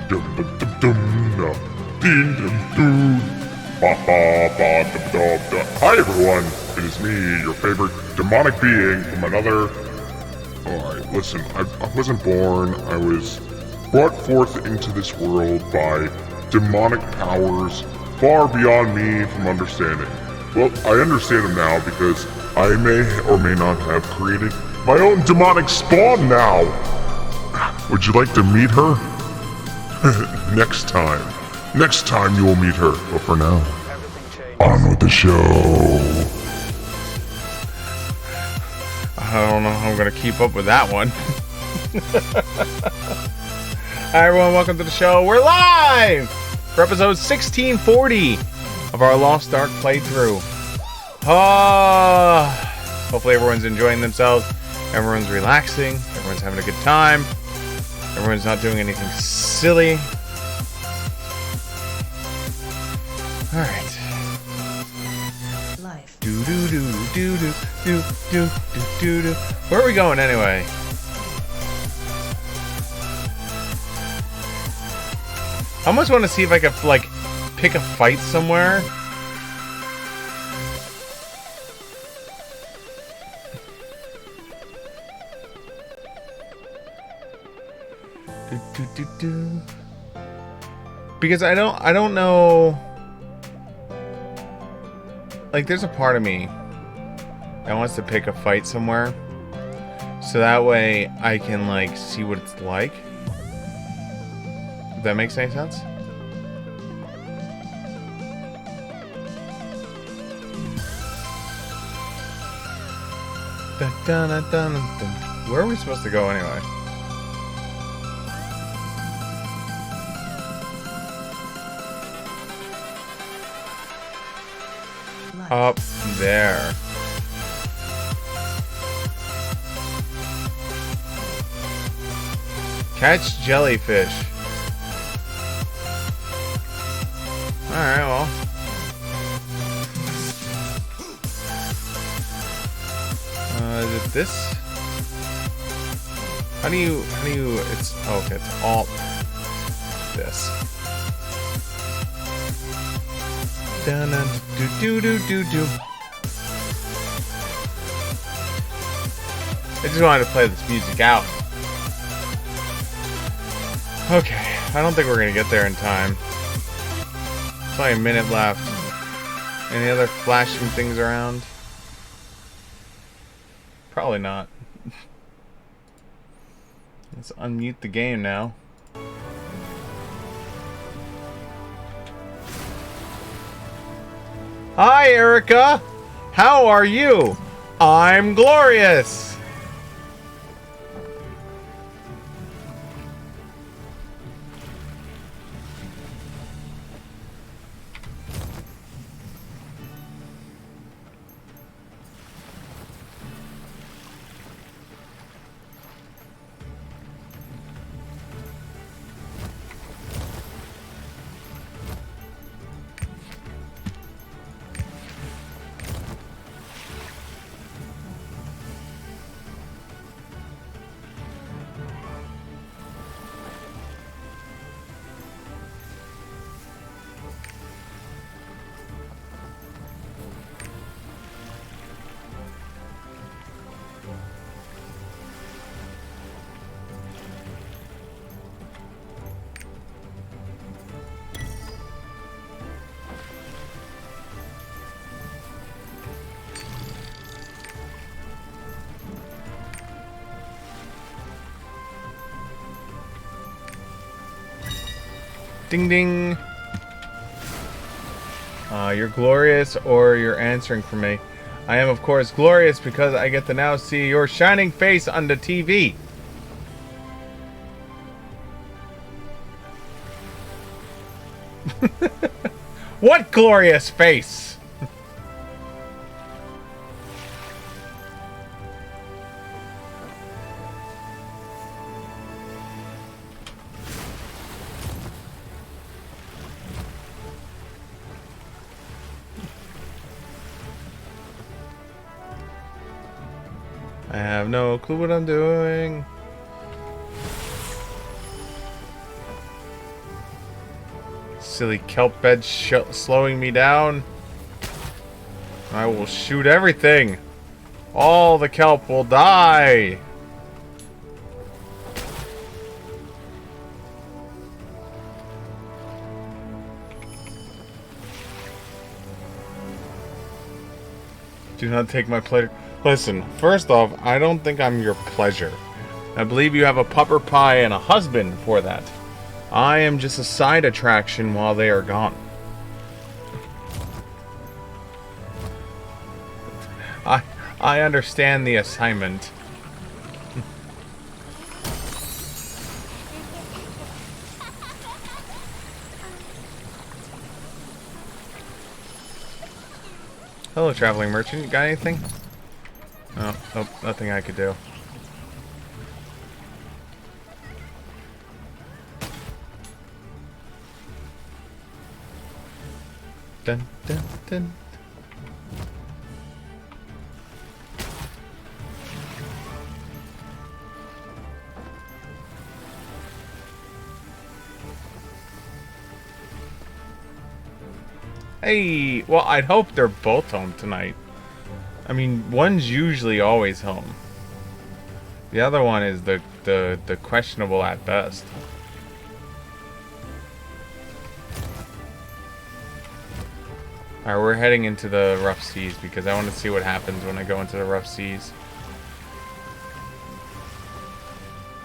Dum dum dum dum dum dum dum. Ba ba ba dum dum dum. Hi everyone, it is me, your favorite demonic being from another. Alright, listen, I wasn't born. I was brought forth into this world by demonic powers far beyond me from understanding. Well, I understand them now because I may or may not have created my own demonic spawn now. Would you like to meet her? Next time. Next time you will meet her. But for now, on with the show. I don't know how I'm going to keep up with that one. Hi everyone, welcome to the show. We're live for episode 1640 of our Lost Ark playthrough. Hopefully everyone's enjoying themselves. Everyone's relaxing. Everyone's having a good time. Everyone's not doing anything silly. Alright. Life. Do do do do do do do do do do. Where are we going anyway? I almost want to see if I could like pick a fight somewhere. Do, do, do, do. Because I don't know. Like, there's a part of me that wants to pick a fight somewhere, so that way I can like see what it's like. If that makes any sense. Dun, dun, dun, dun, dun. Where are we supposed to go anyway? Up there. Catch jellyfish. Alright, well. Is it this? How do you, it's, oh, okay, it's all this. Dun, dun, do, do, do, do, do. I just wanted to play this music out. Okay, I don't think we're gonna get there in time. There's only a minute left. Any other flashing things around? Probably not. Let's unmute the game now. Hi, Erica! How are you? I'm glorious! Ding ding. You're glorious, or you're answering for me. I am, of course, glorious because I get to now see your shining face on the TV. What glorious face? I have no clue what I'm doing. Silly kelp bed slowing me down. I will shoot everything. All the kelp will die. Do not take my pleasure. Listen, first off, I don't think I'm your pleasure. I believe you have a pupper pie and a husband for that. I am just a side attraction while they are gone. I understand the assignment. Hello, traveling merchant. You got anything? Oh, nope, nothing I could do. Dun, dun, dun. Hey, well, I'd hope they're both home tonight. I mean, one's usually always home. The other one is the questionable at best. Alright, we're heading into the rough seas because I want to see what happens when I go into the rough seas.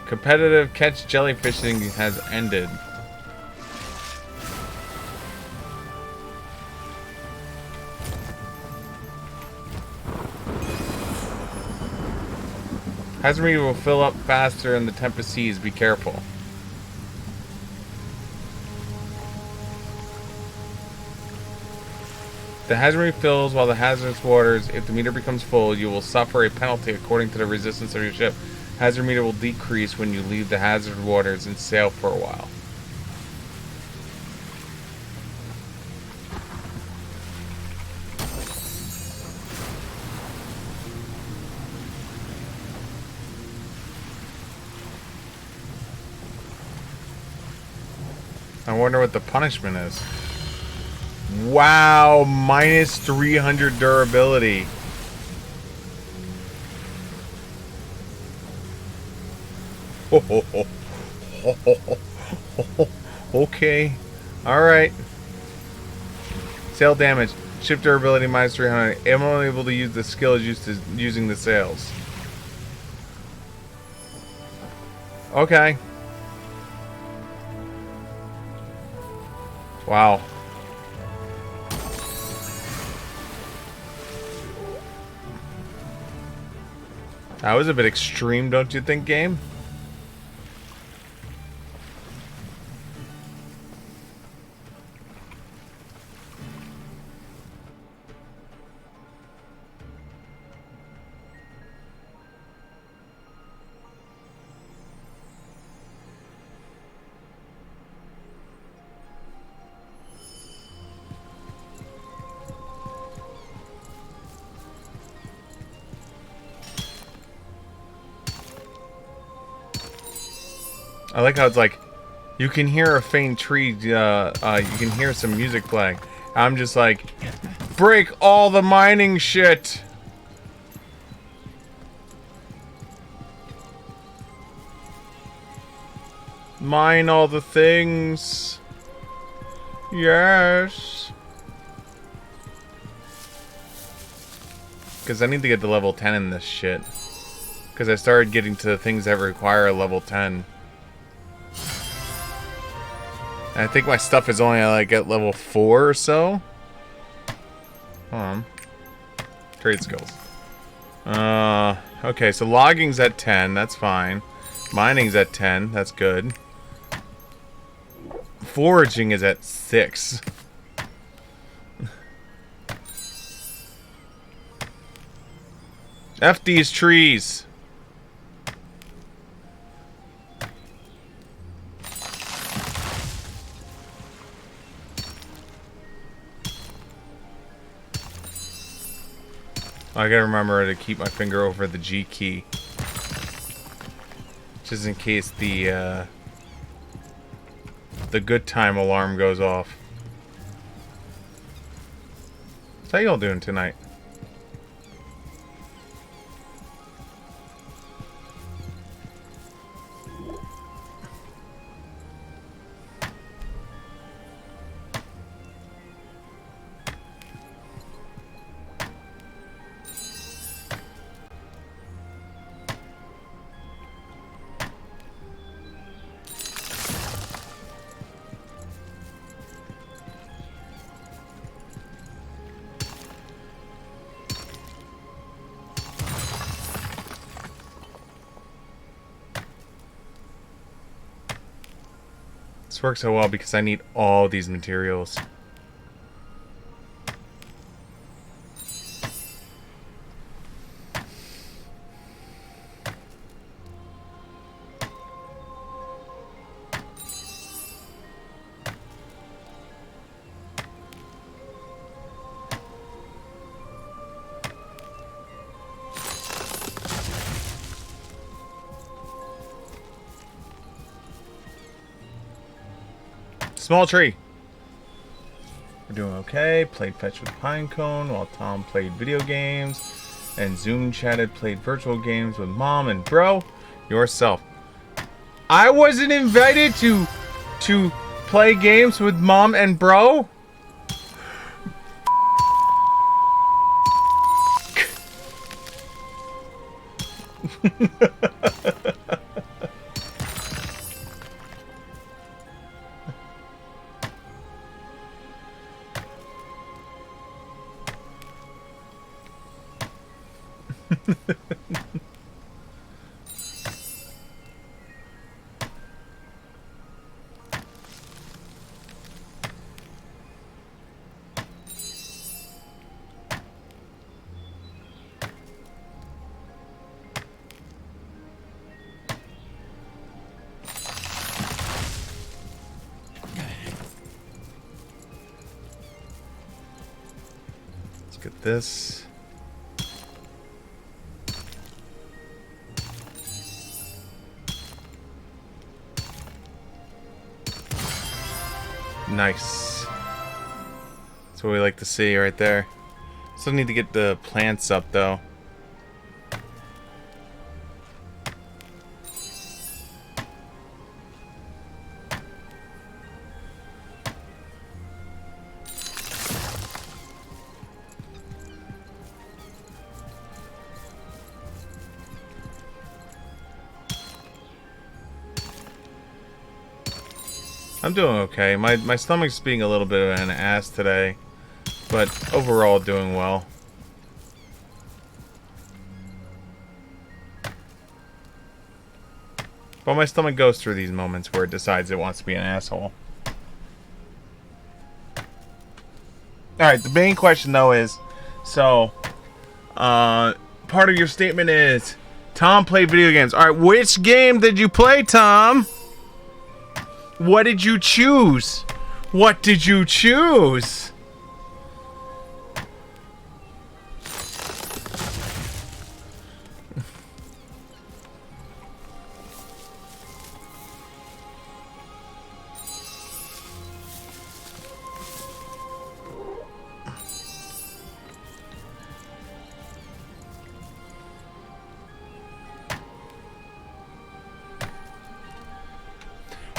Competitive catch jellyfishing has ended. Hazard meter will fill up faster in the tempest seas. Be careful. The hazard meter fills while the hazardous waters. If the meter becomes full, you will suffer a penalty according to the resistance of your ship. Hazard meter will decrease when you leave the hazard waters and sail for a while. I wonder what the punishment is. Wow, minus 300 durability. Okay. Alright. Sail damage. Ship durability minus 300. I'm only able to use the skills used to using the sails. Okay. Wow. That was a bit extreme, don't you think, game? I like how it's like, you can hear a faint tree, you can hear some music playing. I'm just like, break all the mining shit! Mine all the things. Yes. Because I need to get to level 10 in this shit. Because I started getting to the things that require a level 10. And I think my stuff is only like at level 4 or so. Hold on. Trade skills. Okay, so logging's at 10, that's fine. Mining's at 10, that's good. Foraging is at 6. F these trees. I gotta remember to keep my finger over the G key. Just in case the good time alarm goes off. How y'all doing tonight? This works so well because I need all these materials. Small tree. We're doing okay. Played fetch with Pinecone while Tom played video games. And Zoom chatted, played virtual games with Mom and Bro. Yourself. I wasn't invited to play games with Mom and Bro? Let's get this. Nice. That's what we like to see right there. Still need to get the plants up though. I'm doing okay. My stomach's being a little bit of an ass today, but overall doing well. But my stomach goes through these moments where it decides it wants to be an asshole. Alright, the main question though is, so, part of your statement is, Tom played video games. Alright, which game did you play, Tom? What did you choose? What did you choose?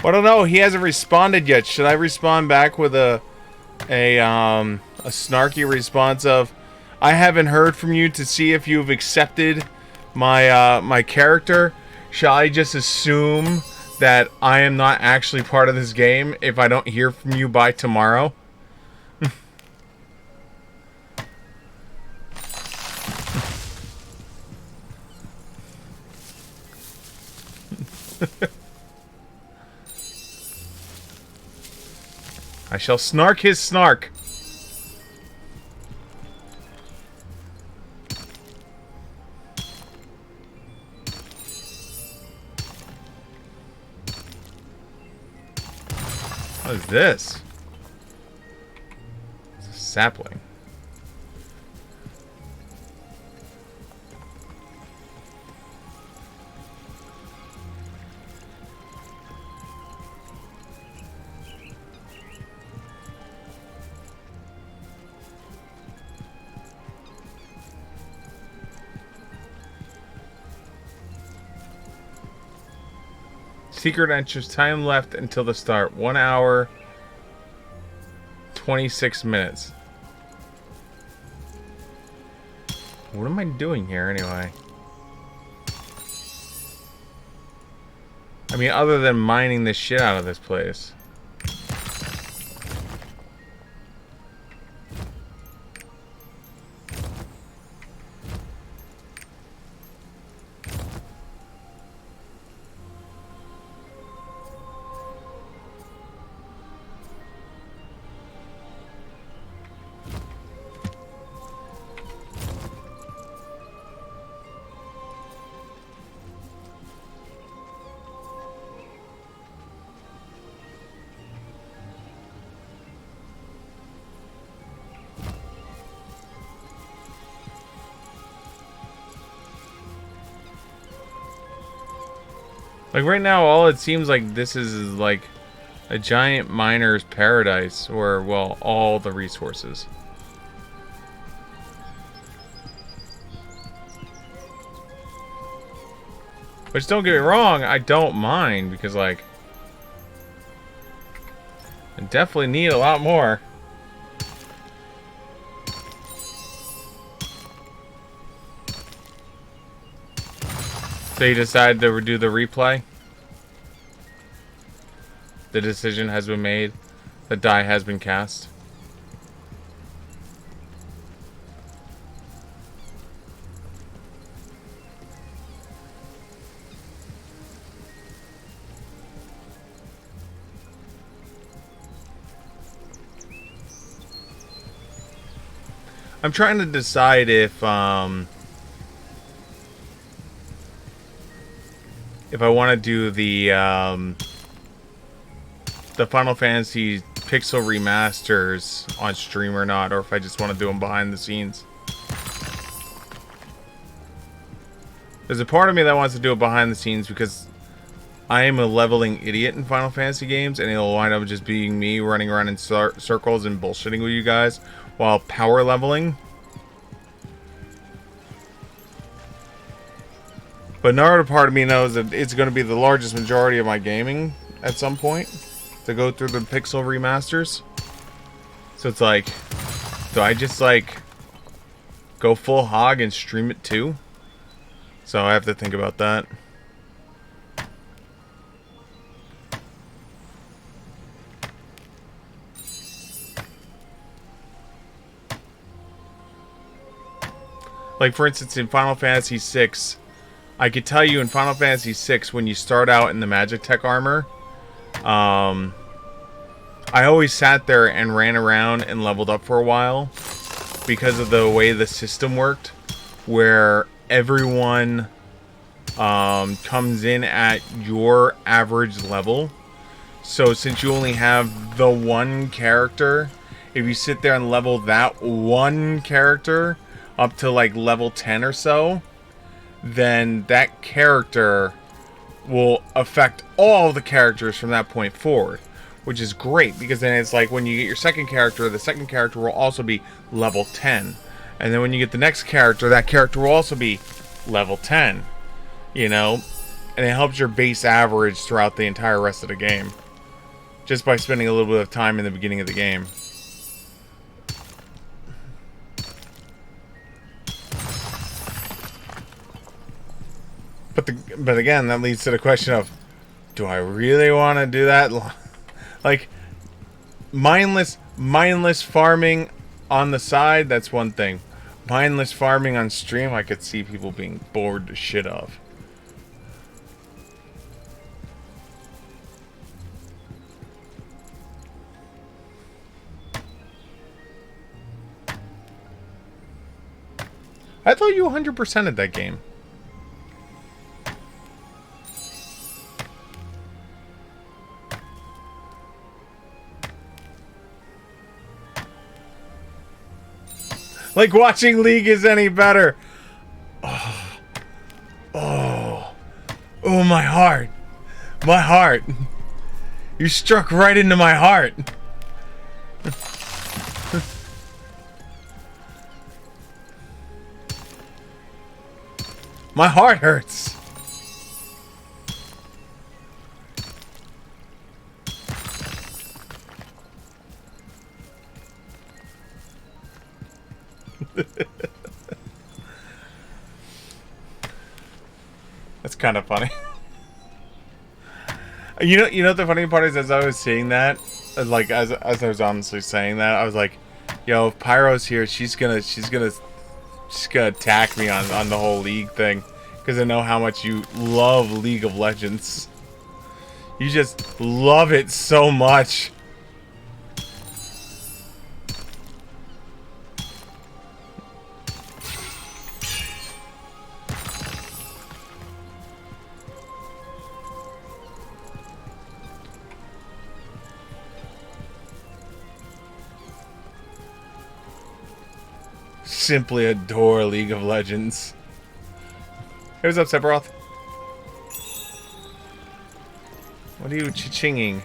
I don't know. He hasn't responded yet. Should I respond back with a snarky response of, "I haven't heard from you to see if you've accepted my my character. Shall I just assume that I am not actually part of this game if I don't hear from you by tomorrow?" I shall snark his snark. What is this? It's a sapling. Secret entrance. Time left until the start. 1 hour, 26 minutes. What am I doing here anyway? I mean, other than mining the shit out of this place. Like right now, all it seems like this is like a giant miner's paradise, or well, all the resources. Which, don't get me wrong, I don't mind because like I definitely need a lot more. So you decided to do the replay? The decision has been made. The die has been cast. I'm trying to decide if I want to do the Final Fantasy pixel remasters on stream or not, or if I just want to do them behind the scenes. There's a part of me that wants to do it behind the scenes because I am a leveling idiot in Final Fantasy games, and it'll wind up just being me running around in circles and bullshitting with you guys while power leveling. But another part of me knows that it's going to be the largest majority of my gaming at some point to go through the pixel remasters. So it's like, do I just like go full hog and stream it too? So I have to think about that. Like for instance in Final Fantasy VI, I could tell you in Final Fantasy VI, when you start out in the Magic Tech armor, I always sat there and ran around and leveled up for a while because of the way the system worked, where everyone comes in at your average level. So since you only have the one character, if you sit there and level that one character up to like level 10 or so, then that character will affect all the characters from that point forward, which is great because then it's like when you get your second character, the second character will also be level 10, and then when you get the next character, that character will also be level 10, you know, and it helps your base average throughout the entire rest of the game just by spending a little bit of time in the beginning of the game. But again, that leads to the question of, do I really want to do that? Like, mindless farming on the side, that's one thing. Mindless farming on stream, I could see people being bored to shit of. I thought you 100%ed that game. Like watching League is any better. Oh, my heart. My heart. You struck right into my heart. My heart hurts. That's kind of funny. You know the funny part is, as I was seeing that, like as I was honestly saying that, I was like, "Yo, if Pyro's here, she's gonna attack me on the whole League thing, because I know how much you love League of Legends. You just love it so much." Simply adore League of Legends. Hey, what's up, Sephiroth? What are you cha-chinging?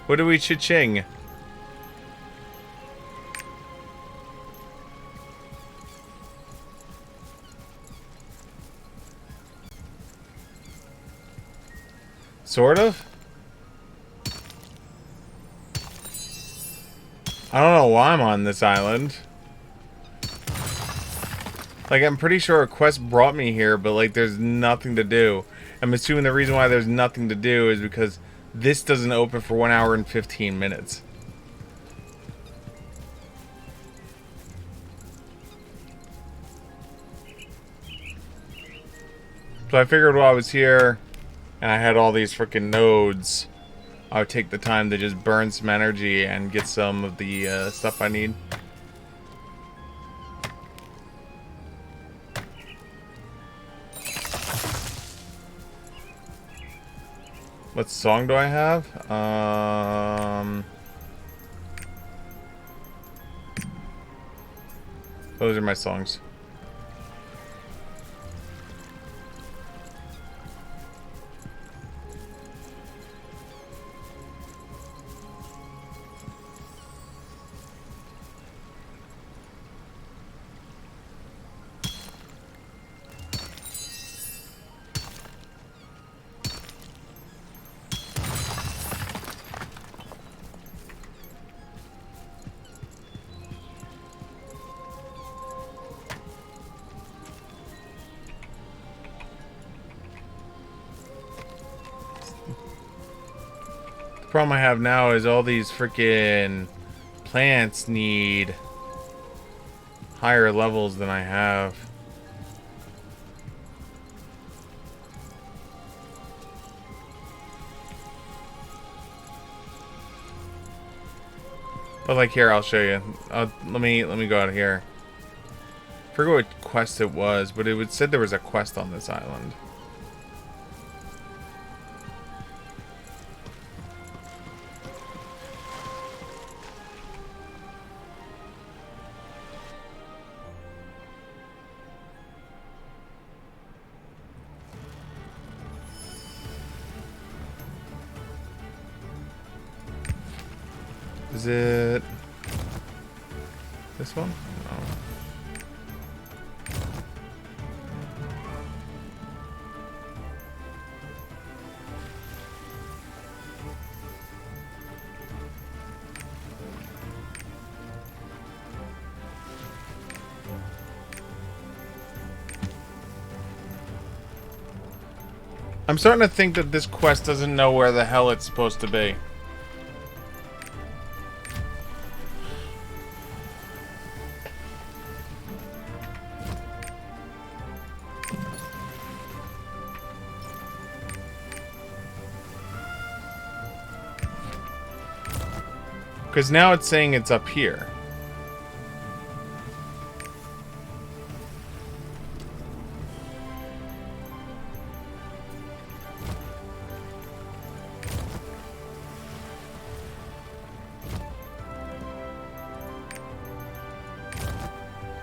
What are we cha-ching? Sort of? I don't know why I'm on this island. Like, I'm pretty sure a quest brought me here, but, like, there's nothing to do. I'm assuming the reason why there's nothing to do is because this doesn't open for 1 hour and 15 minutes. So I figured while I was here, and I had all these freaking nodes, I would take the time to just burn some energy and get some of the stuff I need. What song do I have? Those are my songs. The problem I have now is all these freaking plants need higher levels than I have. But like here, I'll show you. Let me go out here. I forget what quest it was, but it said there was a quest on this island. Is it this one? No. I'm starting to think that this quest doesn't know where the hell it's supposed to be. Because now it's saying it's up here.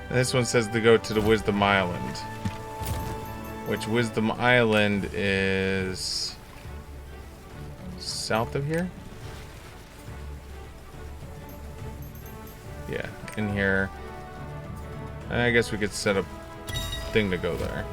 And this one says to go to the Wisdom Island. Which Wisdom Island is south of here? Yeah, in here. And I guess we could set a thing to go there.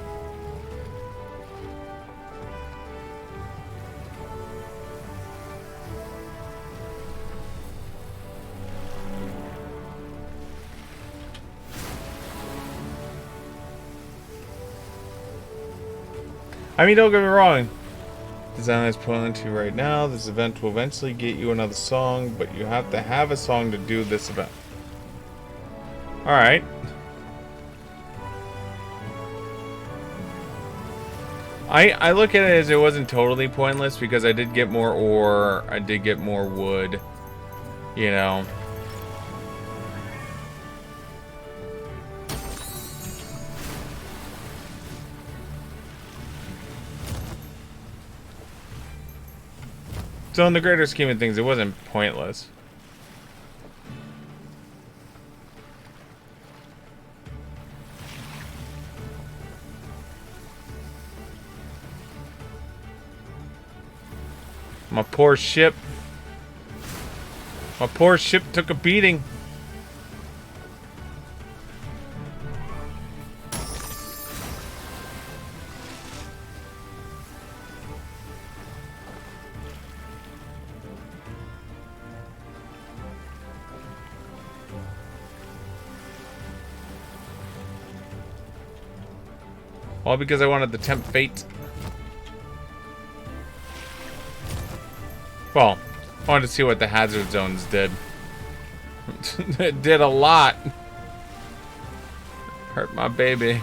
I mean, don't get me wrong. Design is pulling to you right now. This event will eventually get you another song, but you have to have a song to do this event. Alright. I look at it as it wasn't totally pointless because I did get more ore, I did get more wood, you know. So in the greater scheme of things, it wasn't pointless. My poor ship. My poor ship took a beating. All because I wanted to tempt fate. Well, I wanted to see what the hazard zones did. It did a lot. Hurt my baby.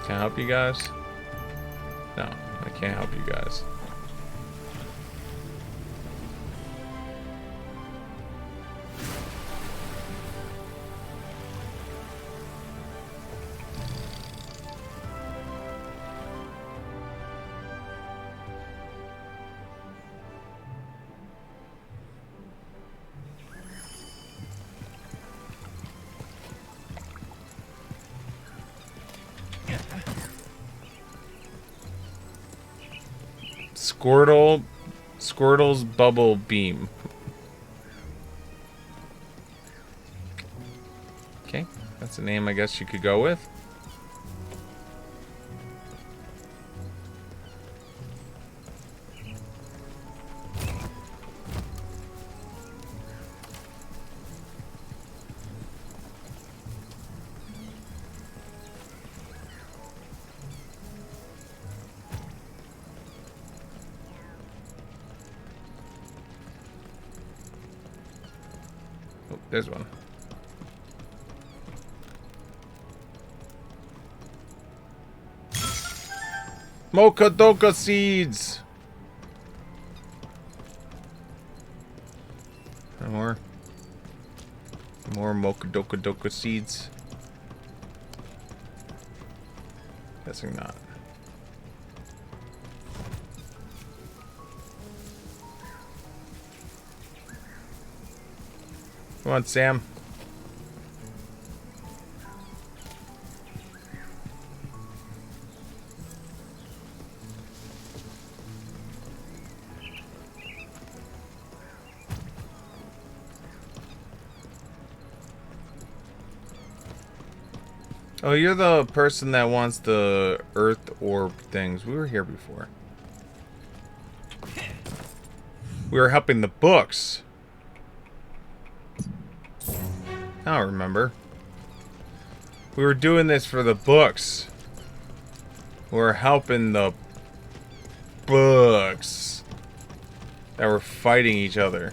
Can I help you guys? No, I can't help you guys. Squirtle's bubble beam. Okay, that's a name I guess you could go with. There's one. Mochadoka seeds. More Mochadoka seeds. Guessing not. Come on, Sam. Oh, you're the person that wants the earth orb things. We were here before. We were helping the books. I don't remember. We were doing this for the books. We were helping the books that were fighting each other.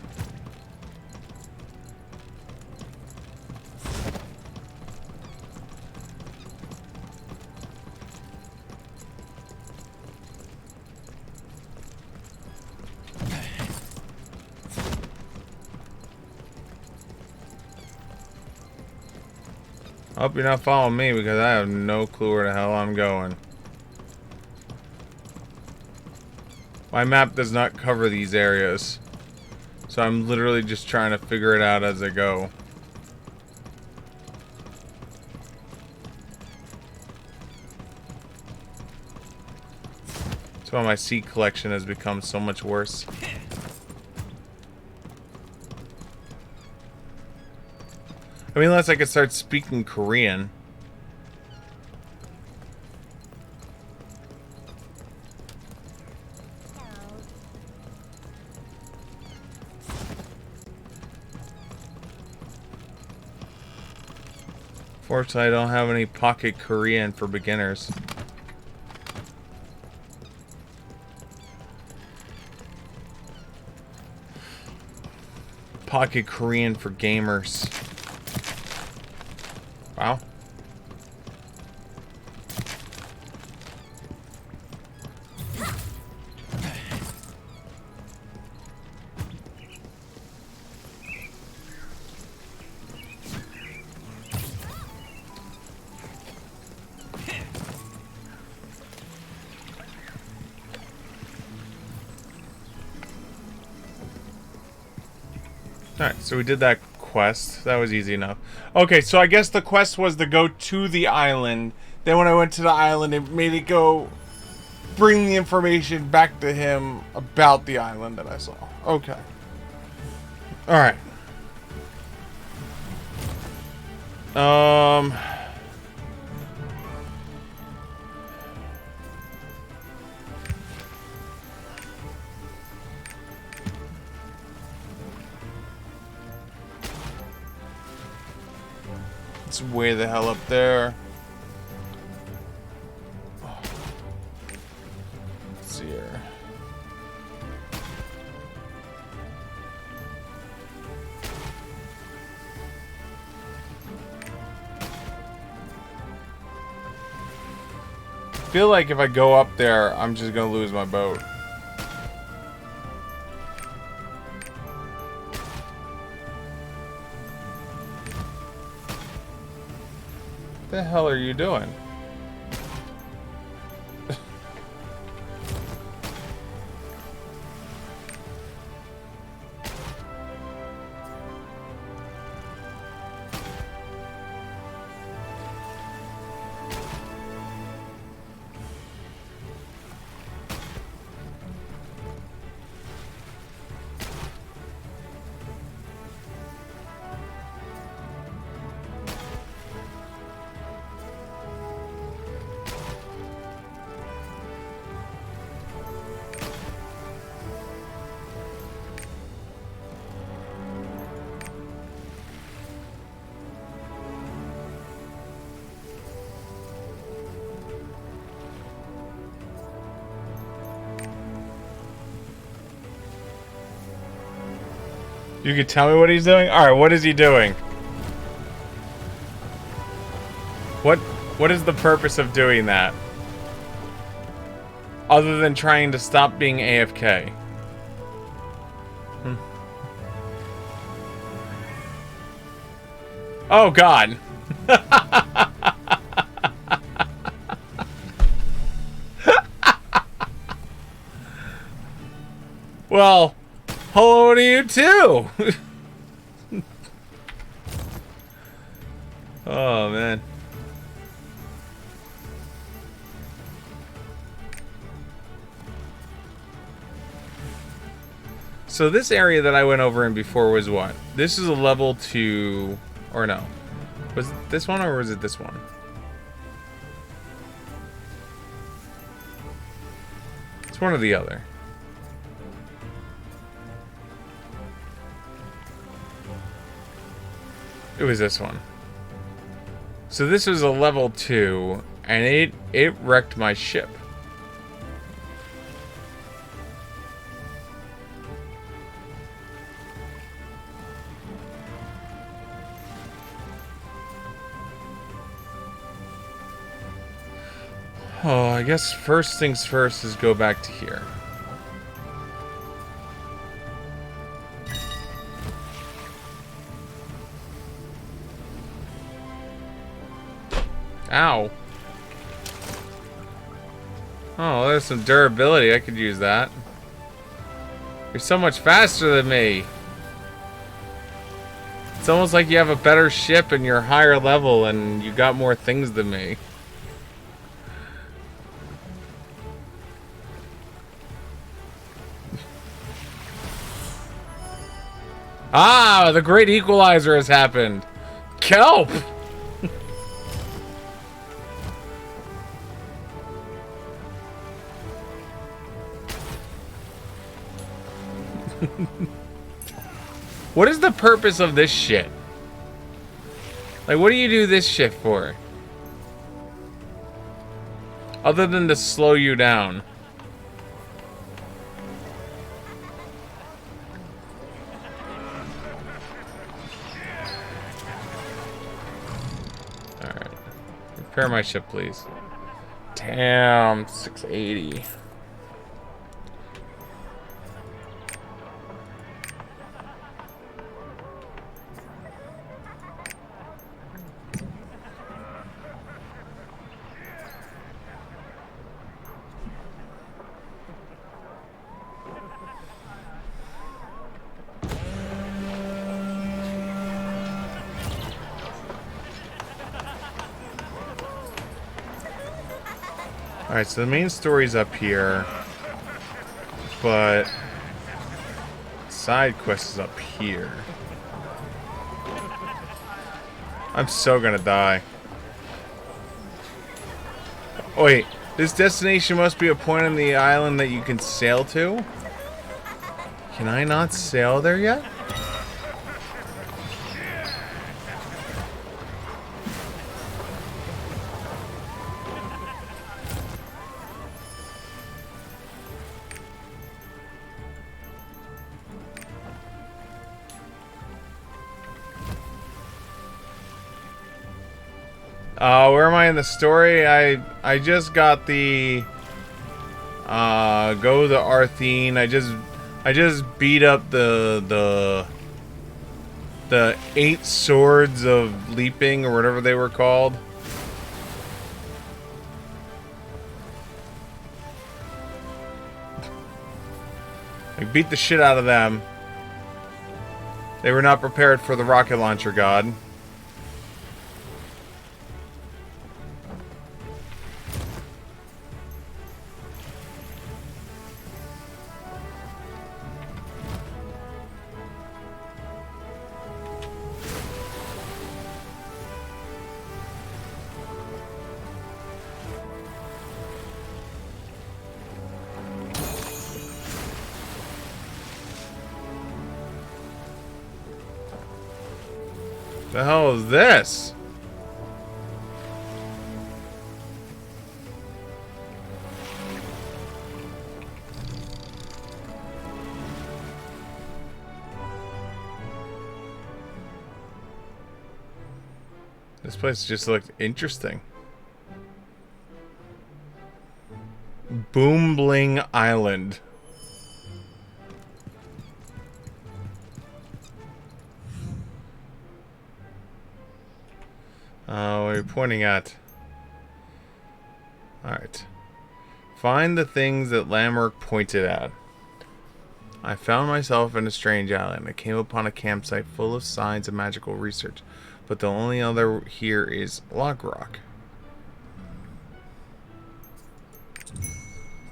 I hope you're not following me because I have no clue where the hell I'm going. My map does not cover these areas. So I'm literally just trying to figure it out as I go. That's why my seed collection has become so much worse. I mean, unless I could start speaking Korean. Fortunately, I don't have any pocket Korean for beginners. Pocket Korean for gamers. Wow. Alright, so we did that quest. That was easy enough. Okay, so I guess the quest was to go to the island. Then when I went to the island, it made it go bring the information back to him about the island that I saw. Okay. Alright. It's way the hell up there. Let's see here. I feel like if I go up there, I'm just gonna lose my boat. What the hell are you doing? You can tell me what he's doing? Alright, what is he doing? What is the purpose of doing that? Other than trying to stop being AFK. Oh god. Well, hello to you too. Oh man. So this area that I went over in before was what? This is a level 2, or no. Was it this one or was it this one? It's one or the other. It was this one. So this was a level 2, and it wrecked my ship. Oh, I guess first things first is go back to here. Ow. Oh, there's some durability. I could use that. You're so much faster than me. It's almost like you have a better ship and you're higher level and you got more things than me. Ah, the great equalizer has happened. Kelp! What is the purpose of this shit? Like, what do you do this shit for? Other than to slow you down. Alright. Repair my ship, please. Damn, 680. Alright, so the main story's up here, but side quest is up here. I'm so gonna die. Oh, wait, this destination must be a point on the island that you can sail to? Can I not sail there yet? Where am I in the story? I just got the go to Arthine. I just beat up the 8 swords of leaping or whatever they were called. I beat the shit out of them. They were not prepared for the rocket launcher god. The hell is this? This place just looked interesting. Boombling Island. What are you pointing at? Alright. Find the things that Lamarck pointed at. I found myself in a strange island. I came upon a campsite full of signs of magical research, but the only other here is log rock.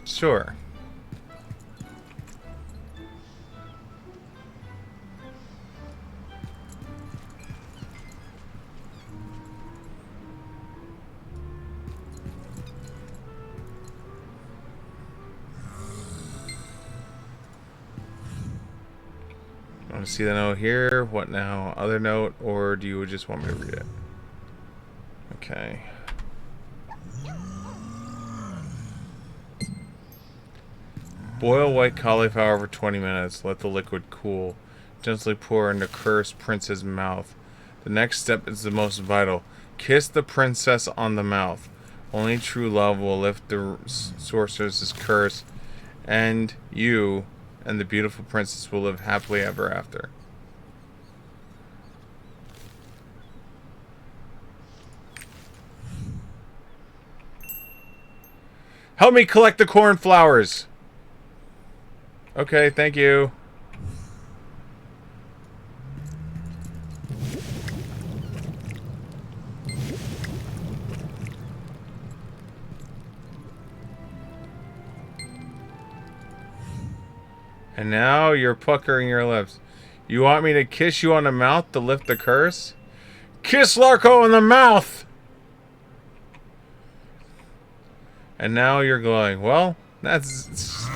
Sure. Want to see the note here? What now? Other note? Or do you just want me to read it? Okay. Boil white cauliflower for 20 minutes. Let the liquid cool. Gently pour into cursed prince's mouth. The next step is the most vital. Kiss the princess on the mouth. Only true love will lift the sorceress's curse, and you and the beautiful princess will live happily ever after. Help me collect the cornflowers. Okay, thank you. And now you're puckering your lips. You want me to kiss you on the mouth to lift the curse? Kiss Larko in the mouth! And now you're glowing. Well, that's...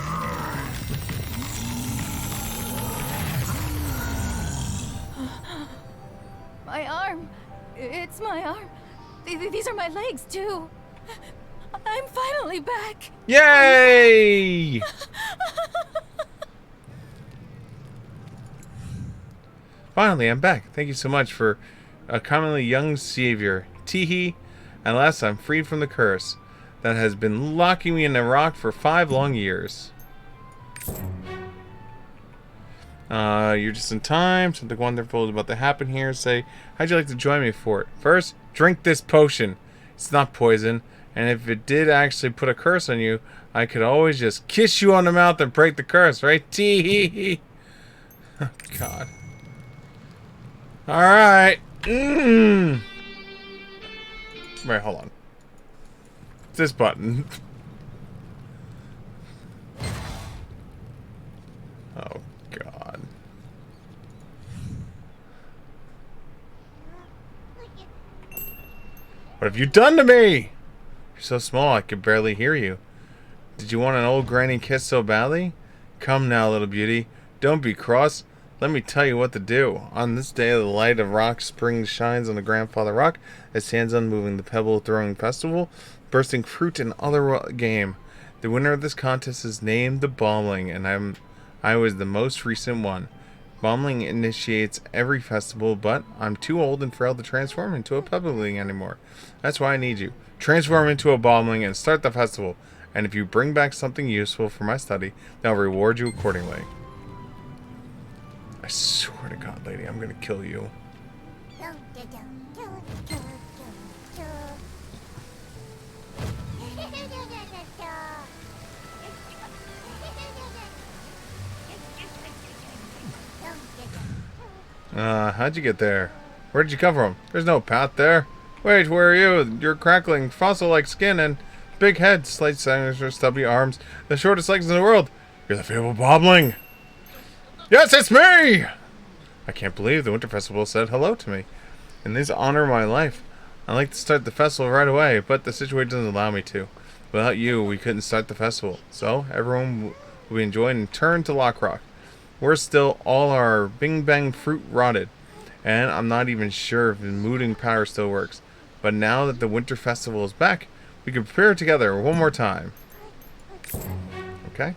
My arm. It It's my arm. These are my legs, too. I'm finally back. Yay! Finally, I'm back. Thank you so much for a commonly young savior. Teehee. At last, I'm freed from the curse that has been locking me in a rock for 5 long years. You're just in time. Something wonderful is about to happen here. Say, how'd you like to join me for it? First, drink this potion. It's not poison, and if it did actually put a curse on you, I could always just kiss you on the mouth and break the curse, right? Tee. Oh, God. Alright. Wait, hold on. It's this button. Oh, God. What have you done to me? You're so small I could barely hear you. Did you want an old granny kiss so badly? Come now, little beauty. Don't be cross. Let me tell you what to do. On this day, the light of rock spring shines on the grandfather rock that stands unmoving. The pebble throwing festival, bursting fruit and other game. The winner of this contest is named the Bombling, and I was the most recent one. Bombling initiates every festival, but I'm too old and frail to transform into a pebbling anymore. That's why I need you. Transform into a Bombling and start the festival. And if you bring back something useful for my study, they'll reward you accordingly. I swear to God, lady, I'm gonna kill you. How'd you get there? Where did you come from? There's no path there. Wait, where are you? You're crackling, fossil-like skin and big head, slight sinuses, stubby arms, the shortest legs in the world. You're the fabled Bombling. Yes, it's me! I can't believe the Winter Festival said hello to me. In this honor of my life, I'd like to start the festival right away, but the situation doesn't allow me to. Without you, we couldn't start the festival. So, everyone will be enjoying and turn to Lock Rock. We're still all our Bing Bang fruit rotted, and I'm not even sure if the mooting powder still works. But now that the Winter Festival is back, we can prepare together one more time. Okay.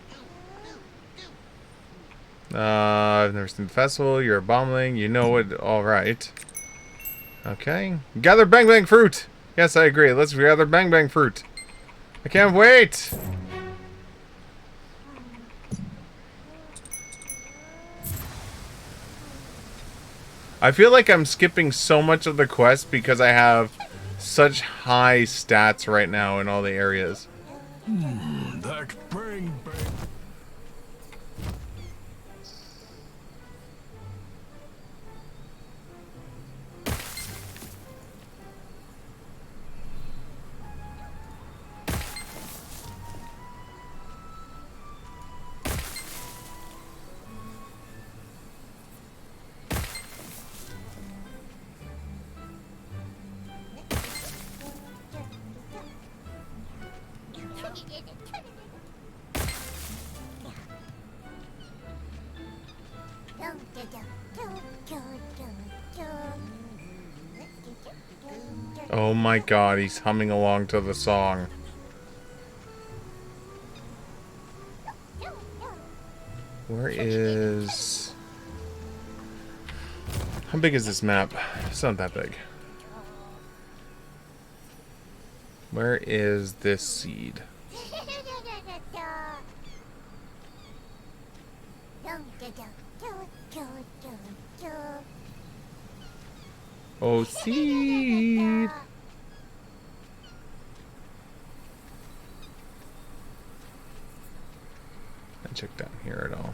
I've never seen the festival. You're a Bombling. You know it. Alright. Okay. Gather Bang Bang fruit! Yes, I agree. Let's gather Bang Bang fruit. I can't wait! I feel like I'm skipping so much of the quest because I have such high stats right now in all the areas. That bang bang. Oh my God, he's humming along to the song. Where is... How big is this map? It's not that big. Where is this seed? Oh, seed! I check down here at all.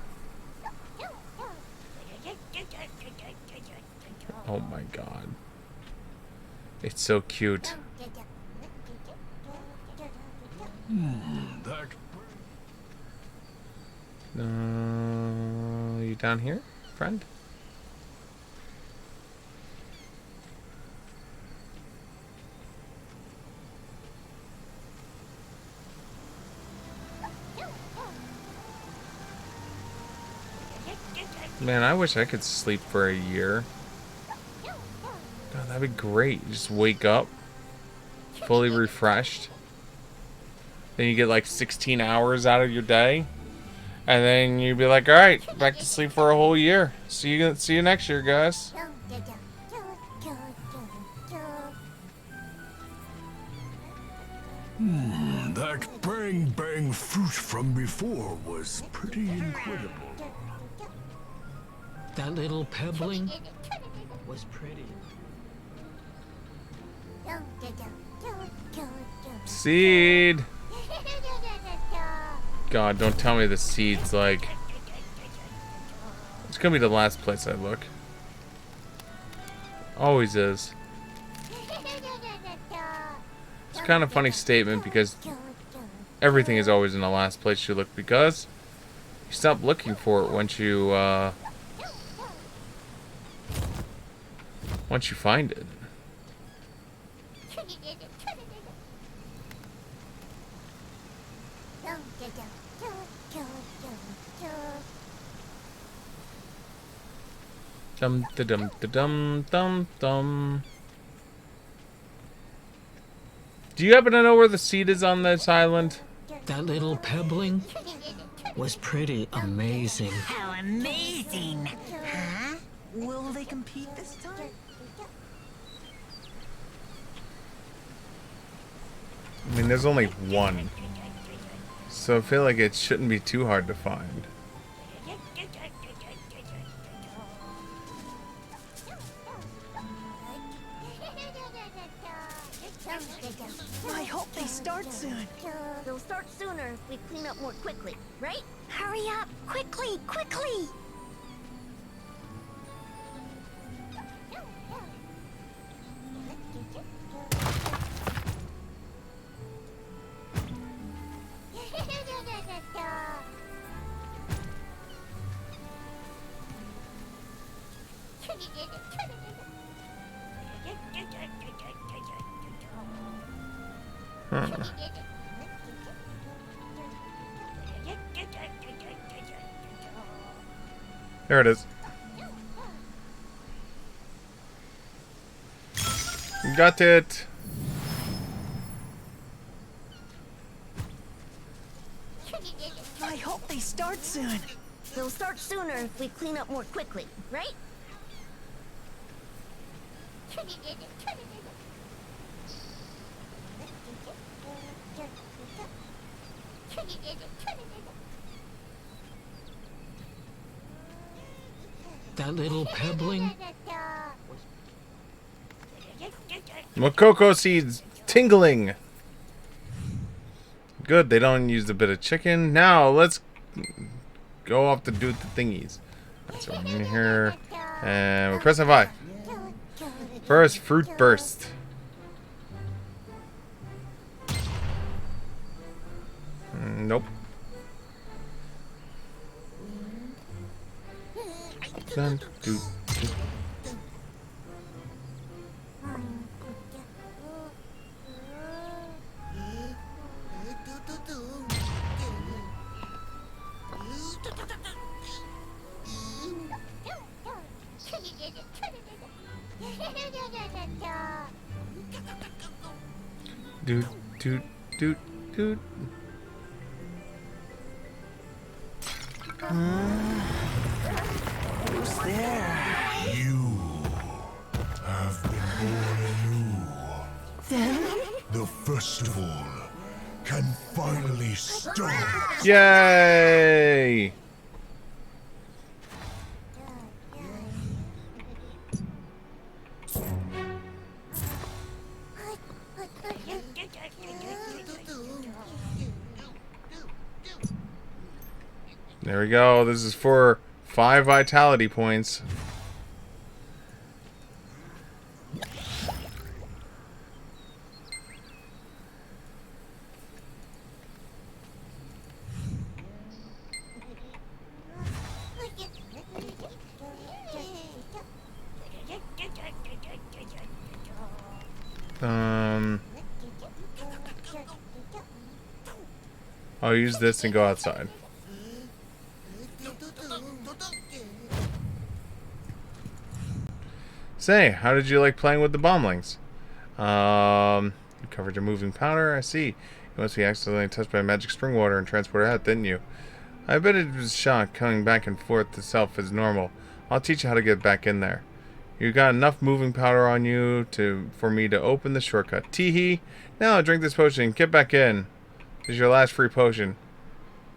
Oh my God. It's so cute. You down here, friend? Man, I wish I could sleep for a year. God, That'd be great. You just wake up fully refreshed. Then you get like 16 hours out of your day. And then you'd be like, alright, back to sleep for a whole year. See you next year, guys. That bang bang fruit from before was pretty incredible. That little pebbling was pretty. Seed! God, don't tell me the seed's like... It's gonna be the last place I look. Always is. It's kind of a funny statement because everything is always in the last place you look because you stop looking for it once you find it. Dum da dum da dum dum dum. Do you happen to know where the seed is on this island? That little pebbling was pretty amazing. How amazing! Huh? Will they compete this time? I mean, there's only one. So I feel like it shouldn't be too hard to find. I hope they start soon. They'll start sooner if we clean up more quickly, right? Hurry up! Quickly! Quickly! Huh. There it is. Got it. I hope they start soon. They'll start sooner if we clean up more quickly, right? That little pebbling. Makoko seeds tingling. Good, they don't use a bit of chicken. Now let's go off to do the thingies. Right, so we're in here and we're pressing F5. First fruit burst. Nope. Dun, do, do. Doot, doot, doot, doot. Who's there? You have been born anew. Then? The festival can finally start. Yay! There we go. This is for 5 vitality points. I'll use this and go outside. Say, how did you like playing with the bomblings? You covered your moving powder, I see. You must be accidentally touched by magic spring water and transported out, didn't you? I bet it was shock coming back and forth to self is normal. I'll teach you how to get back in there. You got enough moving powder on you for me to open the shortcut. Tee-hee. Now drink this potion and get back in. This is your last free potion.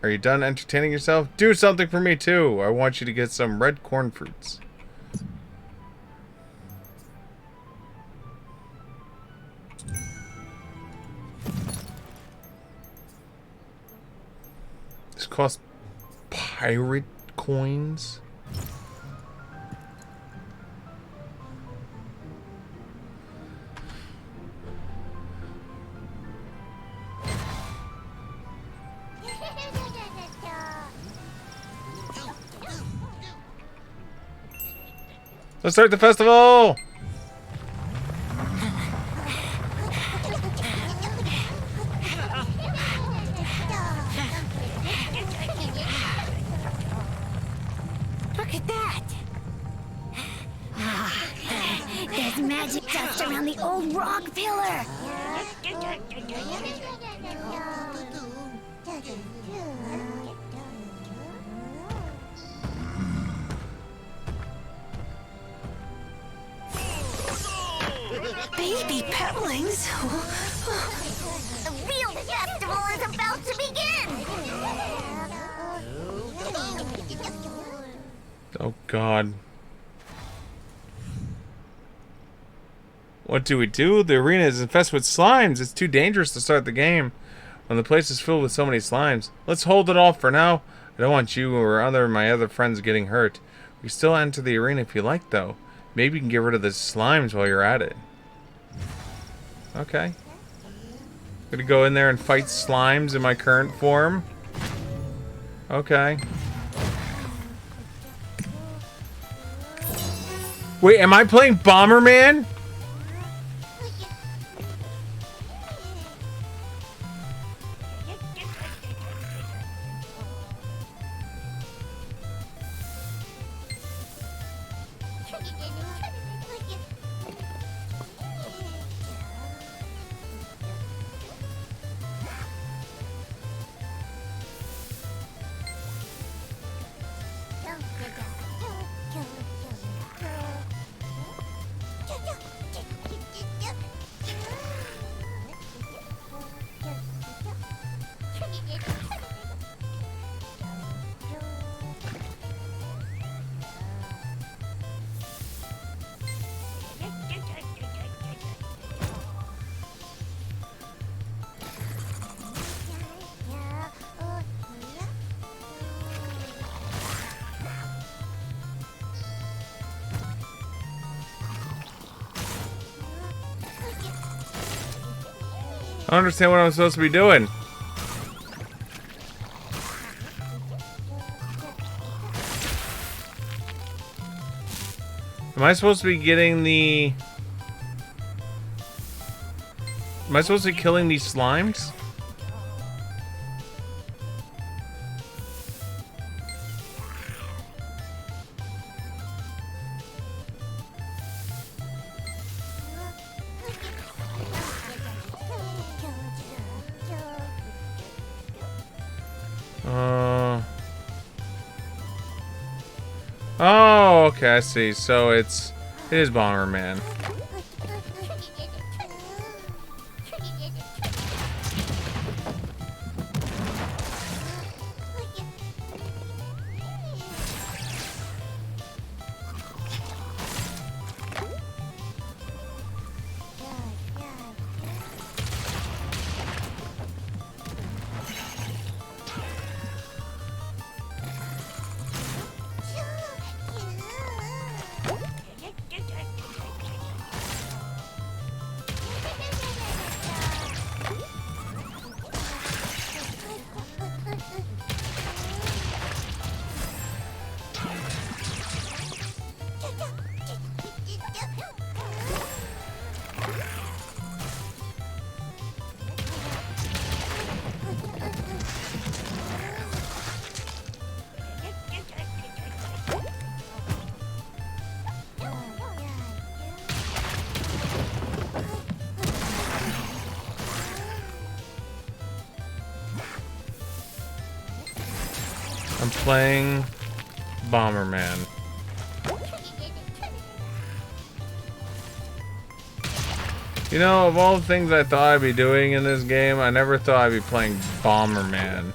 Are you done entertaining yourself? Do something for me too. I want you to get some red corn fruits. This costs pirate coins. Let's start the festival! Look at that! There's magic dust around the old rock pillar! Baby pebblings! The real festival is about to begin! Oh God. What do we do? The arena is infested with slimes. It's too dangerous to start the game when the place is filled with so many slimes. Let's hold it off for now. I don't want you or my other friends getting hurt. We still enter the arena if you like, though. Maybe you can get rid of the slimes while you're at it. Okay. Gonna go in there and fight slimes in my current form. Okay. Wait, am I playing Bomberman? I don't understand what I'm supposed to be doing. Am I supposed to be getting the... Am I supposed to be killing these slimes? Oh, okay, I see. So it is Bomberman. I'm playing Bomberman. You know, of all the things I thought I'd be doing in this game, I never thought I'd be playing Bomberman.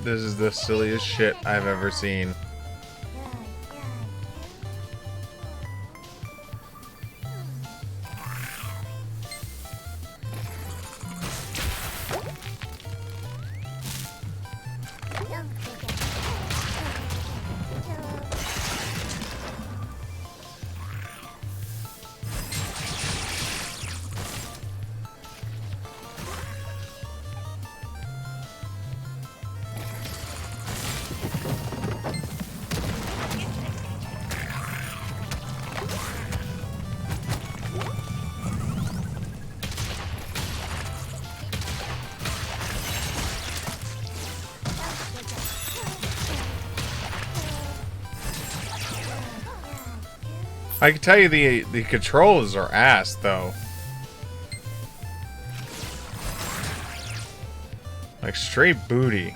This is the silliest shit I've ever seen. I can tell you the controls are ass though. Like straight booty.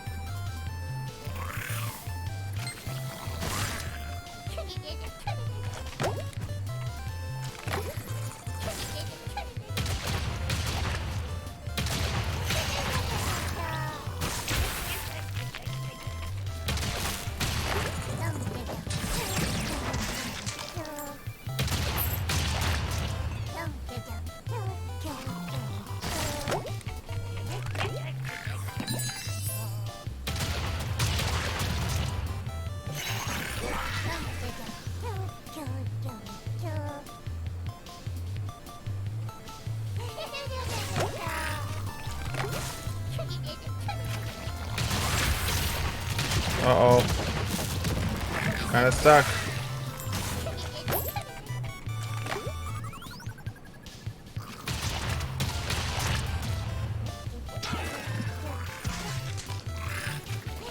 Uh-oh. Kinda stuck.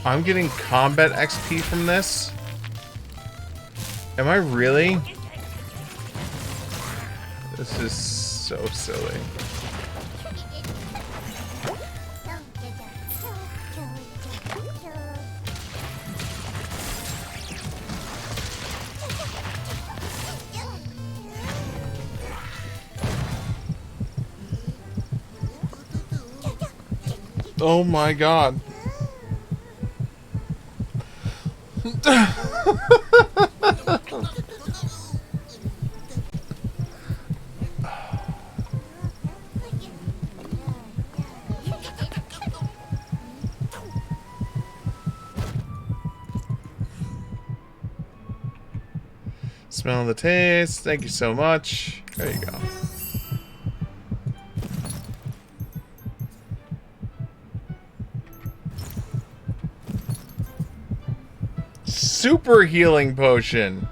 I'm getting combat XP from this? Am I really? This is so silly. Oh my god. Smell the taste. Thank you so much. There you go. Super healing potion.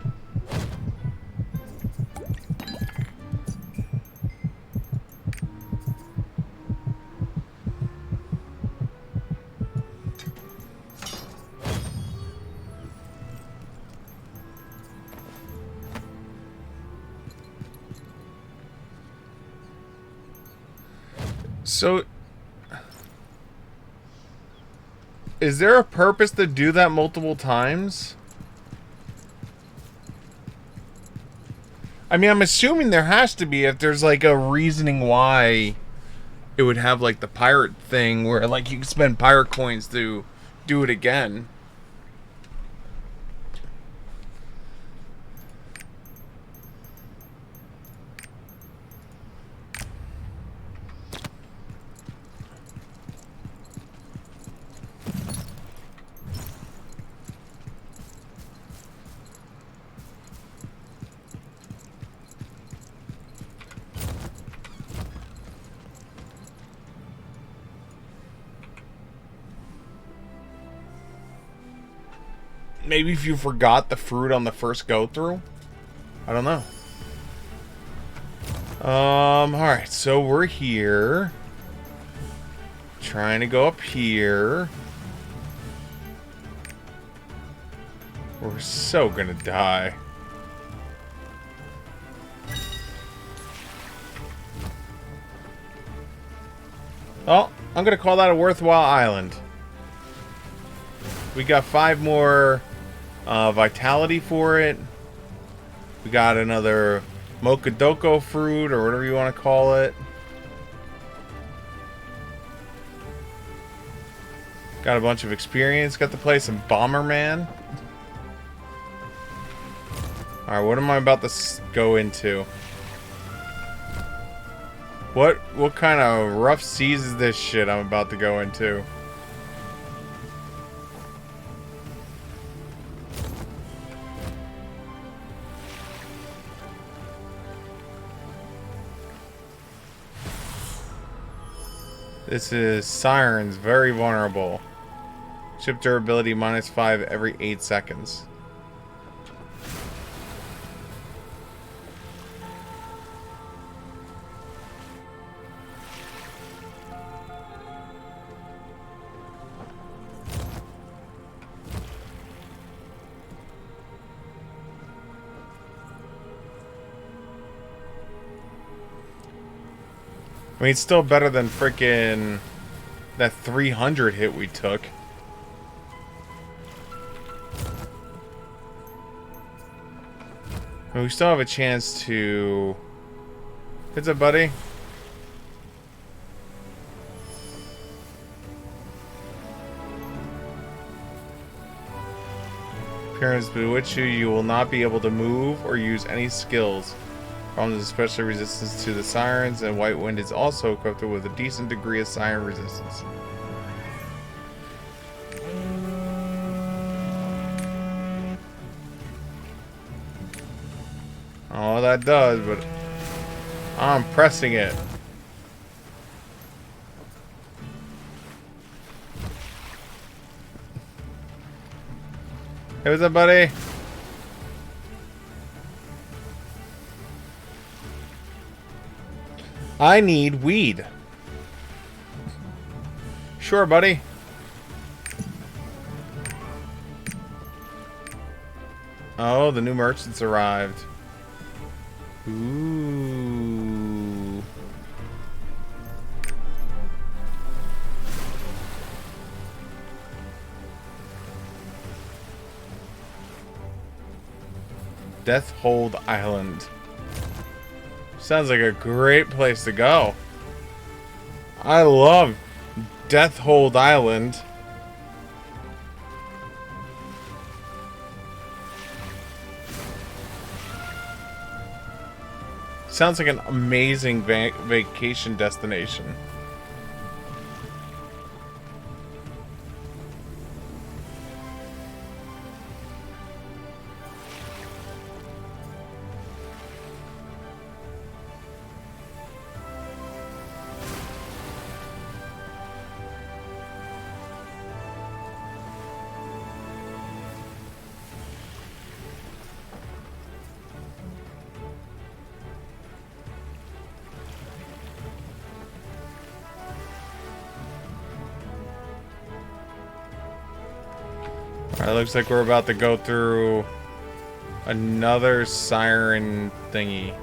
So, is there a purpose to do that multiple times? I mean, I'm assuming there has to be if there's like a reasoning why it would have like the pirate thing where like you can spend pirate coins to do it again. Maybe if you forgot the fruit on the first go through. I don't know. Alright, so we're here. Trying to go up here. We're so gonna die. Oh, I'm gonna call that a worthwhile island. We got 5 more vitality for it. We got another Mokadoko fruit, or whatever you want to call it. Got a bunch of experience. Got to play some Bomberman. Alright, what am I about to go into? What kind of rough seas is this shit I'm about to go into? This is Sirens, very vulnerable. Ship durability -5 every 8 seconds. I mean, it's still better than freaking that 300 hit we took. I mean, we still have a chance to... What's up, buddy? Appearance bewitch you. You will not be able to move or use any skills. Problems especially resistance to the sirens, and White Wind is also equipped with a decent degree of siren resistance. Oh, that does, but I'm pressing it. Hey, what's up, buddy? I need weed. Sure, buddy. Oh, the new merchants arrived. Ooh. Deathhold Island. Sounds like a great place to go. I love Deathhold Island. Sounds like an amazing vacation destination. Alright, looks like we're about to go through another siren thingy.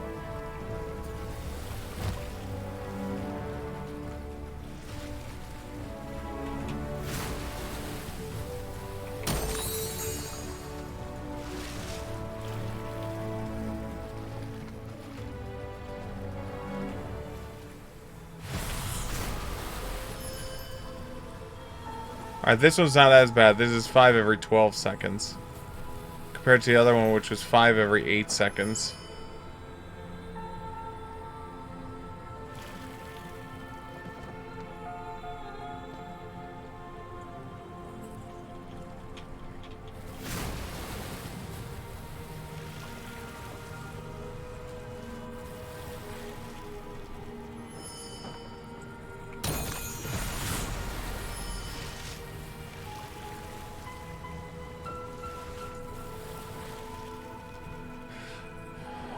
Alright, this one's not as bad. This is 5 every 12 seconds. Compared to the other one, which was 5 every 8 seconds.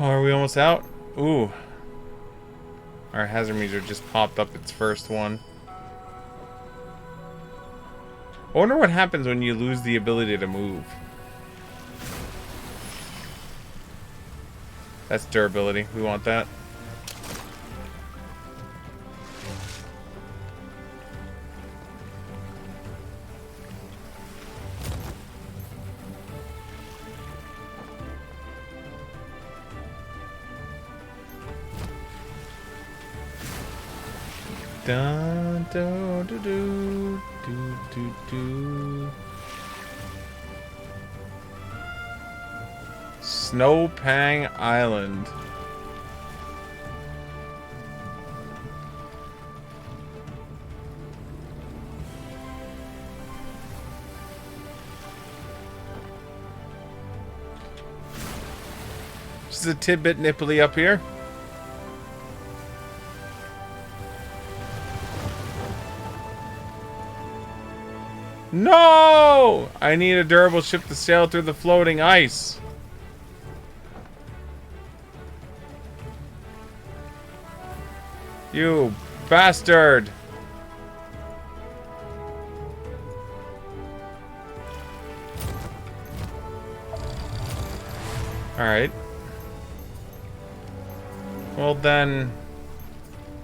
Oh, are we almost out? Ooh. Our hazard meter just popped up its first one. I wonder what happens when you lose the ability to move. That's durability. We want that. Dun, dun, dun, dun, dun, dun, dun. Snowpang Island. Just a tidbit nipply up here. No! I need a durable ship to sail through the floating ice. You bastard! Alright. Well then,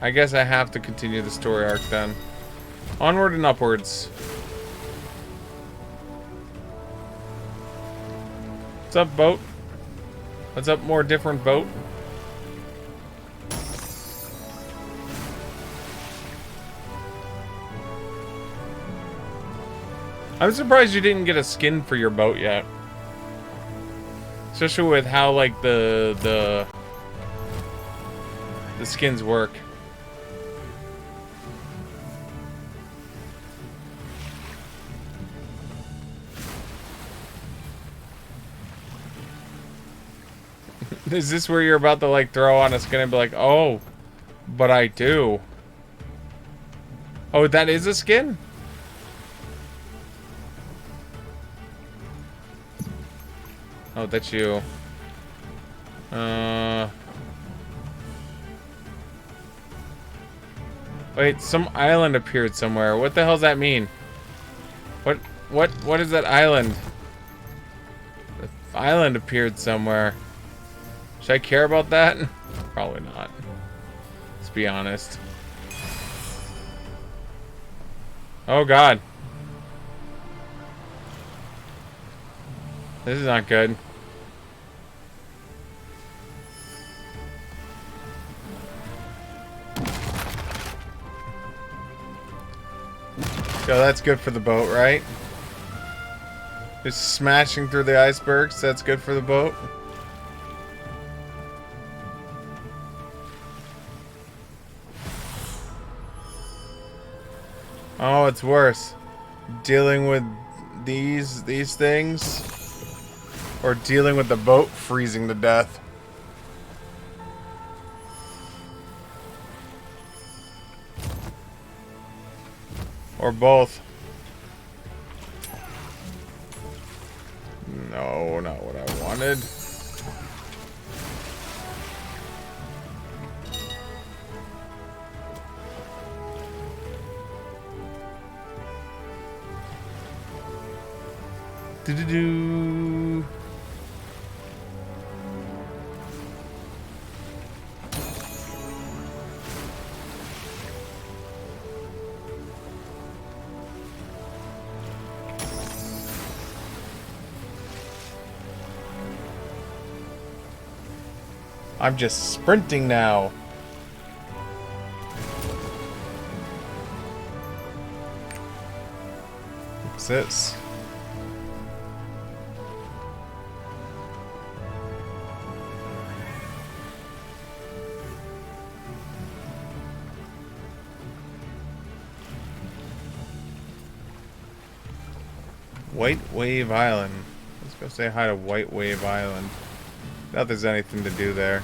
I guess I have to continue the story arc then. Onward and upwards. What's up, boat? What's up, more different boat? I'm surprised you didn't get a skin for your boat yet. Especially with how, like, the skins work. Is this where you're about to, like, throw on a skin and be like, oh, but I do. Oh, that is a skin? Oh, that's you. Wait, some island appeared somewhere. What the hell does that mean? What is that island? The island appeared somewhere. Should I care about that? Probably not. Let's be honest. Oh god. This is not good. Yo, that's good for the boat, right? Just smashing through the icebergs, that's good for the boat. Oh, it's worse. Dealing with these things, or dealing with the boat freezing to death. Or both. No, not what I wanted. Do-do-do. I'm just sprinting now. What's this? White Wave Island. Let's go say hi to White Wave Island. Not there's anything to do there.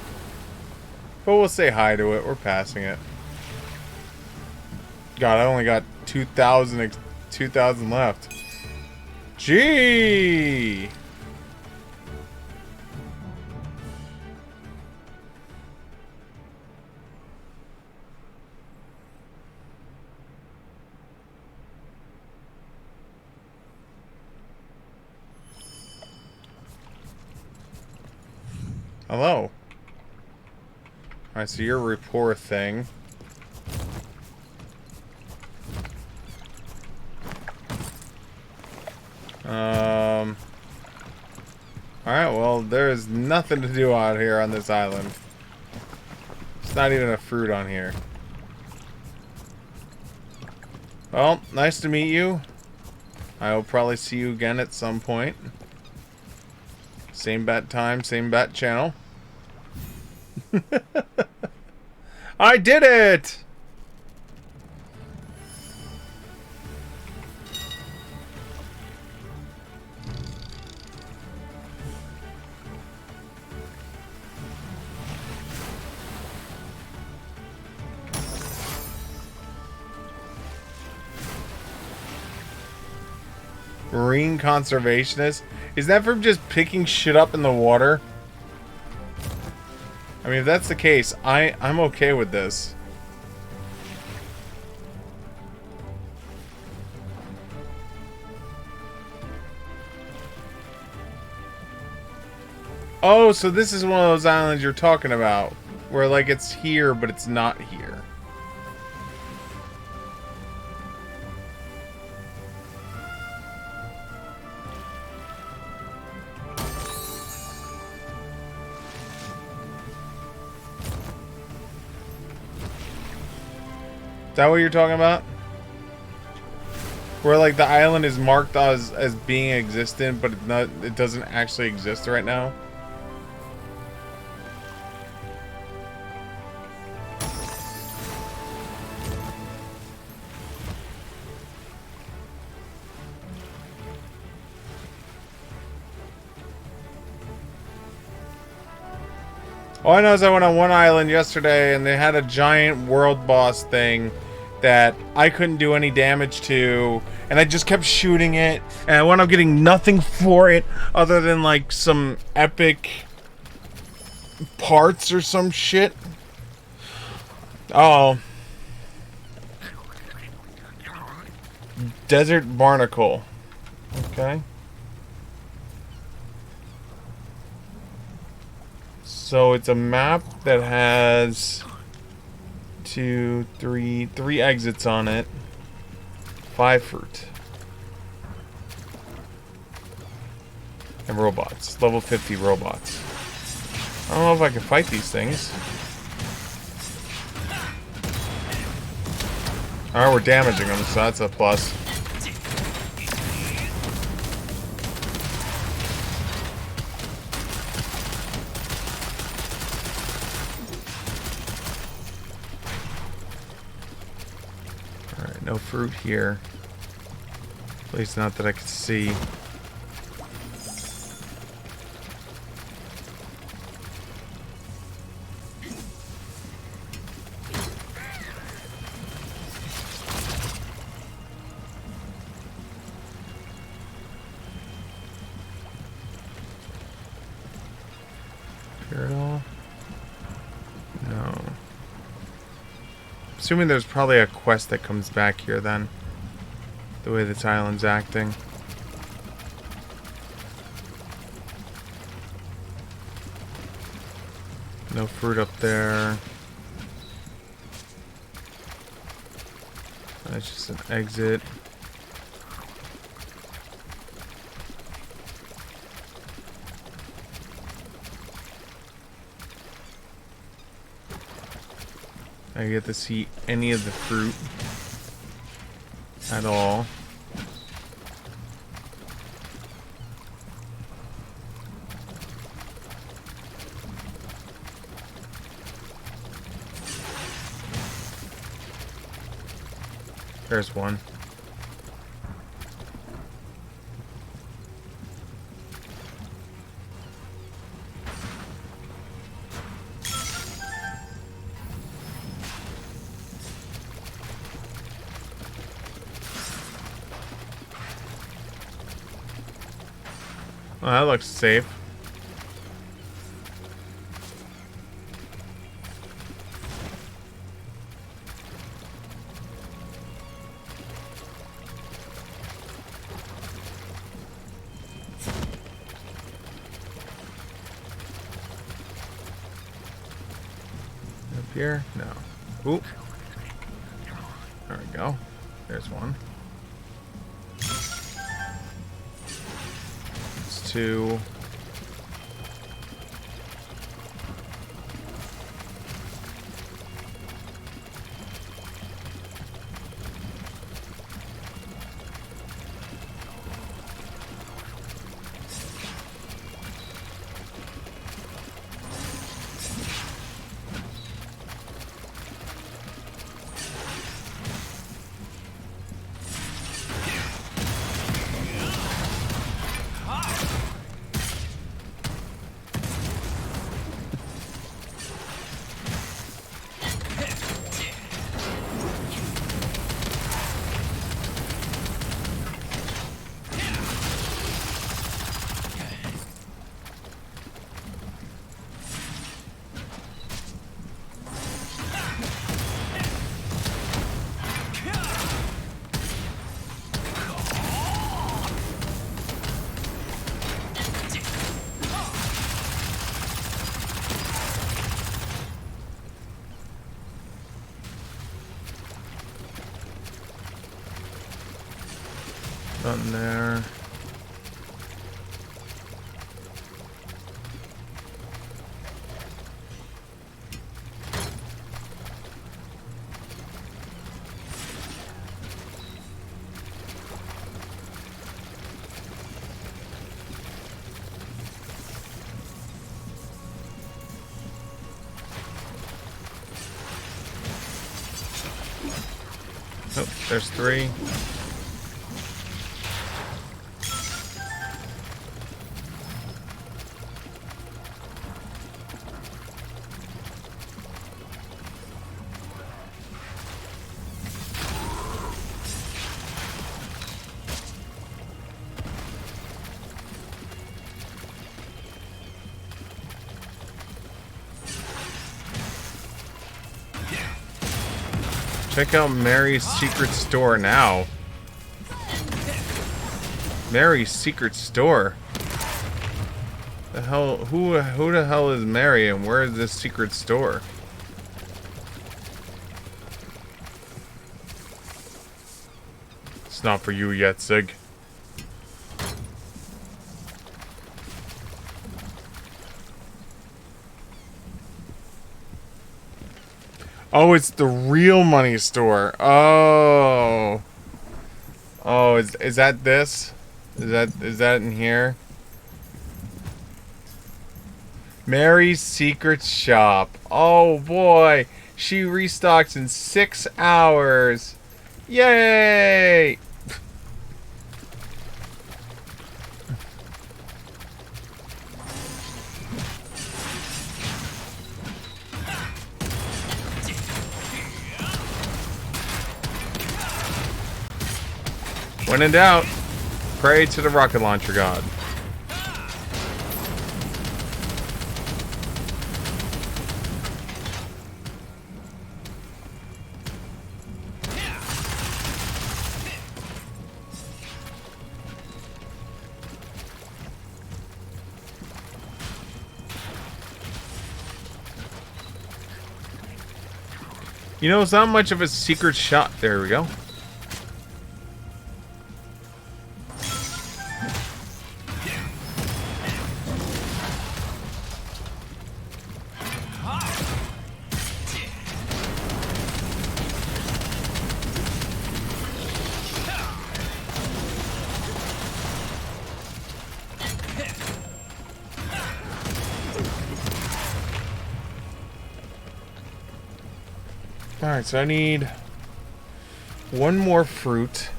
But we'll say hi to it. We're passing it. God, I only got 2,000 left. Gee! Hello. Alright, so your rapport thing. Alright, well, there's nothing to do out here on this island. It's not even a fruit on here. Well, nice to meet you. I will probably see you again at some point. Same bat time, same bat channel. I did it! Marine conservationist? Is that from just picking shit up in the water? I mean, if that's the case, I'm okay with this. Oh, so this is one of those islands you're talking about. Where, like, it's here, but it's not here. Is that what you're talking about? Where like the island is marked as being existent, but it doesn't actually exist right now? All I know is I went on one island yesterday and they had a giant world boss thing that I couldn't do any damage to, and I just kept shooting it, and I wound up getting nothing for it other than like some epic parts or some shit. Oh. Desert Barnacle. Okay. So it's a map that has three exits on it. 5 fruit. And robots. Level 50 robots. I don't know if I can fight these things. Alright, we're damaging them, so that's a plus. No fruit here. At least not that I can see. Here at all? No. Assuming there's probably a quest that comes back here then. The way this island's acting. No fruit up there. That's just an exit. I get to see any of the fruit at all. There's one. Oh, that looks safe. here? No. Oop. There we go. There's one. It's two. Nothing there. Oh, there's three. Check out Mary's secret store now. Mary's secret store. The hell? Who the hell is Mary, and where is this secret store? It's not for you yet, Sig. Oh, it's the real money store. Oh. Oh, is that this? Is that in here? Mary's secret shop. Oh boy. She restocks in 6 hours. Yay! When in doubt, pray to the rocket launcher god. You know, it's not much of a secret shot. There we go. Alright, so I need one more fruit.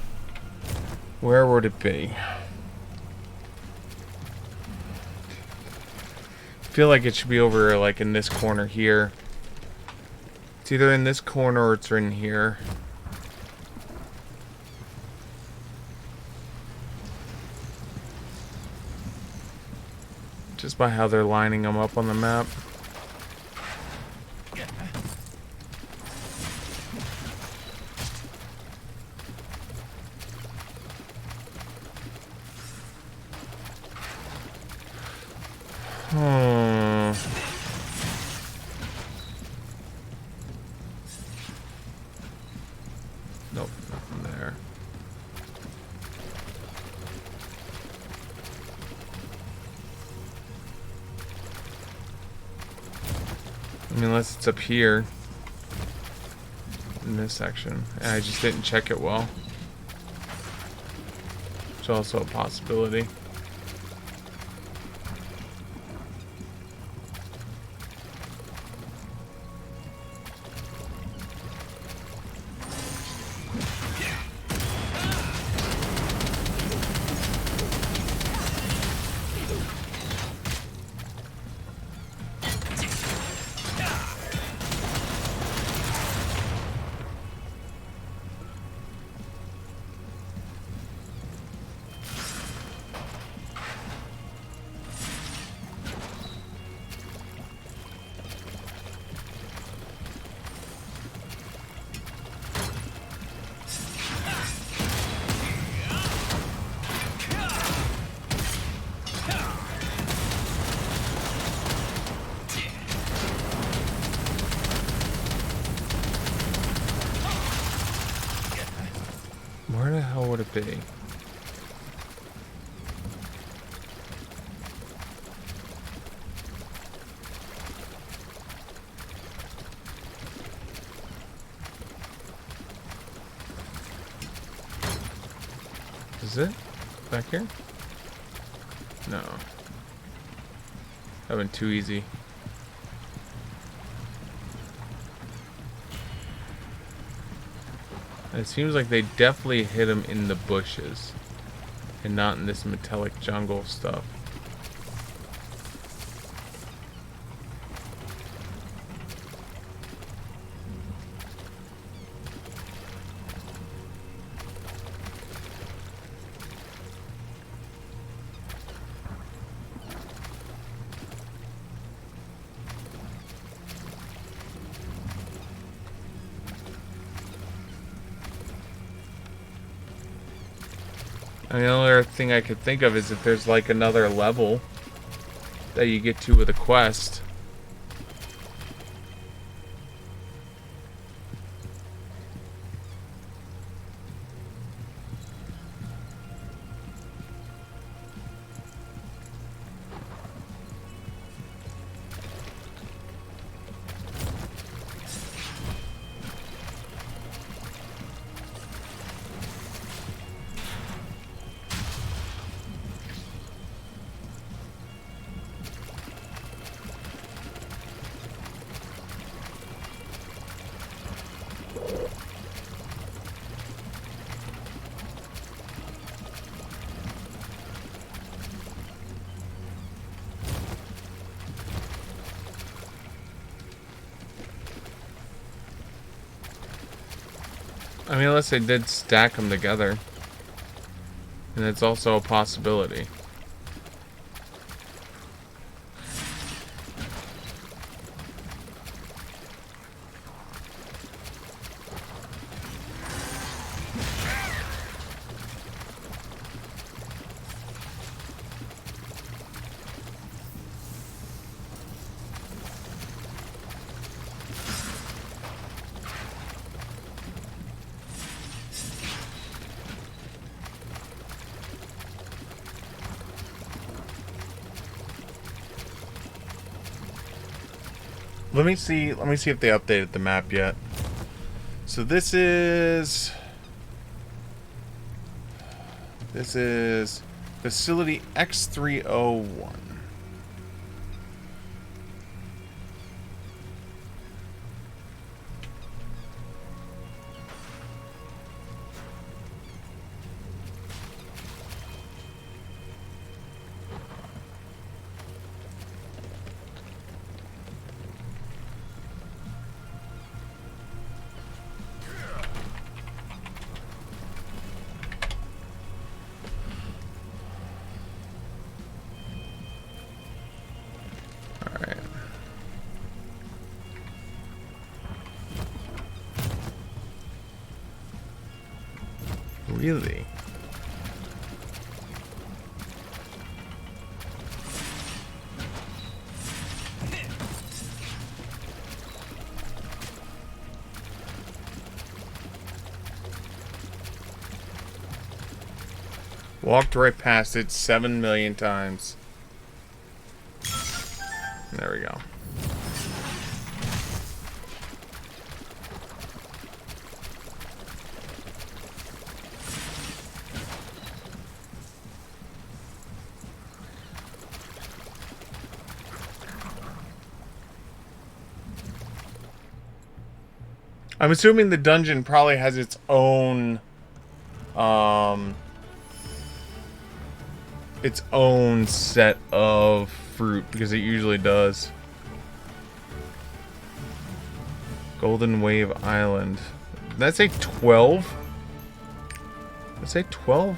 Where would it be? I feel like it should be over, like, in this corner here. It's either in this corner or it's in here. Just by how they're lining them up on the map. I mean, unless it's up here. In this section. And I just didn't check it well. It's also a possibility. Where the hell would it be? Is it? Back here? No. That went too easy. It seems like they definitely hit him in the bushes and not in this metallic jungle stuff. I mean, the only other thing I could think of is if there's like another level that you get to with a quest. I mean, unless they did stack them together. And it's also a possibility. Let me see if they updated the map yet. So this is facility X301. Really? Walked right past it 7 million times. There we go. I'm assuming the dungeon probably has its own set of fruit, because it usually does. Golden Wave Island. Did that say 12? Did it say 12?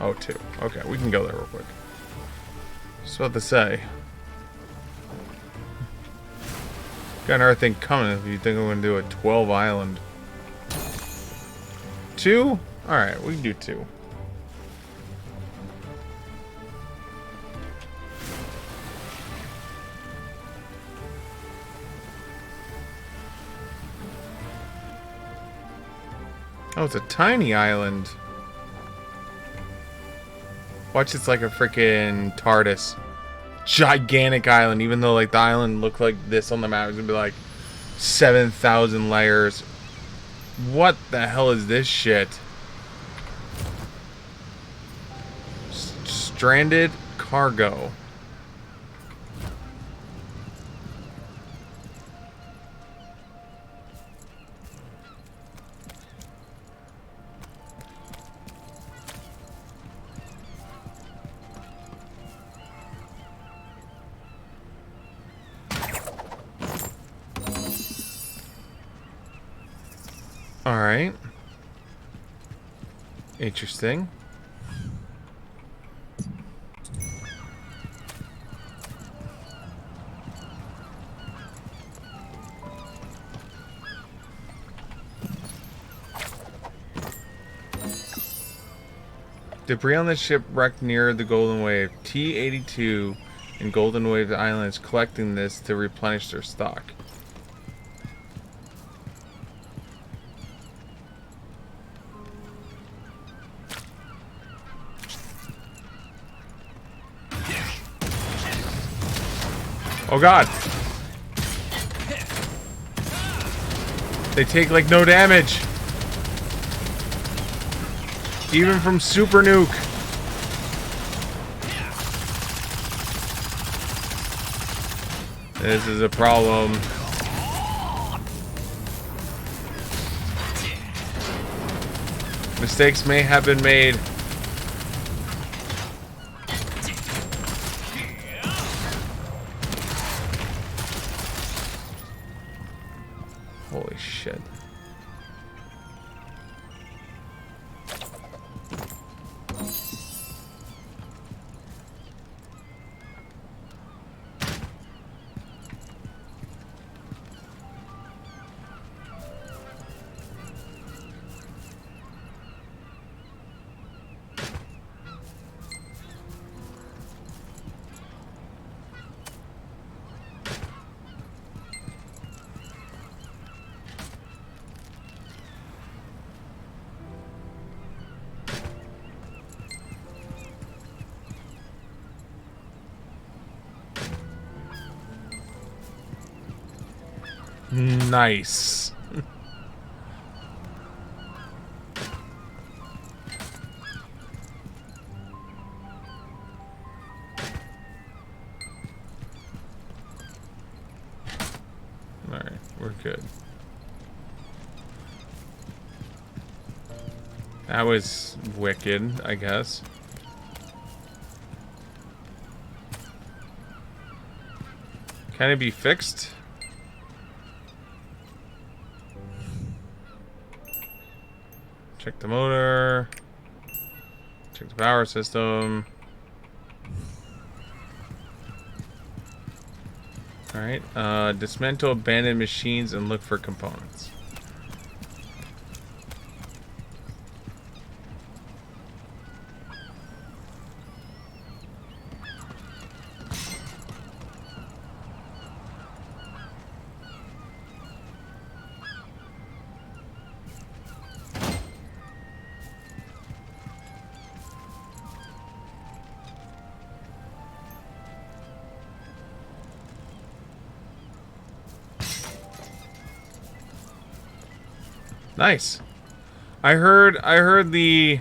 Oh, 2. Okay, we can go there real quick. Just about to say. Got another thing coming if you think I'm going to do a 12 island. 2? Alright, we can do 2. Oh, it's a tiny island. Watch, it's like a freaking TARDIS. Gigantic island, even though like the island looked like this on the map. It's gonna be like 7,000 layers. What the hell is this shit? Stranded cargo. Alright. Interesting. Debris on the ship wrecked near the Golden Wave. T-82 in Golden Wave Island is collecting this to replenish their stock. Oh god! They take like no damage! Even from Super Nuke! This is a problem. Mistakes may have been made. Holy shit. Nice. Alright, we're good. That was wicked, I guess. Can it be fixed? Check the motor. Check the power system. Alright, dismantle abandoned machines and look for components. Nice. I heard the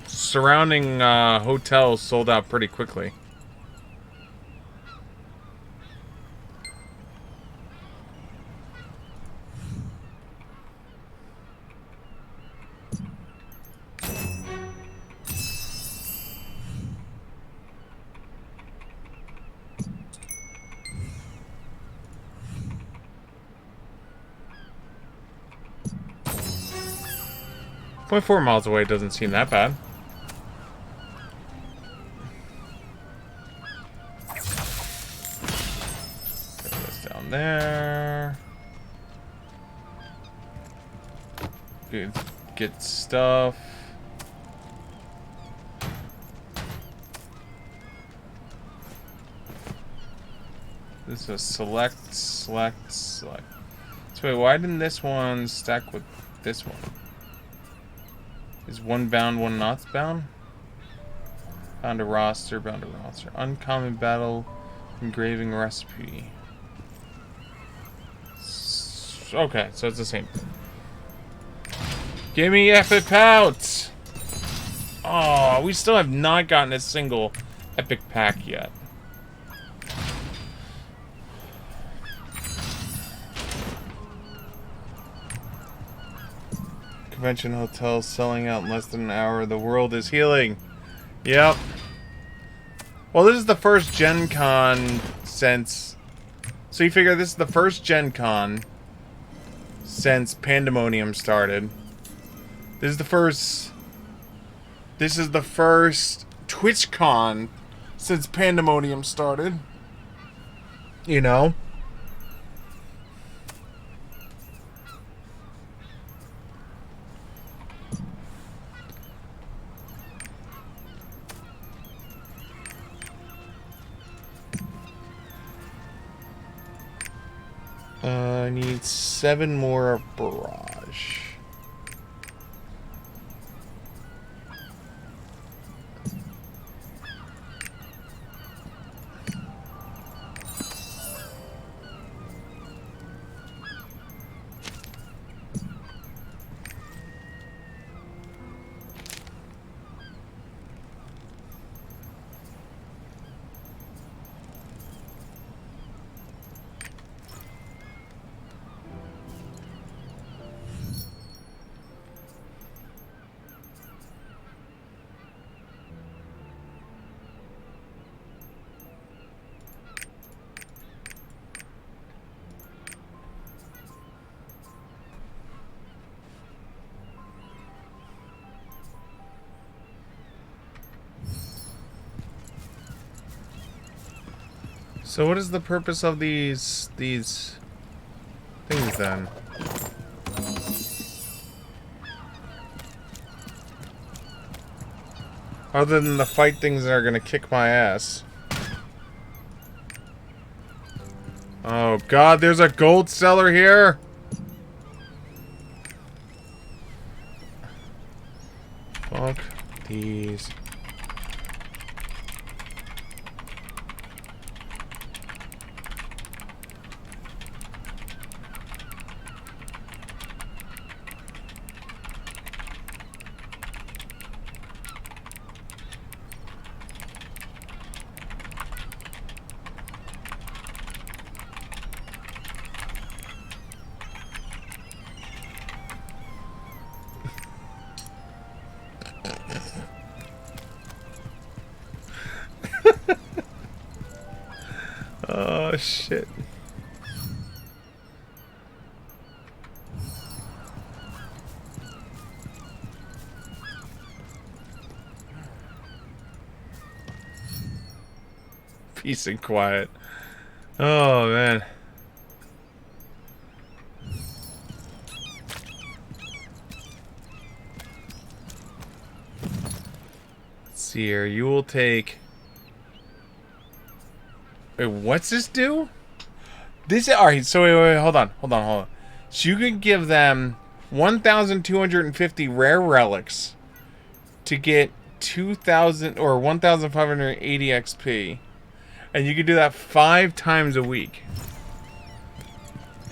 surrounding hotels sold out pretty quickly. 0.4 miles away doesn't seem that bad. Put this down there. Get stuff. This is a select. So wait, why didn't this one stack with this one? Is one bound, one not bound? Bound to roster. Uncommon battle, engraving recipe. Okay, so it's the same thing. Give me epic pouts! Oh, we still have not gotten a single epic pack yet. Convention hotel selling out in less than an hour. The world is healing. Yep. Well, this is the first Gen Con since... So you figure this is the first Gen Con since Pandemonium started. This is the first TwitchCon since Pandemonium started. You know? I need 7 more barrage. So what is the purpose of these things then? Other than the fight things that are gonna kick my ass. Oh god, there's a gold seller here! Fuck these. Oh shit. Peace and quiet. Oh man. Let's see here. You will take... Wait, what's this do? This... Alright, so wait, hold on. So you can give them 1,250 rare relics to get 2,000 or 1,580 XP. And you can do that 5 times a week.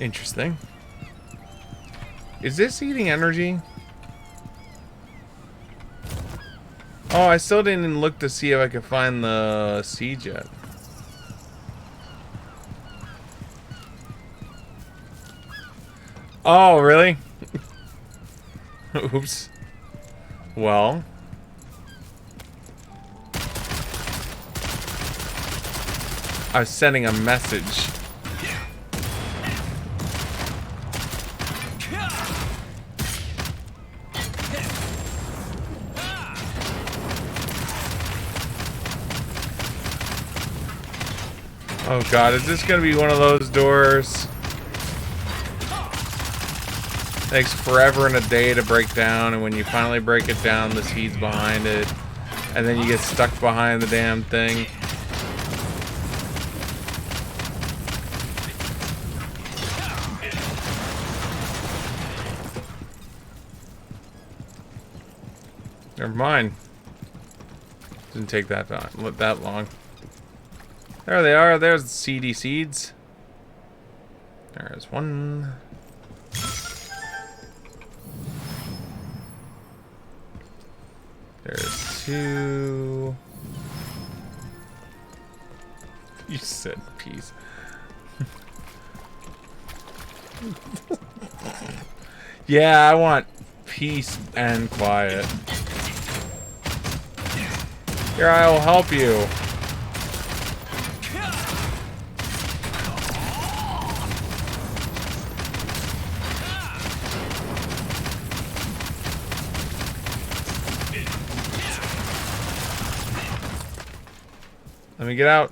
Interesting. Is this eating energy? Oh, I still didn't look to see if I could find the siege yet. Oh, really? Oops. Well. I was sending a message. Oh god, is this gonna be one of those doors? Takes forever and a day to break down, and when you finally break it down, the seed's behind it. And then you get stuck behind the damn thing. Never mind. Didn't take that long. There they are. There's the seedy seeds. There's one. There's two. You said peace. Yeah, I want peace and quiet. Here, I will help you. Let me get out.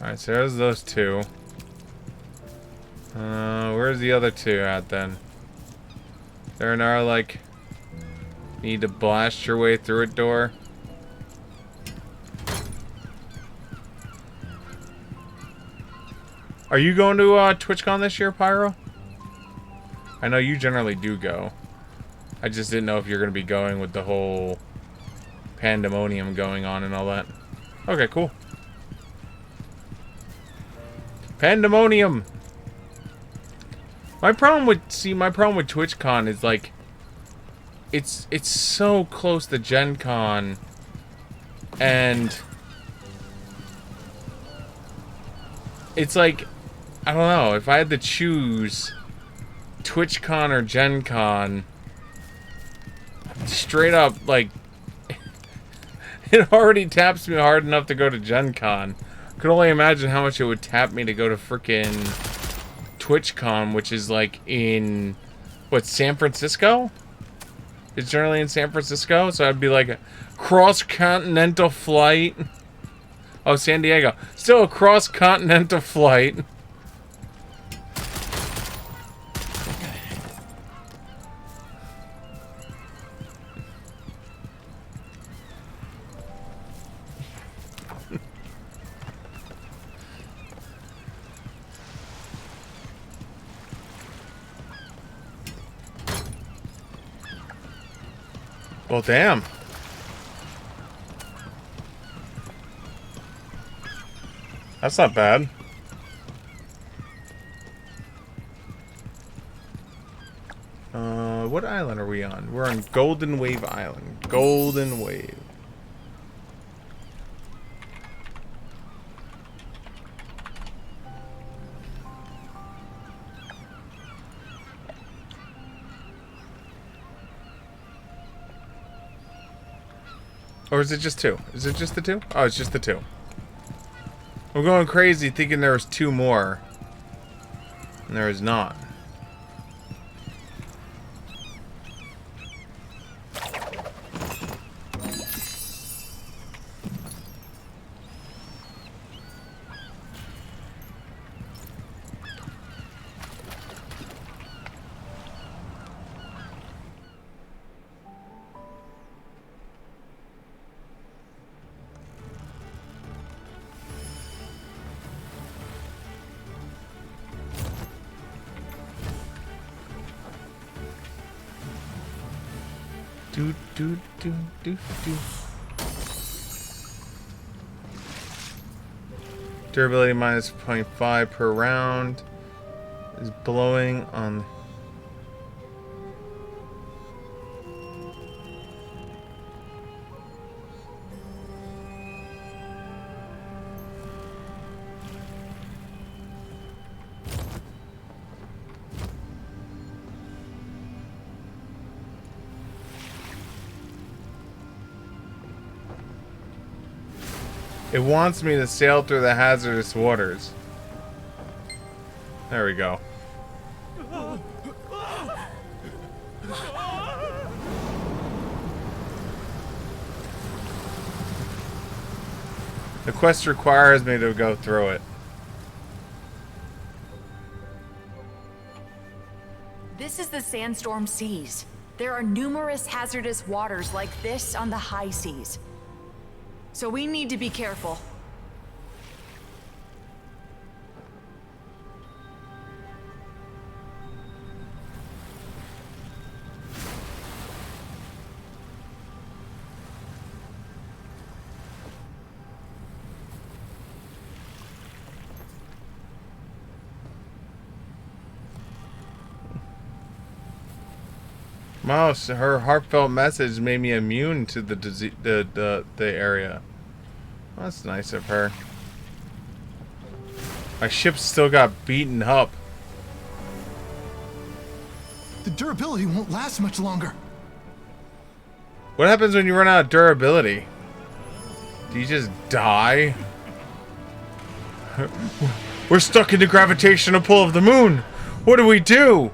Alright, so there's those two. Where's the other two at then? There and are like need to blast your way through a door. Are you going to TwitchCon this year, Pyro? I know you generally do go. I just didn't know if you're going to be going with the whole pandemonium going on and all that. Okay, cool. Pandemonium. My problem with TwitchCon is like it's so close to Gen Con, and it's like, I don't know, if I had to choose TwitchCon or Gen Con, straight up, like, it already taps me hard enough to go to Gen Con. I could only imagine how much it would tap me to go to frickin' TwitchCon, which is like in, what, San Francisco? It's generally in San Francisco, so I'd be like a cross-continental flight. Oh, San Diego. Still a cross-continental flight. Well, damn. That's not bad. What island are we on? We're on Golden Wave Island. Golden Wave. Or is it just two? Is it just the two? Oh, it's just the two. I'm going crazy thinking there was two more. And there is not. Do. Durability minus 0.5 per round is blowing on. It wants me to sail through the hazardous waters. There we go. The quest requires me to go through it. This is the Sandstorm Seas. There are numerous hazardous waters like this on the high seas. So we need to be careful. Mouse, her heartfelt message made me immune to the disease, the area. Well, that's nice of her. My ship still got beaten up. The durability won't last much longer. What happens when you run out of durability? Do you just die? We're stuck in the gravitational pull of the moon. What do we do?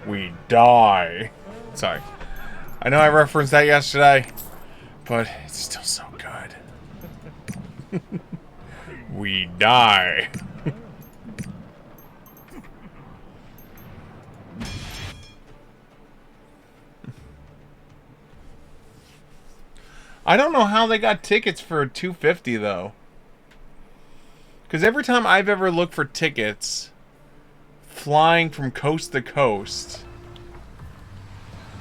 We die. Sorry. I know I referenced that yesterday, but it's still so good. We die. I don't know how they got tickets for $250 though. Because every time I've ever looked for tickets flying from coast to coast.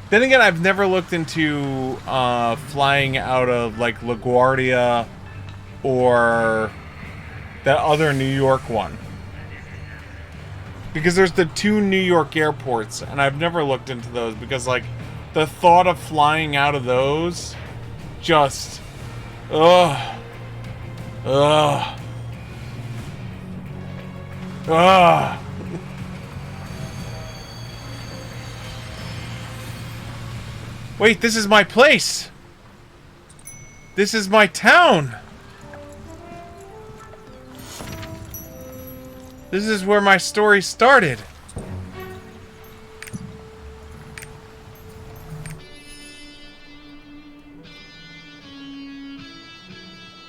Then again, I've never looked into flying out of like LaGuardia or that other New York one. Because there's the 2 New York airports, and I've never looked into those because like the thought of flying out of those just ugh. Wait, this is my place. This is my town. This is where my story started.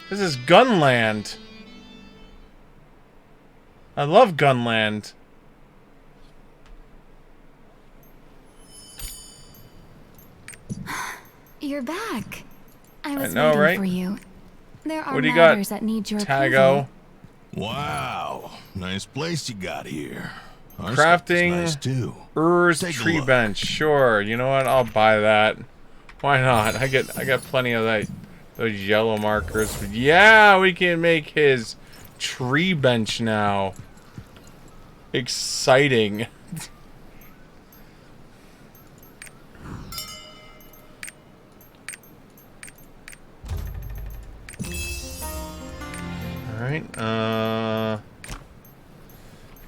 This is Gunland. I love Gunland. You're back. I was know, waiting right? for you. There are What do you got, matters that need your Tago? approval. Wow, nice place you got here. Our Crafting stuff is nice too. Ur's Take a tree look. bench. Sure. You know what? I'll buy that. Why not? I got plenty of that. Those yellow markers. Yeah, we can make his tree bench now. Exciting. Alright,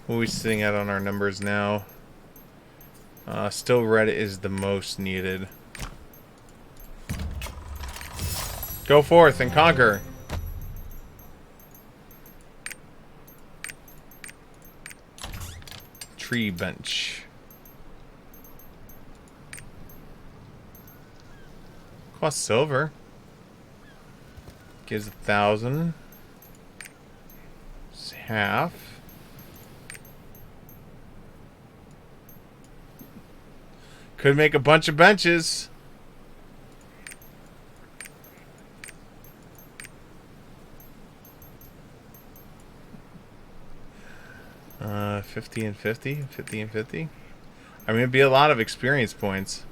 what are we sitting at on our numbers now? Still red is the most needed. Go forth and conquer. Tree bench. Cost silver. Gives 1,000. It's half. Could make a bunch of benches. Uh, 50 and 50, 50 and 50. I mean, it'd be a lot of experience points.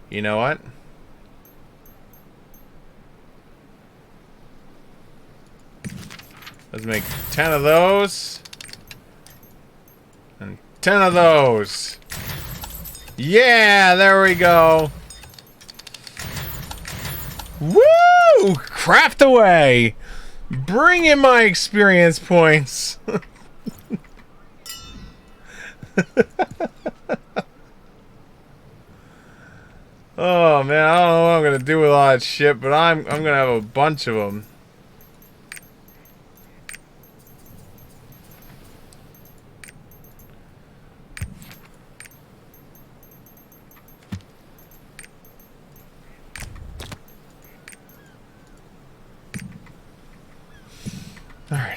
You know what? Let's make 10 of those. And 10 of those. Yeah, there we go. Woo! Craft away. Bring in my experience points. Oh man, I don't know what I'm gonna do with all that shit, but I'm gonna have a bunch of them.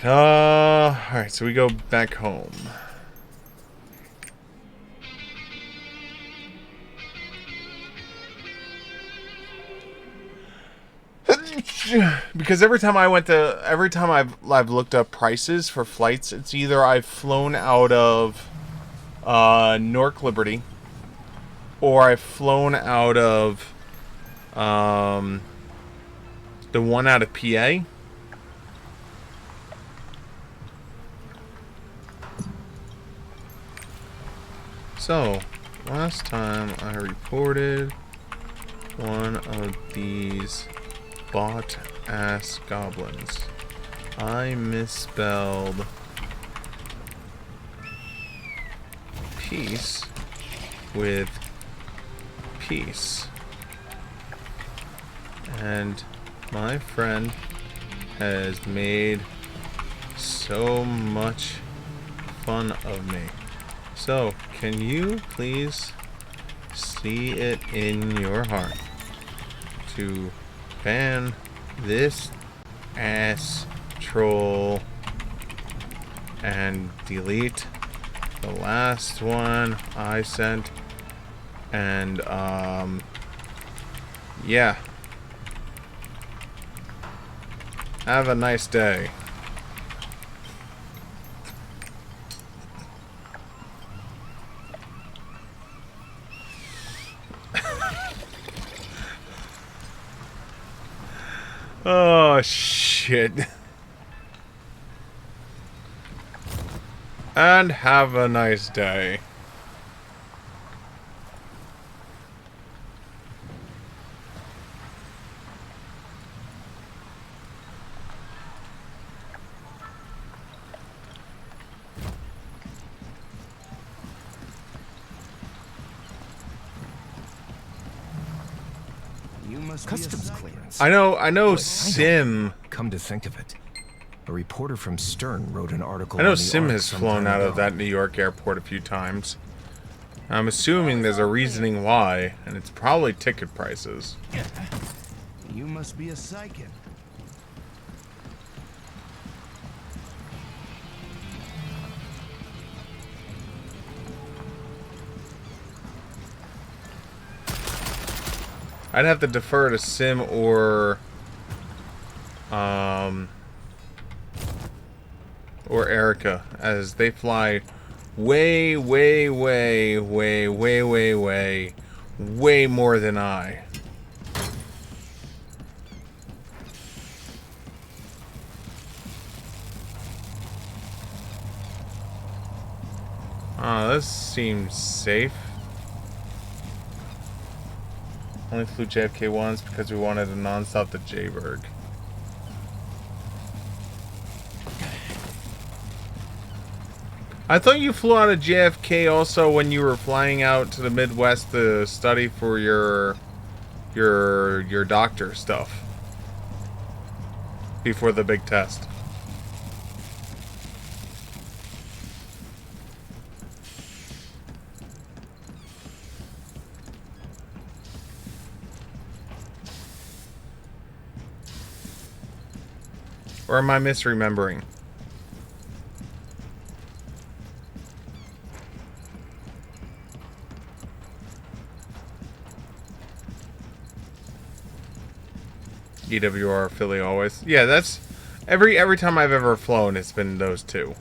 Alright, so we go back home. Because every time I've looked up prices for flights, it's either I've flown out of Newark Liberty, or I've flown out of the one out of PA. So, last time I reported one of these bot-ass goblins, I misspelled peace with peace. And my friend has made so much fun of me. So, can you please see it in your heart to ban this ass troll and delete the last one I sent, and yeah. Have a nice day. Oh, shit. And have a nice day. Customs clearance. I know Sim. Come to think of it, a reporter from Stern wrote an article. I know on the Sim Ark has some flown time out of ago. that New York airport a few times. I'm assuming there's a reasoning why, and it's probably ticket prices. You must be a psychic. I'd have to defer to Sim or Erica, as they fly way more than I. This seems safe. Only flew JFK once because we wanted a non-stop to Jayberg. I thought you flew out of JFK also when you were flying out to the Midwest to study for your doctor stuff before the big test. Or am I misremembering? EWR Philly always. Yeah, that's every time I've ever flown, it's been those two.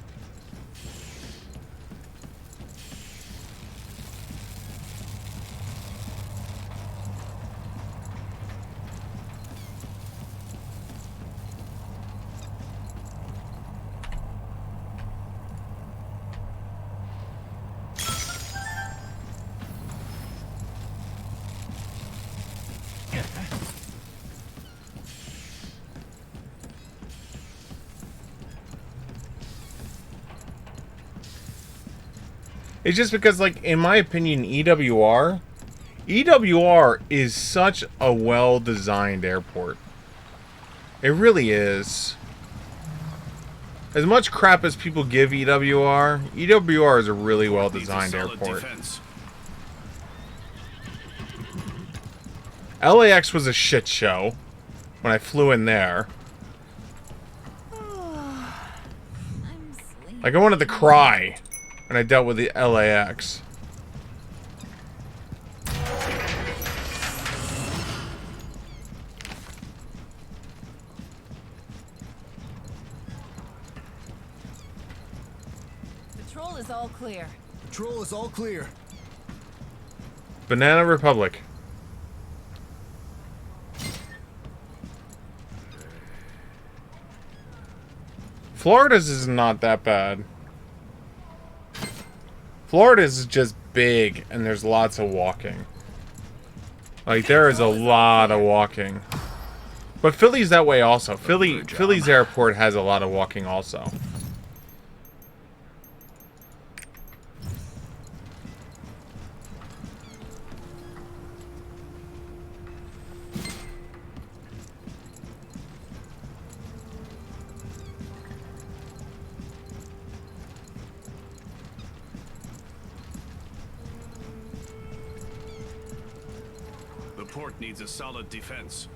It's just because, like, in my opinion, EWR is such a well-designed airport. It really is. As much crap as people give EWR is a really well-designed airport. LAX was a shit show when I flew in there. Like, I wanted to cry when I dealt with the LAX. Patrol is all clear. Patrol is all clear. Banana Republic. Florida's is not that bad. Florida's is just big, and there's lots of walking. Like, there is a lot of walking. But Philly's that way also. Philly's airport has a lot of walking also. The port needs a solid defense.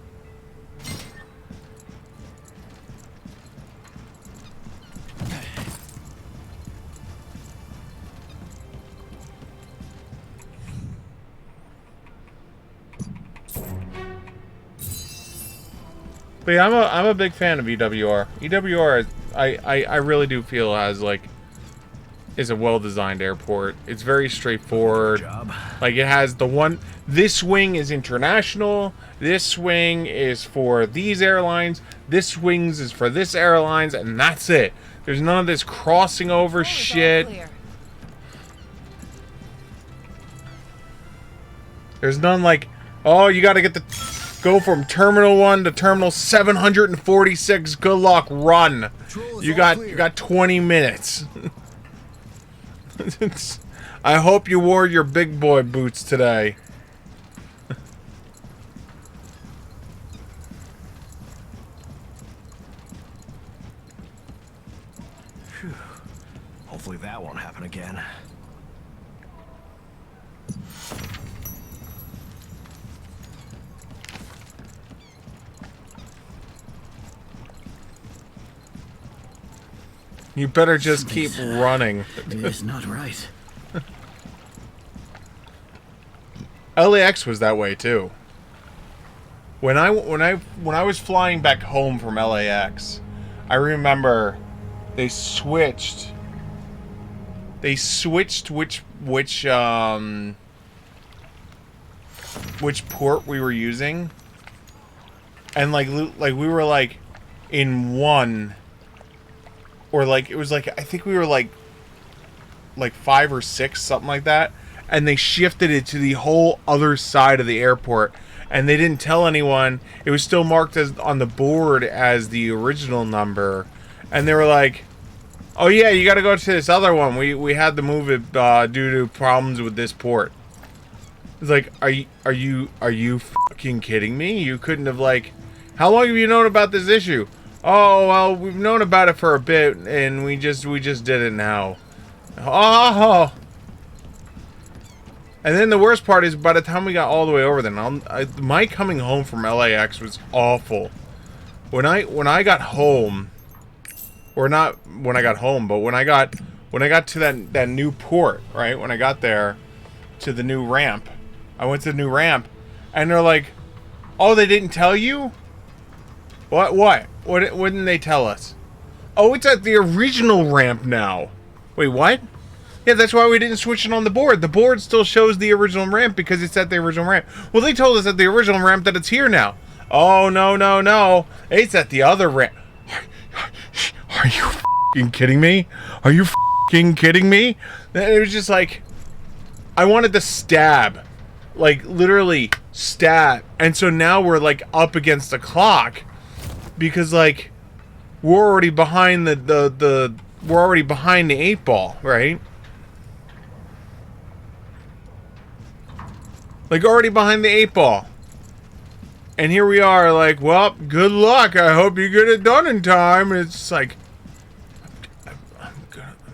But yeah, I'm a big fan of EWR. EWR, I really do feel is a well-designed airport. It's very straightforward. Like, it has the one. This wing is international. This wing is for these airlines. This wings is for this airlines, and that's it. There's none of this crossing over shit. There's none like, oh, you got to go from Terminal 1 to Terminal 746. Good luck, run. You got 20 minutes. I hope you wore your big boy boots today. Hopefully that won't happen again. You better just keep running. It's not right. LAX was that way too. When I was flying back home from LAX, I remember they switched which port we were using, and like we were like in one, or like it was like, I think we were like 5 or 6, something like that, and they shifted it to the whole other side of the airport, and they didn't tell anyone. It was still marked as on the board as the original number, and they were like, oh yeah, you got to go to this other one. We had to move it due to problems with this port. It's like, are you fucking kidding me? You couldn't have, like, how long have you known about this issue? Oh well, we've known about it for a bit, and we just did it now. Oh. And then the worst part is, by the time we got all the way over there, my coming home from LAX was awful. When I got home, or not when I got home, but when I got to that new port, right? When I got there to the new ramp, I went to the new ramp, and they're like, "Oh, they didn't tell you? What didn't they tell us? Oh, it's at the original ramp now. Wait, what? Yeah, that's why we didn't switch it on the board. The board still shows the original ramp because it's at the original ramp. Well, they told us at the original ramp that it's here now. Oh, no. It's at the other ramp. Are you f***ing kidding me? Are you f***ing kidding me? It was just like, I wanted to stab. Like, literally stab. And so now we're, like, up against the clock. Because, like, we're already behind we're already behind the 8 ball, right? Like, already behind the 8 ball. And here we are, like, well, good luck. I hope you get it done in time. And it's just like, I'm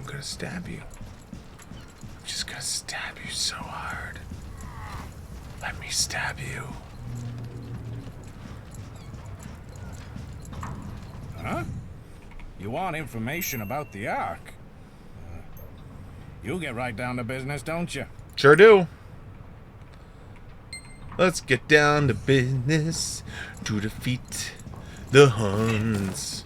gonna stab you. I'm just gonna stab you so hard. Let me stab you. Huh? You want information about the Ark? You get right down to business, don't you? Sure do. Let's get down to business to defeat the Huns.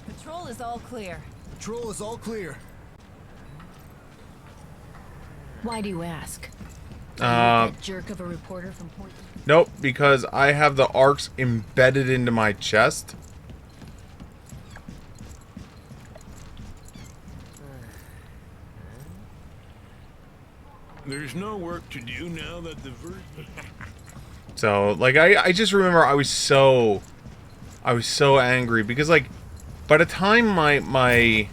Patrol is all clear. Patrol is all clear. Why do you ask? That jerk of a reporter from Point. Nope, because I have the arcs embedded into my chest. There's no work to do now that the So, like, I just remember I was so angry because, like, by the time my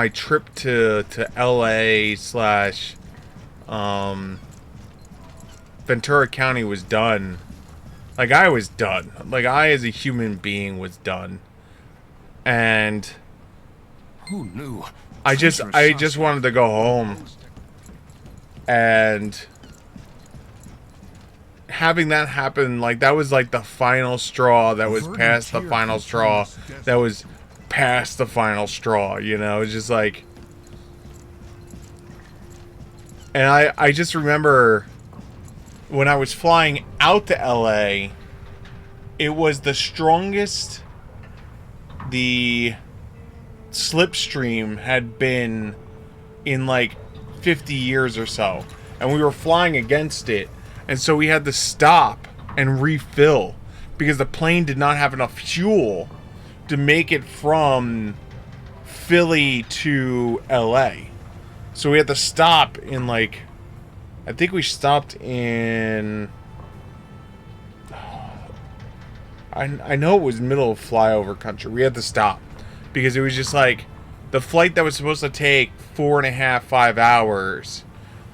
trip to LA slash Ventura County was done, like, I was done. Like, I as a human being was done. And who knew? I just wanted to go home. And having that happen, like, that was like the final straw that was past the final straw that was past the final straw, you know? It's just like, and I just remember when I was flying out to LA, it was the strongest the slipstream had been in like 50 years or so, and we were flying against it, and so we had to stop and refill because the plane did not have enough fuel to make it from Philly to LA. So we had to stop in, like, I think we stopped in, I know it was middle of flyover country. We had to stop because it was just like the flight that was supposed to take 4.5, 5 hours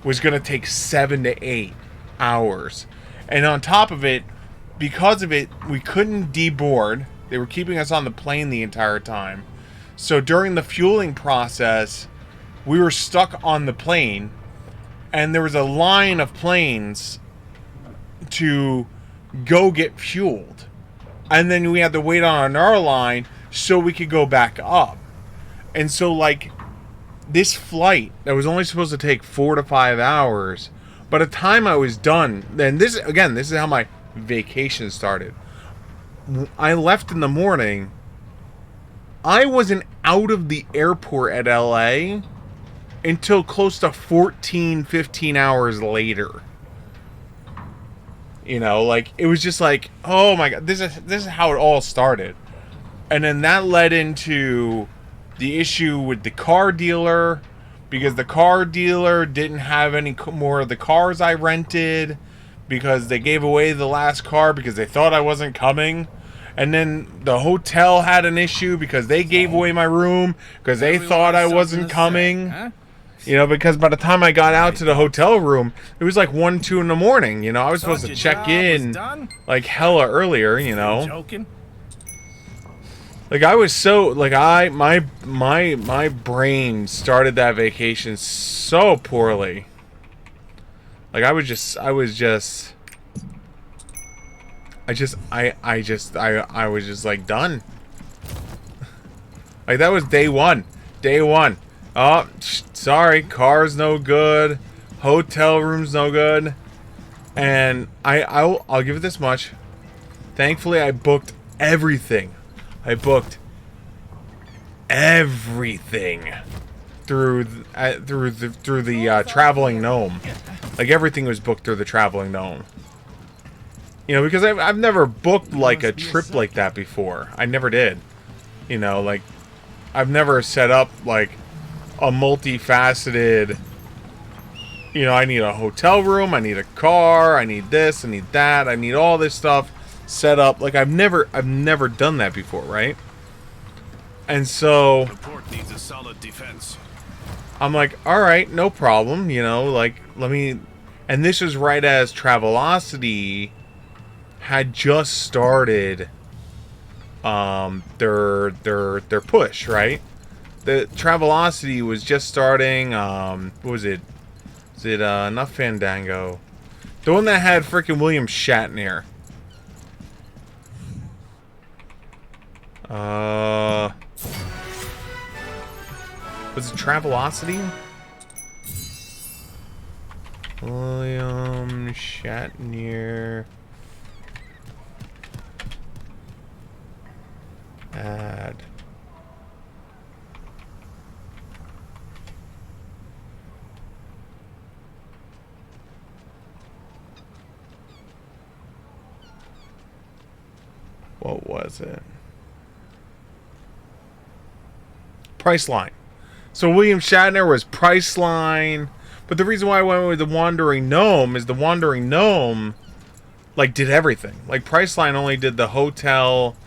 was going to take 7 to 8 hours. And on top of it, because of it, we couldn't deboard. They were keeping us on the plane the entire time. So during the fueling process, we were stuck on the plane, and there was a line of planes to go get fueled. And then we had to wait on another line so we could go back up. And so, like, this flight that was only supposed to take 4 to 5 hours, by the time I was done, then this is how my vacation started. I left in the morning. I wasn't out of the airport at LA until close to 14, 15 hours later. You know, like, it was just like, oh my god, this is how it all started. And then that led into the issue with the car dealer, because the car dealer didn't have any more of the cars I rented, because they gave away the last car because they thought I wasn't coming. And then the hotel had an issue because they gave away my room because they thought I wasn't coming. Huh? You know, because by the time I got out to the hotel room, it was like 1, 2 in the morning. You know, I was supposed to check in like hella earlier, you know. Joking? Like, I was so, like, my brain started that vacation so poorly. Like, I was just like done. Like, that was day one. Day one. Oh, sorry, car's no good. Hotel room's no good. And I'll give it this much. Thankfully, I booked everything. I booked everything through the traveling gnome. Like, everything was booked through the traveling gnome. You know, because I've never booked like a trip like that before. I never did. You know, like, I've never set up like a multifaceted, you know, I need a hotel room, I need a car, I need this, I need that, I need all this stuff set up. Like, I've never done that before, right? And so the port needs a solid defense. I'm like, all right, no problem, you know, like, let me. And this was right as Travelocity had just started their push, right? The Travelocity was just starting. What was it? Was it not Fandango? The one that had freaking William Shatner. Was it Travelocity? William Shatner. Add. What was it? Priceline. So William Shatner was Priceline. But the reason why I went with the Wandering Gnome is the Wandering Gnome, like, did everything. Like, Priceline only did the hotel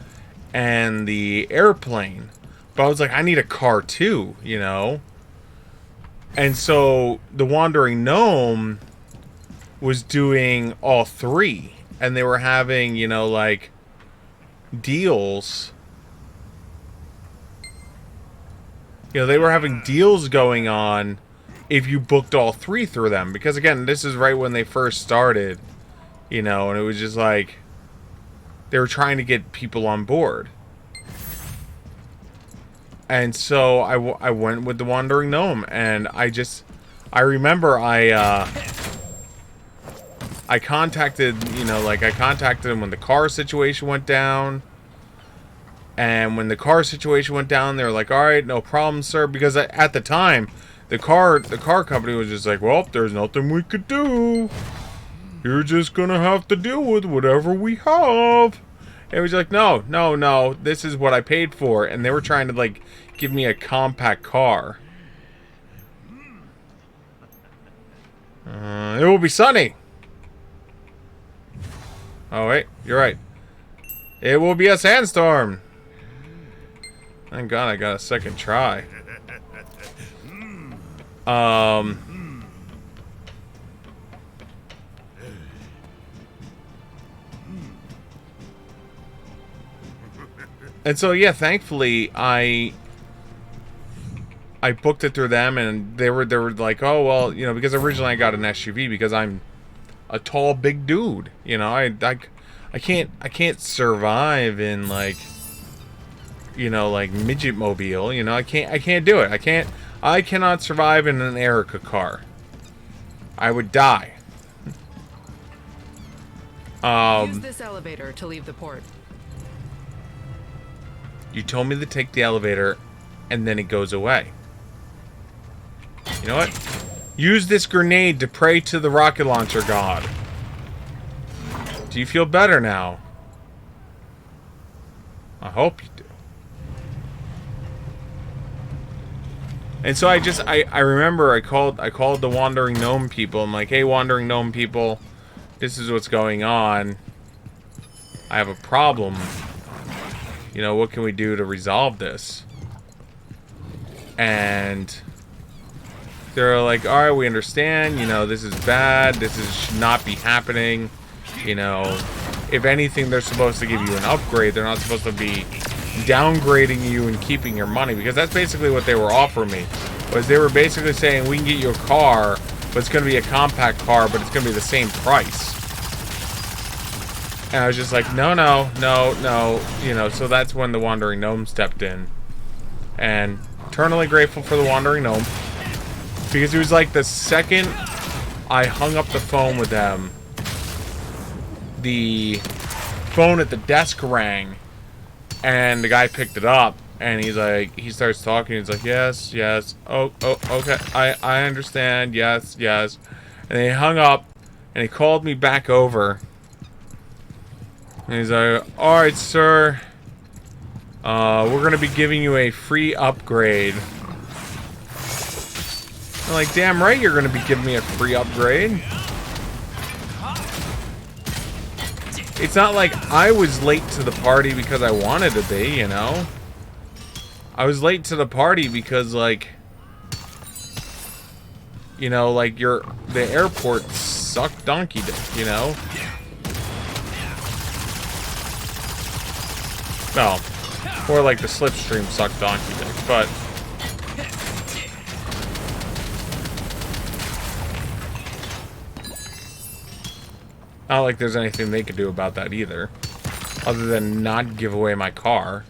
and the airplane. But I was like, I need a car too, you know? And so the Wandering Gnome was doing all three. And they were having, you know, like, deals. You know, they were having deals going on if you booked all three through them. Because, again, this is right when they first started. You know, and it was just like, they were trying to get people on board. And so I went with the Wandering Gnome. And I remember I contacted, you know, like, I contacted him when the car situation went down. And when the car situation went down, they were like, all right, no problem, sir. Because at the time, the car company was just like, well, there's nothing we could do. You're just going to have to deal with whatever we have. And it was like, no, this is what I paid for. And they were trying to, like, give me a compact car. It will be sunny. Oh, wait, you're right. It will be a sandstorm. Thank God I got a second try. And so, yeah, thankfully, I booked it through them, and they were like, oh, well, you know, because originally I got an SUV because I'm a tall, big dude. You know, I can't survive in, like, you know, like, midget mobile. You know, I can't do it. I cannot survive in an Erica car. I would die. Use this elevator to leave the port. You told me to take the elevator, and then it goes away. You know what? Use this grenade to pray to the rocket launcher god. Do you feel better now? I hope you do. And so I remember I called the Wandering Gnome people. I'm like, hey, Wandering Gnome people, this is what's going on. I have a problem. You know, what can we do to resolve this? And they're like, all right, we understand. You know, this is bad. Should not be happening. You know, if anything, they're supposed to give you an upgrade. They're not supposed to be downgrading you and keeping your money, because that's basically what they were offering me. Was they were basically saying, we can get you a car, but it's going to be a compact car, but it's going to be the same price. And I was just like, no. You know, so that's when the Wandering Gnome stepped in. And eternally grateful for the Wandering Gnome. Because it was like the second I hung up the phone with them, the phone at the desk rang. And the guy picked it up. And he's like, he starts talking. He's like, yes. Oh, okay. I understand. Yes. And he hung up. And he called me back over. And he's like, alright, sir. We're going to be giving you a free upgrade. I'm like, damn right you're going to be giving me a free upgrade. It's not like I was late to the party because I wanted to be, you know? I was late to the party because, like, you know, like, the airport sucked donkey dick, you know? Well, or like the slipstream sucked donkey dick, but not like there's anything they could do about that either, other than not give away my car.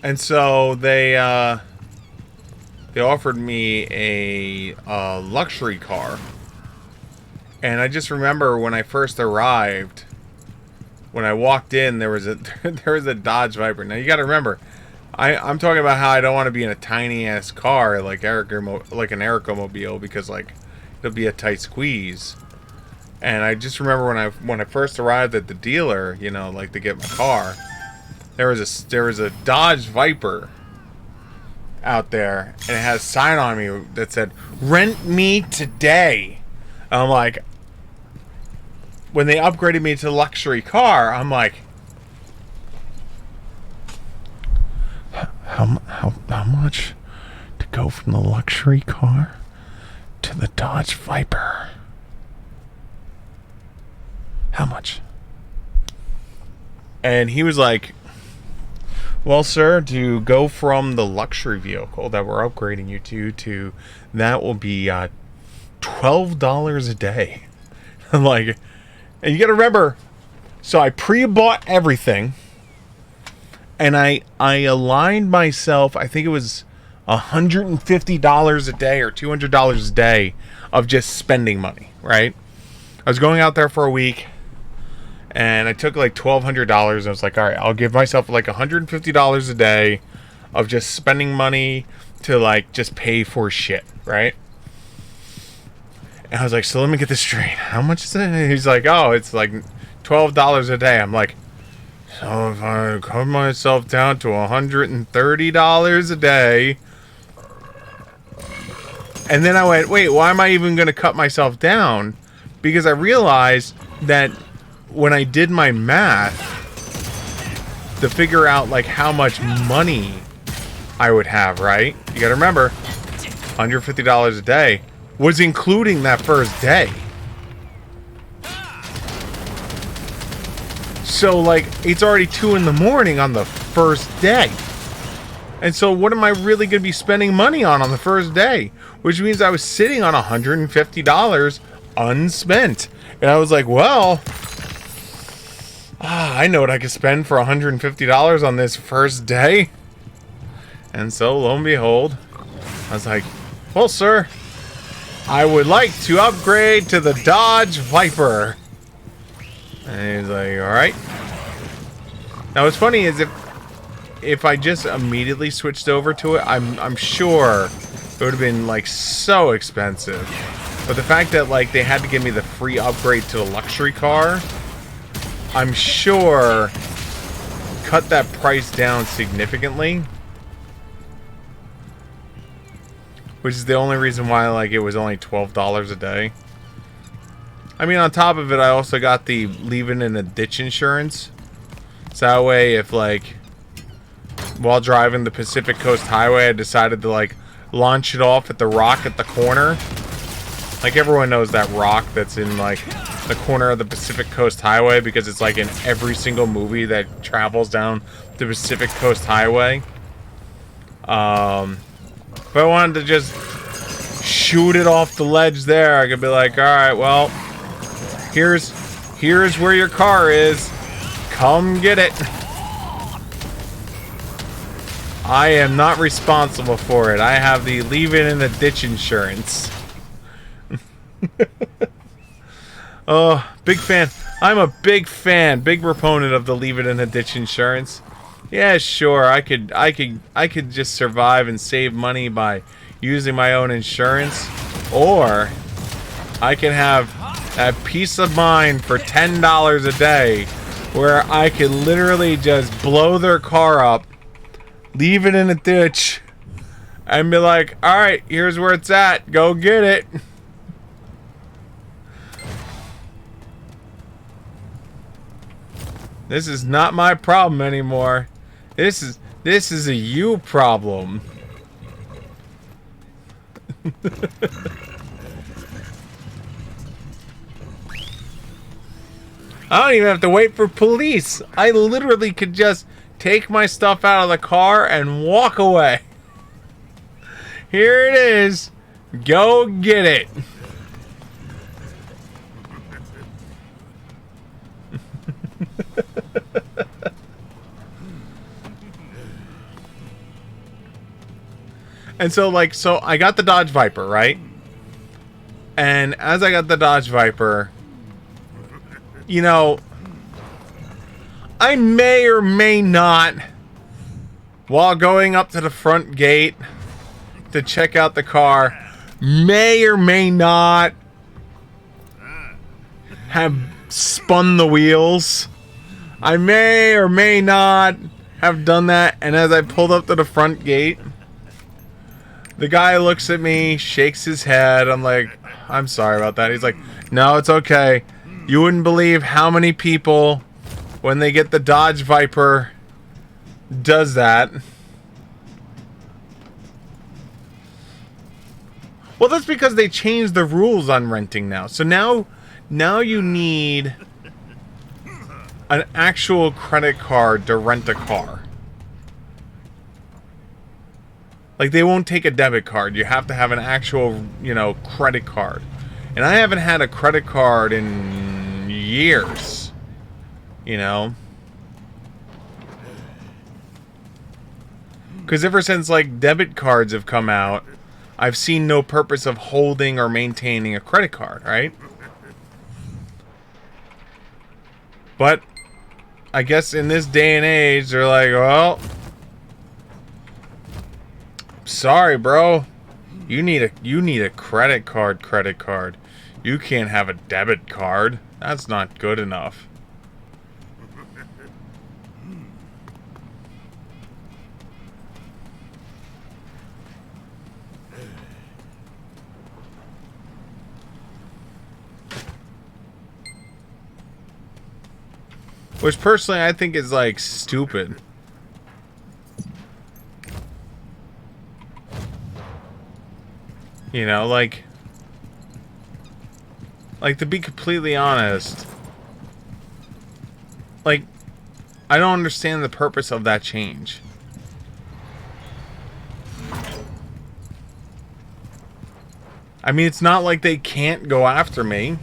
And so they offered me a luxury car. And I just remember when I first arrived, when I walked in, there was a Dodge Viper. Now you got to remember, I'm talking about how I don't want to be in a tiny ass car like an Ericomobile, because like it'll be a tight squeeze. And I just remember when I first arrived at the dealer, you know, like to get my car, there was a Dodge Viper out there, and it had a sign on me that said "Rent me today." And I'm like, when they upgraded me to luxury car, I'm like, how much to go from the luxury car to the Dodge Viper? How much? And he was like, well, sir, to go from the luxury vehicle that we're upgrading you to that will be $12 a day. I'm like, and you gotta remember, so I pre-bought everything, and I aligned myself, I think it was $150 a day or $200 a day of just spending money, right? I was going out there for a week, and I took like $1,200, and I was like, all right, I'll give myself like $150 a day of just spending money to like just pay for shit, right? And I was like, so let me get this straight. How much is it? And he's like, oh, it's like $12 a day. I'm like, so if I cut myself down to $130 a day. And then I went, wait, why am I even going to cut myself down? Because I realized that when I did my math to figure out like how much money I would have, right? You got to remember, $150 a day was including that first day. So like it's already 2 in the morning on the first day. And so what am I really going to be spending money on the first day? Which means I was sitting on $150 unspent. And I was like, well, I know what I could spend for $150 on this first day. And so lo and behold, I was like, well, sir, I would like to upgrade to the Dodge Viper. And he's like, all right. Now what's funny is if I just immediately switched over to it, I'm sure it would have been like so expensive. But the fact that like they had to give me the free upgrade to the luxury car, I'm sure cut that price down significantly. Which is the only reason why like it was only $12 a day. I mean, on top of it, I also got the leaving in a ditch insurance. So that way, if like while driving the Pacific Coast Highway, I decided to like launch it off at the rock at the corner. Like everyone knows that rock that's in like the corner of the Pacific Coast Highway, because it's like in every single movie that travels down the Pacific Coast Highway. If I wanted to just shoot it off the ledge there, I could be like, all right, well, here's where your car is. Come get it. I am not responsible for it. I have the leave it in the ditch insurance. Oh, big fan. I'm a big fan, big proponent of the leave it in the ditch insurance. Yeah, sure, I could just survive and save money by using my own insurance, or I can have that peace of mind for $10 a day where I can literally just blow their car up, leave it in a ditch, and be like, all right, here's where it's at, go get it. This is not my problem anymore. This is a you problem. I don't even have to wait for police. I literally could just take my stuff out of the car and walk away. Here it is. Go get it. And so, like, so I got the Dodge Viper, right? And as I got the Dodge Viper, you know, I may or may not, while going up to the front gate to check out the car, may or may not have spun the wheels. I may or may not have done that. And as I pulled up to the front gate, the guy looks at me, shakes his head. I'm like, I'm sorry about that. He's like, no, it's okay. You wouldn't believe how many people, when they get the Dodge Viper, does that. Well, that's because they changed the rules on renting now. So now you need an actual credit card to rent a car. Like, they won't take a debit card. You have to have an actual, you know, credit card. And I haven't had a credit card in years. You know? Because ever since, like, debit cards have come out, I've seen no purpose of holding or maintaining a credit card, right? But I guess in this day and age, they're like, well, sorry, bro. You need a credit card. You can't have a debit card. That's not good enough. Which personally I think is like stupid. You know, like to be completely honest, like, I don't understand the purpose of that change. I mean, it's not like they can't go after me.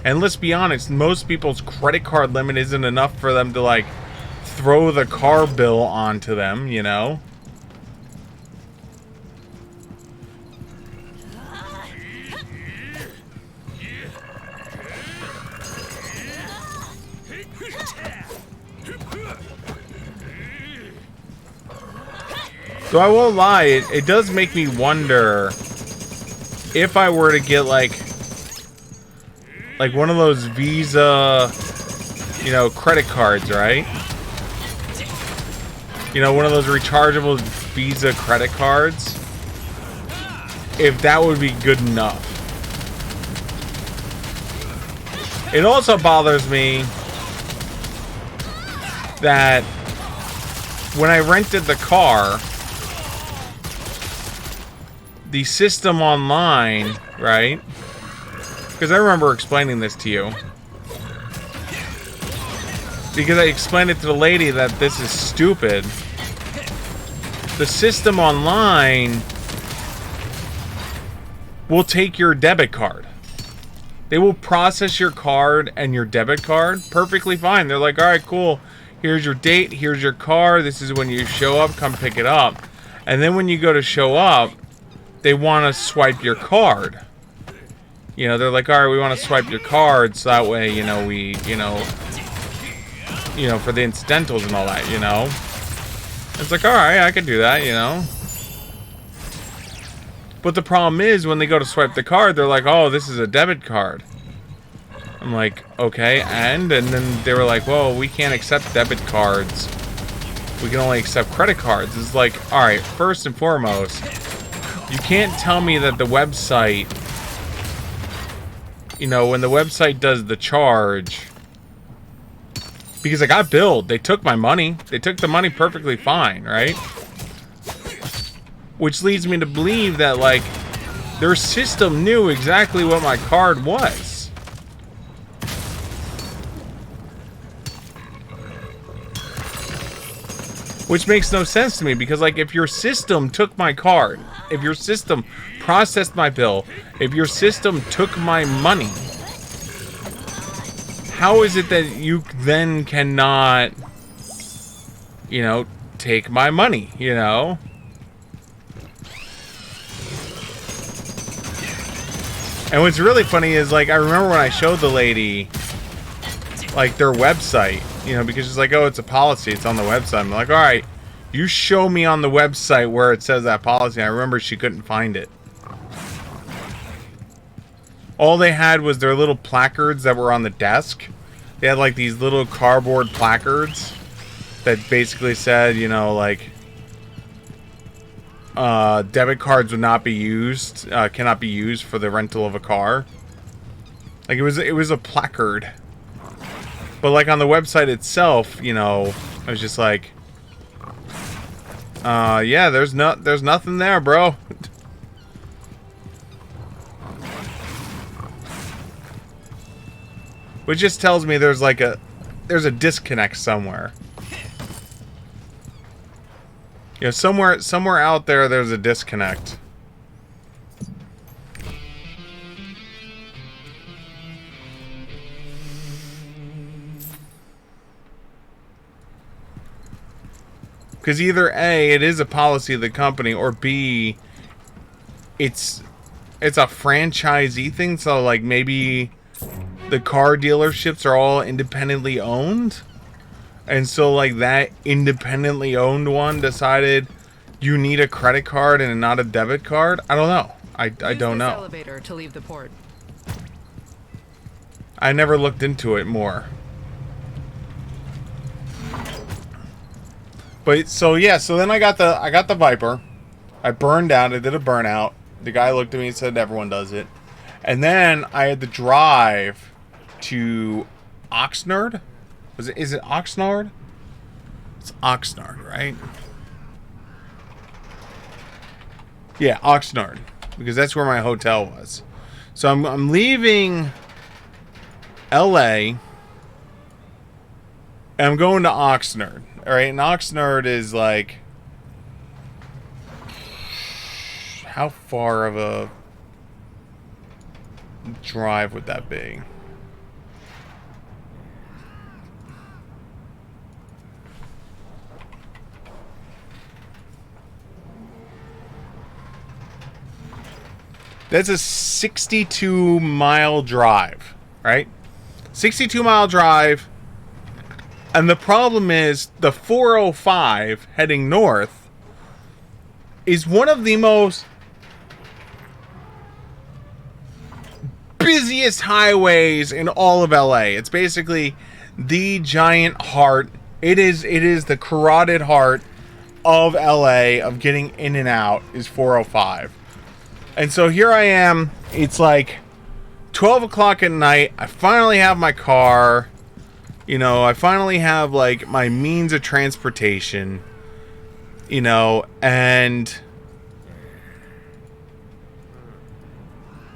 And let's be honest, most people's credit card limit isn't enough for them to, like, throw the car bill onto them, you know? So I won't lie, it does make me wonder if I were to get, like one of those Visa, you know, credit cards, right? You know, one of those rechargeable Visa credit cards. If that would be good enough. It also bothers me that when I rented the car, the system online, right? Because I remember explaining this to you. Because I explained it to the lady that this is stupid. The system online will take your debit card. They will process your card and your debit card perfectly fine. They're like, alright, cool. Here's your date. Here's your car. This is when you show up. Come pick it up. And then when you go to show up, they want to swipe your card. You know, they're like, all right, we want to swipe your card so that way, you know, we, you know, for the incidentals and all that, you know. It's like, all right, I can do that, you know. But the problem is when they go to swipe the card, they're like, oh, this is a debit card. I'm like, okay, and then they were like, well, we can't accept debit cards. We can only accept credit cards. It's like, all right, first and foremost, you can't tell me that the website, you know, when the website does the charge, because I got billed. They took my money. They took the money perfectly fine, right? Which leads me to believe that, like, their system knew exactly what my card was. Which makes no sense to me, because, like, if your system took my card, if your system processed my bill, if your system took my money, how is it that you then cannot, you know, take my money, you know? And what's really funny is, like, I remember when I showed the lady, like, their website, you know, because she's like, oh, it's a policy, it's on the website. I'm like, all right, you show me on the website where it says that policy. I remember she couldn't find it. All they had was their little placards that were on the desk. They had, like, these little cardboard placards that basically said, you know, like, debit cards would not be used, cannot be used for the rental of a car. Like, it was a placard. But, like, on the website itself, you know, I was just like, yeah, there's nothing there, bro. Which just tells me there's a disconnect somewhere. You know, somewhere out there's a disconnect. Because either A, it is a policy of the company, or B, it's a franchisee thing, so like maybe the car dealerships are all independently owned. And so, like, that independently owned one decided you need a credit card and not a debit card? I don't know. I don't know. Elevator to leave the port. I never looked into it more. But, so, yeah, so then I got the Viper. I burned out. I did a burnout. The guy looked at me and said, everyone does it. And then I had to drive to Oxnard. Is it Oxnard? It's Oxnard, right? Yeah, Oxnard, because that's where my hotel was. So I'm leaving LA, and I'm going to Oxnard. All right, and Oxnard is like, how far of a drive would that be? That's a 62-mile drive, right? 62-mile drive. And the problem is the 405 heading north is one of the most busiest highways in all of LA. It's basically the giant heart. It is the carotid heart of LA, of getting in and out, is 405. And so here I am, it's like 12 o'clock at night, I finally have my car, you know, I finally have, like, my means of transportation, you know, and...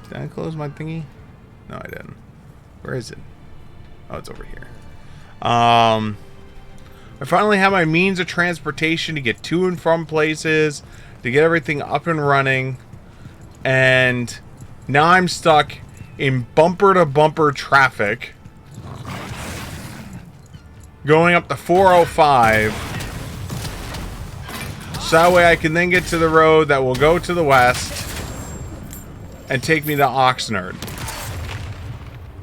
Did I close my thingy? No, I didn't. Where is it? Oh, it's over here. I finally have my means of transportation to get to and from places, to get everything up and running. And now I'm stuck in bumper-to-bumper traffic going up the 405, so that way I can then get to the road that will go to the west and take me to Oxnard.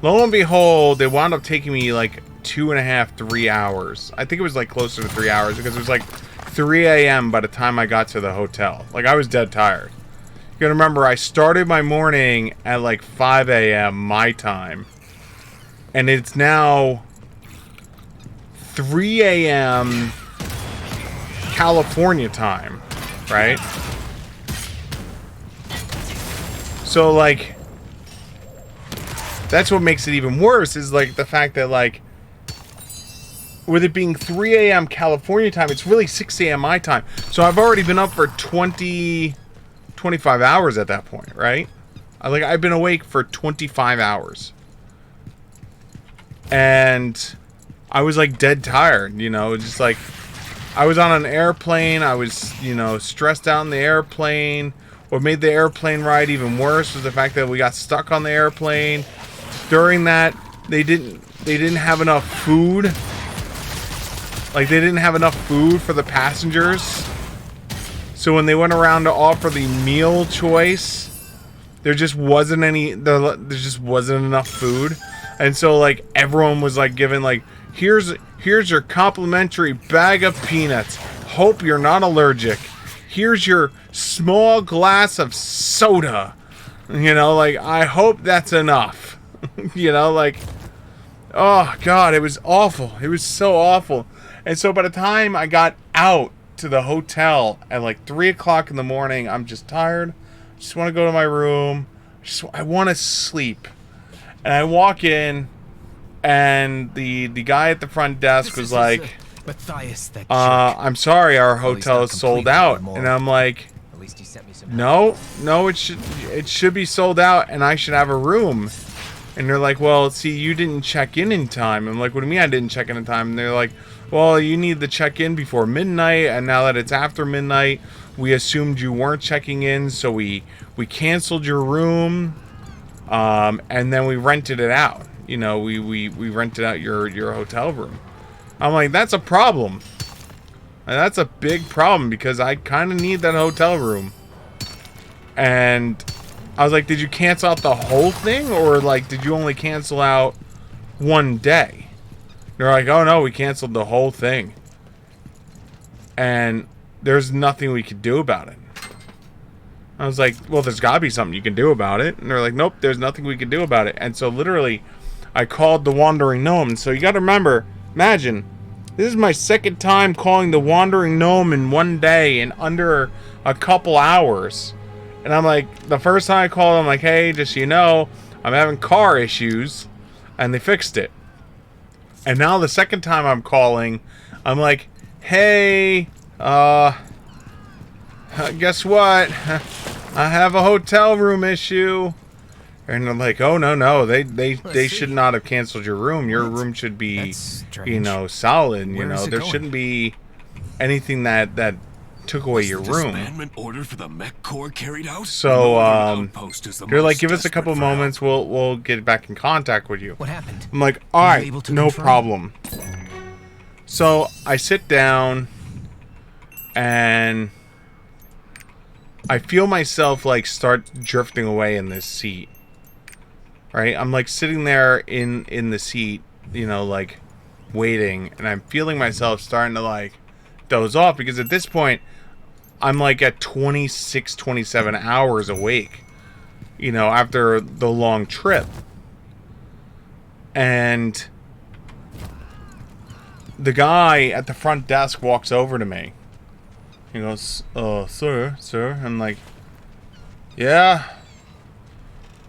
Lo and behold, it wound up taking me like 2.5, 3 hours. I think it was like closer to 3 hours, because it was like 3 a.m. by the time I got to the hotel. Like, I was dead tired. You gotta remember, I started my morning at like 5 a.m. my time. And it's now 3 a.m. California time, right? So, like, that's what makes it even worse, is like the fact that, like, with it being 3 a.m. California time, it's really 6 a.m. my time. So I've already been up for 25 hours at that point, right? I've been awake for 25 hours. And I was like dead tired, you know, just like, I was on an airplane, I was, you know, stressed out in the airplane. What made the airplane ride even worse was the fact that we got stuck on the airplane. During that, they didn't have enough food. Like, they didn't have enough food for the passengers. So when they went around to offer the meal choice, there just wasn't enough food. And so like everyone was like given like, here's your complimentary bag of peanuts. Hope you're not allergic. Here's your small glass of soda. You know, like, I hope that's enough. You know, like, oh god, it was awful. It was so awful. And so by the time I got out to the hotel at like 3 o'clock in the morning, I'm just tired. I just want to go to my room. I want to sleep. And I walk in, and the guy at the front desk was like, Matthias, that I'm sorry, our hotel is sold out. And I'm like, no, it should be sold out, and I should have a room. And they're like, well, see, you didn't check in time. I'm like, what do you mean I didn't check in time? And they're like, well, you need to check in before midnight, and now that it's after midnight, we assumed you weren't checking in, so we canceled your room, and then we rented it out. You know, we rented out your hotel room. I'm like, that's a problem. And that's a big problem, because I kind of need that hotel room. And I was like, did you cancel out the whole thing? Or, like, did you only cancel out one day? They're like, oh, no, we canceled the whole thing. And there's nothing we could do about it. I was like, well, there's got to be something you can do about it. And they're like, nope, there's nothing we can do about it. And so, literally, I called the Wandering Gnome. So, you got to remember, imagine, this is my second time calling the Wandering Gnome in one day in under a couple hours. And I'm like, the first time I called, I'm like, hey, just so you know, I'm having car issues. And they fixed it. And now the second time I'm calling, I'm like, hey, guess what? I have a hotel room issue. And I'm like, oh, no, they should not have canceled your room. Your room should be, you know, solid. You know, there shouldn't be anything that took away your room. Order for the mech corps carried out? So, they're like, give us a couple moments. We'll get back in contact with you. What happened? I'm like, all right, no problem. So I sit down, and I feel myself like start drifting away in this seat. Right? I'm like sitting there in the seat, you know, like waiting, and I'm feeling myself starting to like doze off, because at this point I'm like at 26, 27 hours awake, you know, after the long trip. And the guy at the front desk walks over to me. He goes, sir. I'm like, yeah.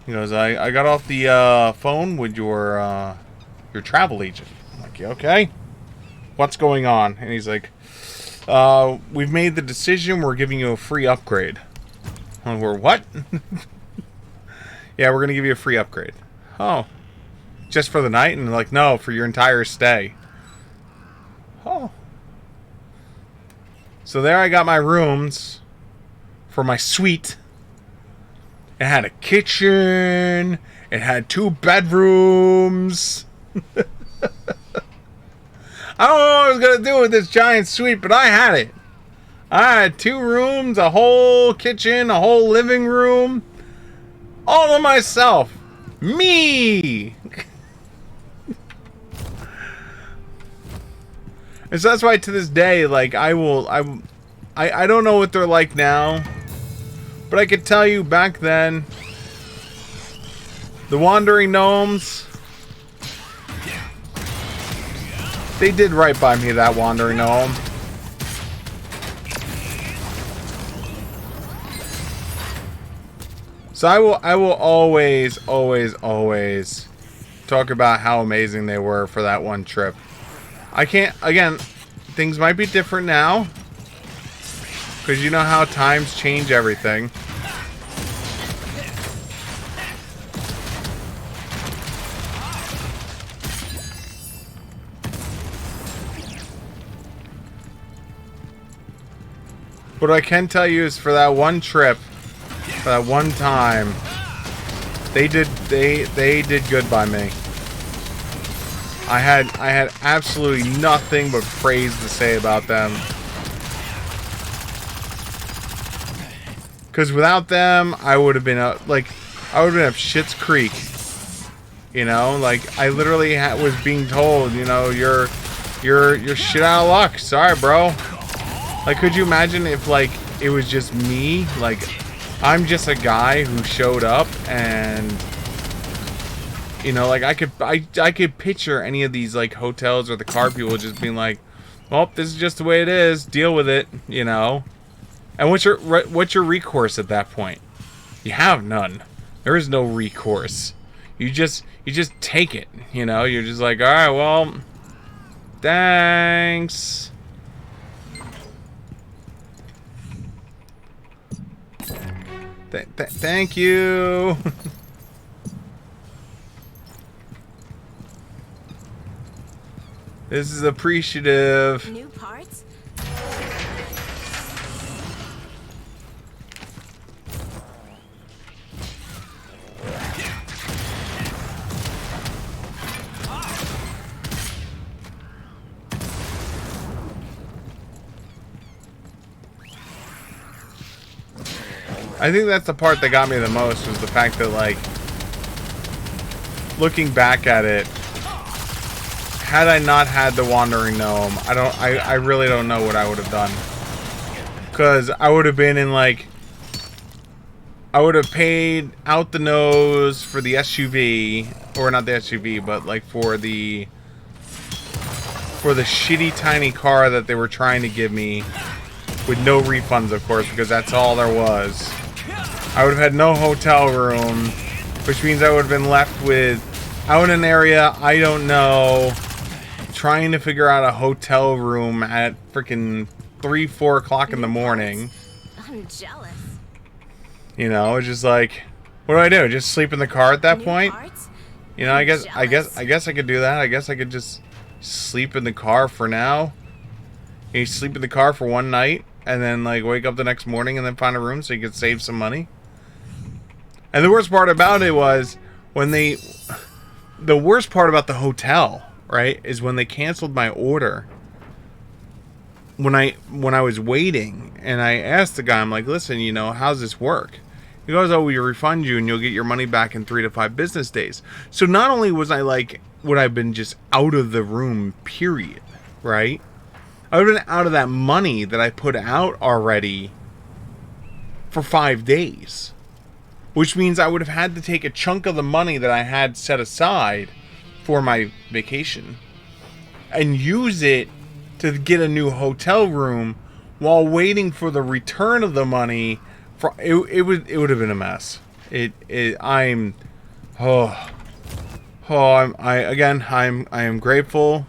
He goes, I got off the phone with your travel agent. I'm like, yeah, okay. What's going on? And he's like, we've made the decision. We're giving you a free upgrade. And we're what? Yeah, we're going to give you a free upgrade. Oh. Just for the night? And like, no, for your entire stay. Oh. So there I got my rooms for my suite. It had a kitchen. It had 2 bedrooms. I don't know what I was going to do with this giant suite, but I had it. I had 2 rooms, a whole kitchen, a whole living room. All to myself. Me! And so that's why to this day, like, I don't know what they're like now. But I could tell you back then, the Wandering Gnomes, they did right by me, that Wandering Gnome. So I will always talk about how amazing they were for that one trip. I can't, again, things might be different now, because you know how times change everything. What I can tell you is for that one trip, for that one time, they did good by me. I had absolutely nothing but praise to say about them. Because without them, I would have been like, I would have been at Schitt's Creek. You know, like I literally was being told, you know, you're shit out of luck. Sorry, bro. Like, could you imagine if like it was just me? Like, I'm just a guy who showed up, and you know, like I could picture any of these like hotels or the car people just being like, well, this is just the way it is. Deal with it, you know. And what's your recourse at that point? You have none. There is no recourse. You just take it, you know. You're just like, all right, well, thanks. Thank you. This is appreciative. New parts? I think that's the part that got me the most, was the fact that, like, looking back at it, had I not had the Wandering Gnome, I really don't know what I would have done. Because I would have been in, like, I would have paid out the nose for the SUV, or not the SUV, but, like, for the shitty tiny car that they were trying to give me, with no refunds, of course, because that's all there was. I would have had no hotel room, which means I would have been left with, out in an area I don't know, trying to figure out a hotel room at freaking 3-4 o'clock in the morning. I'm jealous. You know, it's just like, what do I do? Just sleep in the car at that point? You know, I guess I could do that. I guess I could just sleep in the car for now. You sleep in the car for one night, and then like wake up the next morning and then find a room so you could save some money. And the worst part about it was when the worst part about the hotel, right, is when they canceled my order. When I was waiting and I asked the guy, I'm like, listen, you know, how's this work? He goes, oh, we refund you and you'll get your money back in 3 to 5 business days. So not only was I like, would I have been just out of the room, period, right? I would have been out of that money that I put out already for 5 days. Which means I would have had to take a chunk of the money that I had set aside for my vacation and use it to get a new hotel room while waiting for the return of the money. For it would have been a mess. I am grateful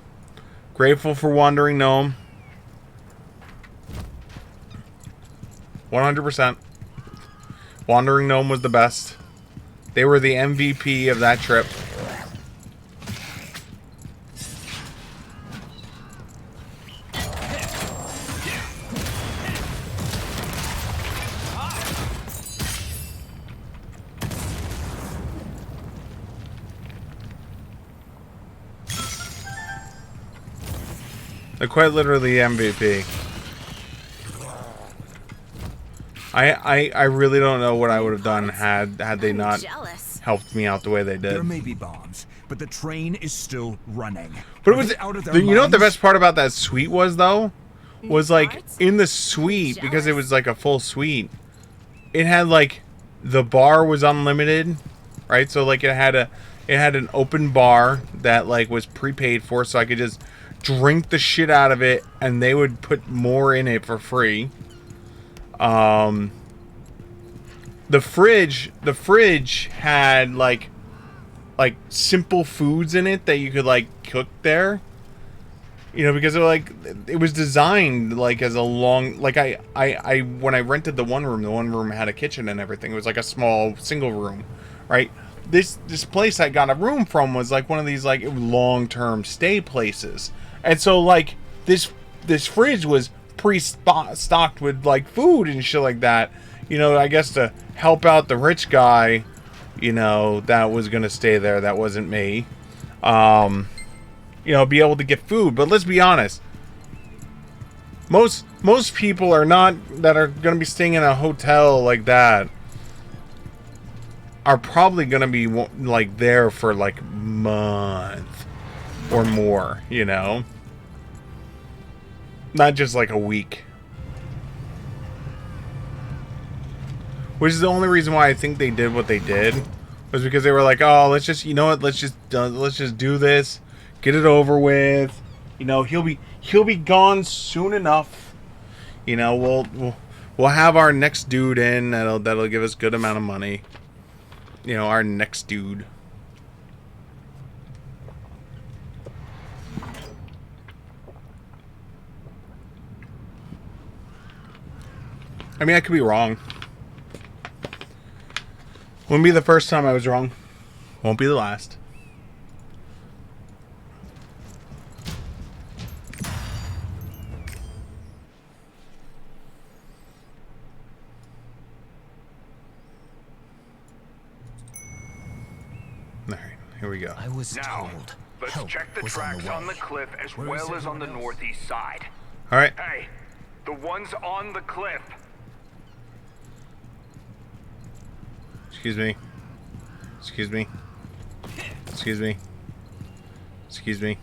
for Wandering Gnome. 100%. Wandering Gnome was the best. They were the MVP of that trip. They're quite literally MVP. I really don't know what I would have done had they not helped me out the way they did. There may be bombs, but the train is still running. But it was, you know what the best part about that suite was though? Was like in the suite, because it was like a full suite, it had like the bar was unlimited, right? So like it had an open bar that like was prepaid for, so I could just drink the shit out of it and they would put more in it for free. The fridge had like simple foods in it that you could like cook there, you know, because it was designed like as a long, like I when I rented the one room had a kitchen and everything. It was like a small single room, right? This place I got a room from was like one of these like long-term stay places, and so like this fridge was pre-stocked with like food and shit like that, you know, I guess to help out the rich guy, you know, that was gonna stay there. That wasn't me. You know, be able to get food. But let's be honest, most people are not, that are gonna be staying in a hotel like that, are probably gonna be like there for like a month or more, you know, not just like a week. Which is the only reason why I think they did what they did, was because they were like, oh, let's just, you know what, let's just do this, get it over with. You know, he'll be gone soon enough. You know, we'll have our next dude in that'll give us good amount of money. You know, our next dude. I mean, I could be wrong. Wouldn't be the first time I was wrong. Won't be the last. Alright, here we go. I was now, told. let's check the tracks on the cliff as well as on the northeast side. Alright. Hey, the ones on the cliff. Excuse me. Excuse me. Excuse me. Excuse me.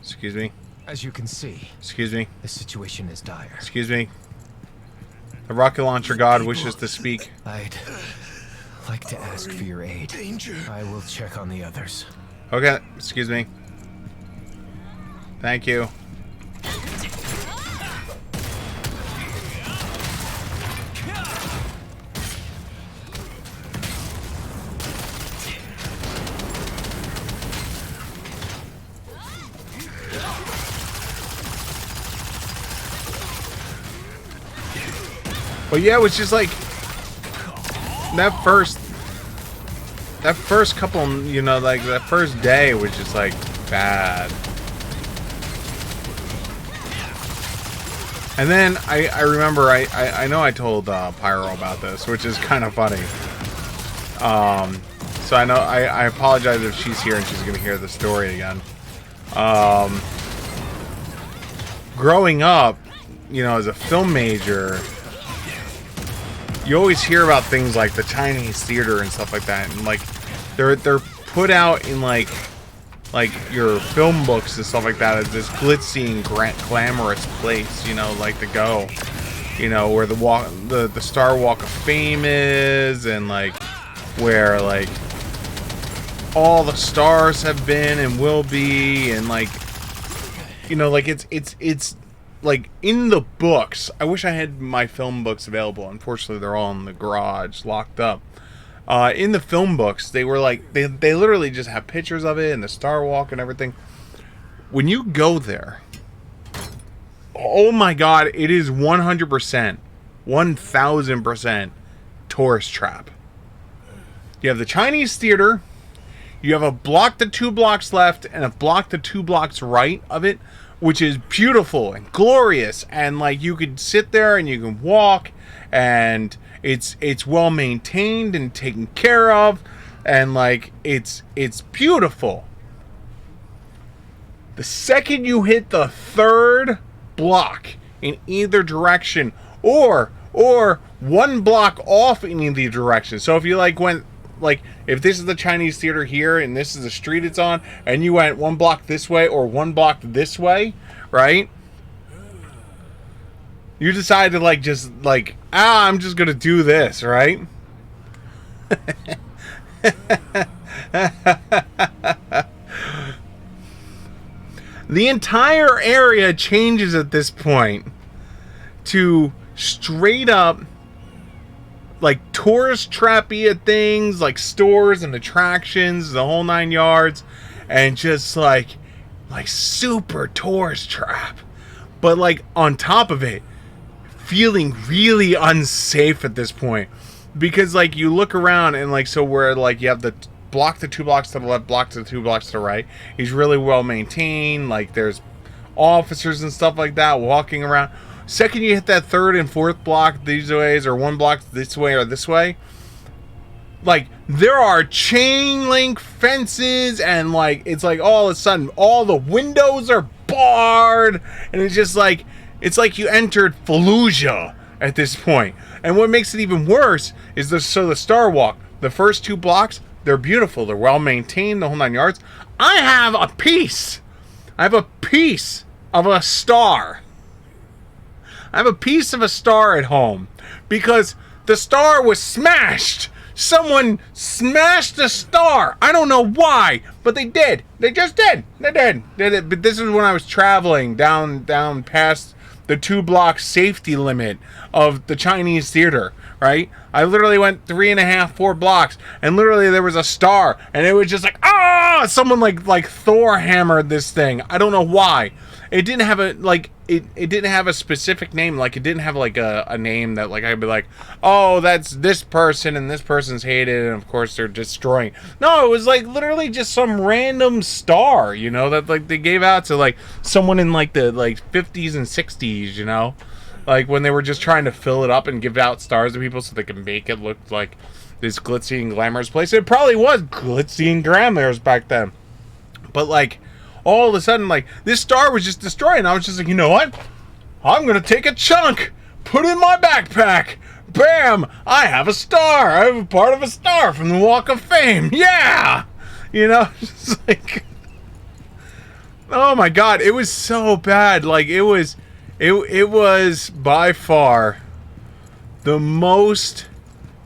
Excuse me. As you can see, excuse me. The situation is dire. Excuse me. The rocket launcher god wishes to speak. I'd like to ask for your aid. Danger. I will check on the others. Okay, excuse me. Thank you. But yeah, it was just like that first couple, you know, like that first day was just like bad. And then I remember I know I told Pyro about this, which is kind of funny. So I know I apologize if she's here and she's gonna hear the story again. Growing up, you know, as a film major, you always hear about things like the Chinese theater and stuff like that, and like they're put out in like your film books and stuff like that as this glitzy and glamorous place, you know, like to go, you know, where the Star Walk of Fame is, and like where like all the stars have been and will be, and like, you know, like it's like in the books. I wish I had my film books available. Unfortunately, they're all in the garage, locked up. In the film books, they were like, they literally just have pictures of it and the Star Walk and everything. When you go there, oh my god, it is 100%, 1000% tourist trap. You have the Chinese theater, you have a block to 2 blocks left and a block to 2 blocks right of it, which is beautiful and glorious, and like you could sit there and you can walk, and it's well maintained and taken care of, and like it's beautiful. The second you hit the 3rd block in either direction, or 1 block off in either direction. So if you like went, like if this is the Chinese theater here and this is the street it's on, and you went 1 block this way or 1 block this way, right? You decide to like just like, I'm just gonna do this, right? The entire area changes at this point to straight up like tourist trappy things, like stores and attractions, the whole 9 yards, and just like super tourist trap. But like on top of it, feeling really unsafe at this point, because like you look around and like, so where like you have the block to 2 blocks to the left, block to 2 blocks to the right, he's really well maintained, like there's officers and stuff like that walking around. Second you hit that 3rd and 4th block these ways, or 1 block this way or this way, like there are chain link fences, and like it's like all of a sudden all the windows are barred, and it's just like, it's like you entered Fallujah at this point. And what makes it even worse is the Star Walk, The first 2 blocks, they're beautiful. They're well maintained, the whole 9 yards. I have a piece. I have a piece of a star. I have a piece of a star at home because the star was smashed. Someone smashed the star. I don't know why, but they did. They just did. They did. But this is when I was traveling down past the 2-block safety limit of the Chinese theater, right? I literally went 3.5, 4 blocks, and literally there was a star, and it was just like, ah! Someone like Thor hammered this thing. I don't know why. It didn't have a it didn't have a specific name. Like, it didn't have like a name that like I'd be like, oh, that's this person and this person's hated, and of course they're destroying. No, it was like literally just some random star, you know, that like they gave out to like someone in like the 50s and 60s, you know, like when they were just trying to fill it up and give out stars to people so they could make it look like this glitzy and glamorous place. It probably was glitzy and glamorous back then, but like, all of a sudden, like, this star was just destroyed, and I was just like, you know what? I'm gonna take a chunk, put it in my backpack. Bam! I have a star. I have a part of a star from the Walk of Fame. Yeah! You know, just like, oh my God, it was so bad. Like, it was by far the most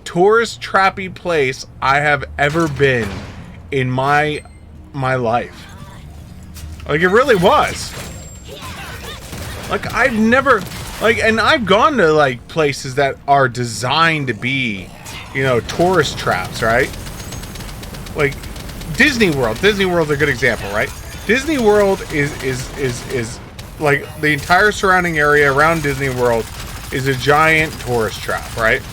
tourist trappy place I have ever been in my life. Like, it really was. Like, I've never, like, and I've gone to, like, places that are designed to be, you know, tourist traps, right? Like, Disney World. Disney World's a good example, right? Disney World is like, the entire surrounding area around Disney World is a giant tourist trap, right?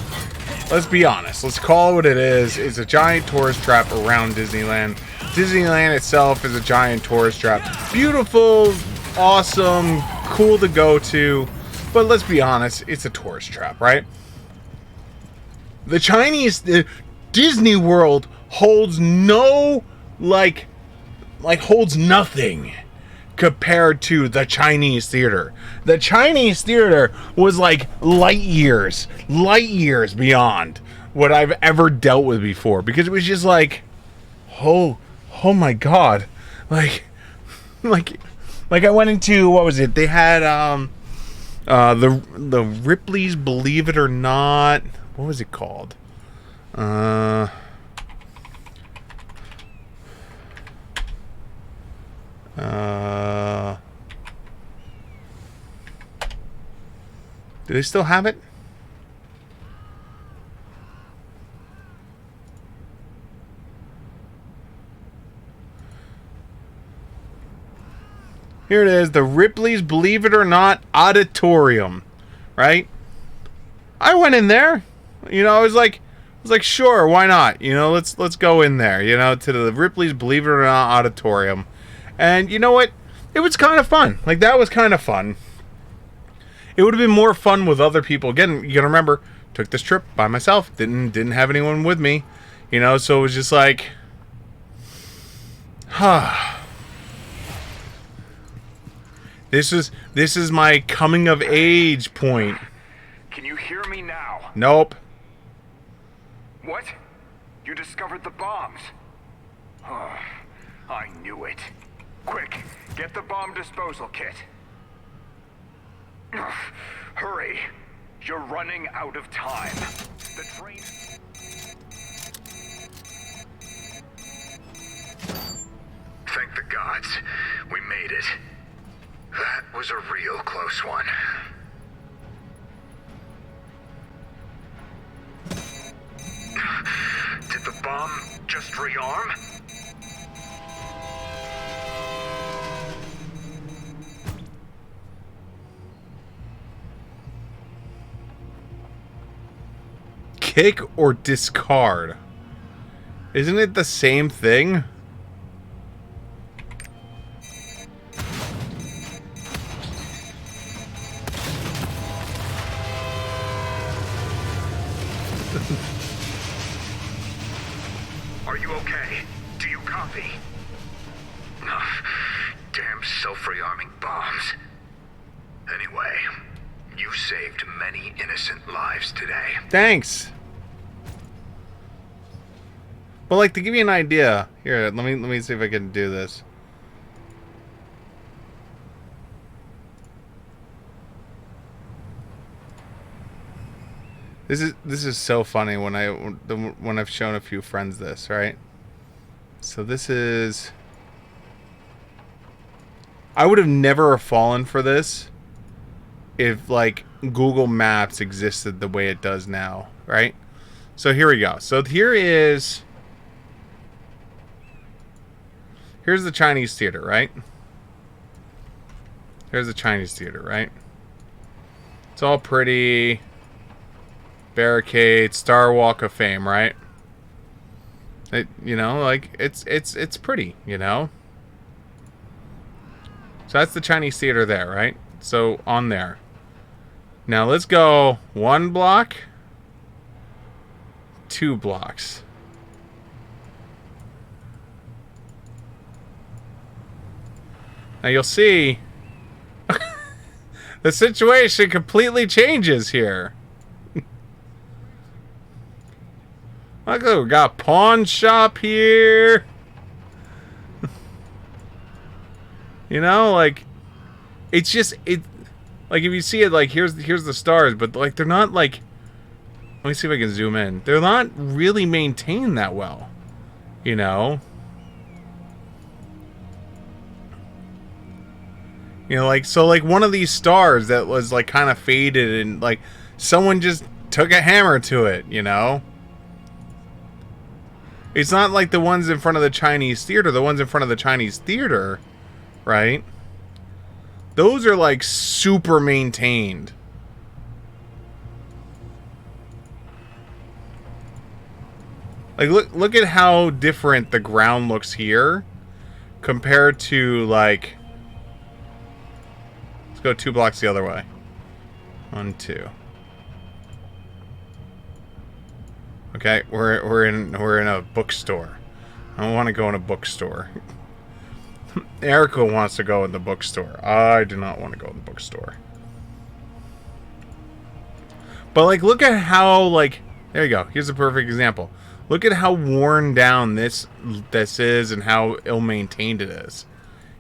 Let's be honest. Let's call it what it is. It's a giant tourist trap around Disneyland. Disneyland itself is a giant tourist trap. Beautiful, awesome, cool to go to, but let's be honest, it's a tourist trap, right? The Disney World holds no, holds nothing compared to the Chinese theater. The Chinese theater was like light years beyond what I've ever dealt with before, because it was just like, oh my God, like I went into, what was it? They had the Ripley's Believe It or Not. What was it called? Do they still have it? Here it is, the Ripley's Believe It or Not Auditorium, right? I went in there, you know. I was like, sure, why not? You know, let's go in there, you know, to the Ripley's Believe It or Not Auditorium, and you know what? It was kind of fun. Like, that was kind of fun. It would have been more fun with other people. Again, you gotta remember, took this trip by myself. Didn't have anyone with me, you know. So it was just like, This is my coming of age point. Can you hear me now? Nope. What? You discovered the bombs? Oh, I knew it. Quick, get the bomb disposal kit. Hurry. You're running out of time. The train... Thank the gods. We made it. That was a real close one. Did the bomb just rearm? Kick or discard? Isn't it the same thing? Are you okay? Do you copy? Damn self-rearming bombs. Anyway, you saved many innocent lives today. Thanks. But like to give you an idea, here, let me see if I can do this. This is so funny when I've shown a few friends this, right? So this is, I would have never fallen for this if like Google Maps existed the way it does now, right? So here we go. So here's the Chinese theater, right? Here's the Chinese theater, right? It's all pretty. Barricade, Star Walk of Fame, right? You know, like it's pretty, you know. So that's the Chinese theater there, right? So on there. Now let's go 1 block, 2 blocks. Now you'll see the situation completely changes here. Look, we got a pawn shop here. You know, like it's just like if you see it, like here's the stars, but like they're not like. Let me see if I can zoom in. They're not really maintained that well. You know. You know, like so, like one of these stars that was like kind of faded and like someone just took a hammer to it. You know. It's not like the ones in front of the Chinese theater. The ones in front of the Chinese theater, right? Those are like super maintained. Like look at how different the ground looks here compared to like, let's go 2 blocks the other way. 1, 2. Okay, we're in a bookstore. I don't want to go in a bookstore. Erica wants to go in the bookstore. I do not want to go in the bookstore. But like, look at how like, there you go. Here's a perfect example. Look at how worn down this is and how ill-maintained it is.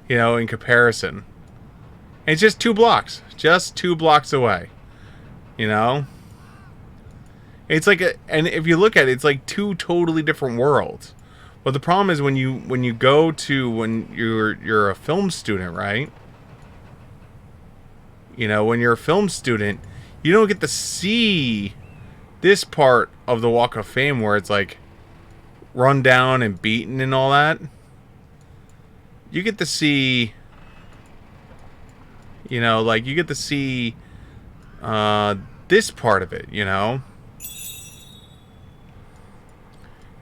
You know, in comparison. And it's just 2 blocks. Just 2 blocks away. You know? It's like and if you look at it, it's like 2 totally different worlds. But the problem is when you're a film student, right? You know, when you're a film student, you don't get to see this part of the Walk of Fame where it's like run down and beaten and all that. You get to see, you know, like you get to see this part of it, you know.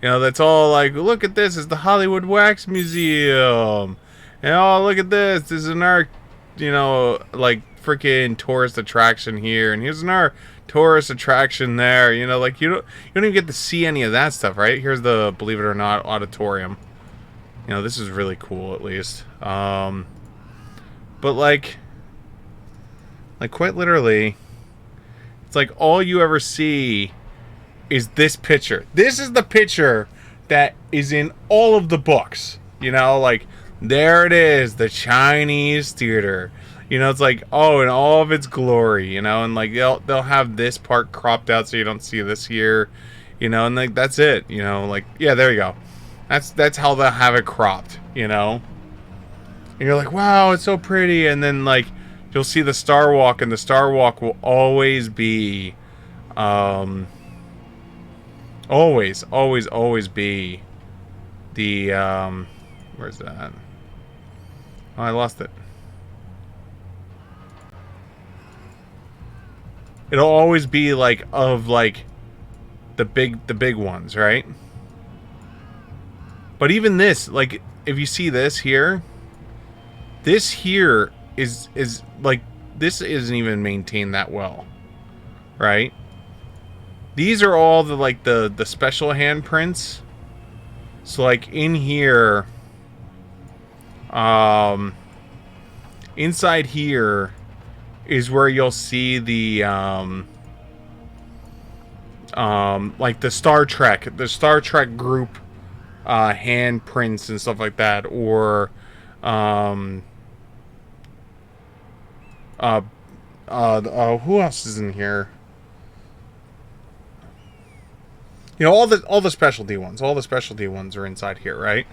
You know, that's all like, look at this, it's the Hollywood Wax Museum. And oh, look at this, this is an art, you know, like freaking tourist attraction here. And here's another tourist attraction there. You know, like you don't even get to see any of that stuff, right? Here's the, believe it or not, auditorium. You know, this is really cool at least. But like quite literally, it's like all you ever see is this picture. This is the picture that is in all of the books. You know, like, there it is, the Chinese theater. You know, it's like, oh, in all of its glory, you know, and like they'll have this part cropped out so you don't see this here, you know, and like that's it, you know, like, yeah, there you go. That's how they'll have it cropped, you know. And you're like, wow, it's so pretty, and then like you'll see the Star Walk, and the Star Walk will always be always be the where's that? Oh, I lost it. It'll always be like of like the big ones, right? But even this, like if you see this here, this here is like, this isn't even maintained that well, right? These are all the like the special handprints. So like in here, inside here is where you'll see the like the Star Trek group handprints and stuff like that, or who else is in here? You know, all the specialty ones. All the specialty ones are inside here, right?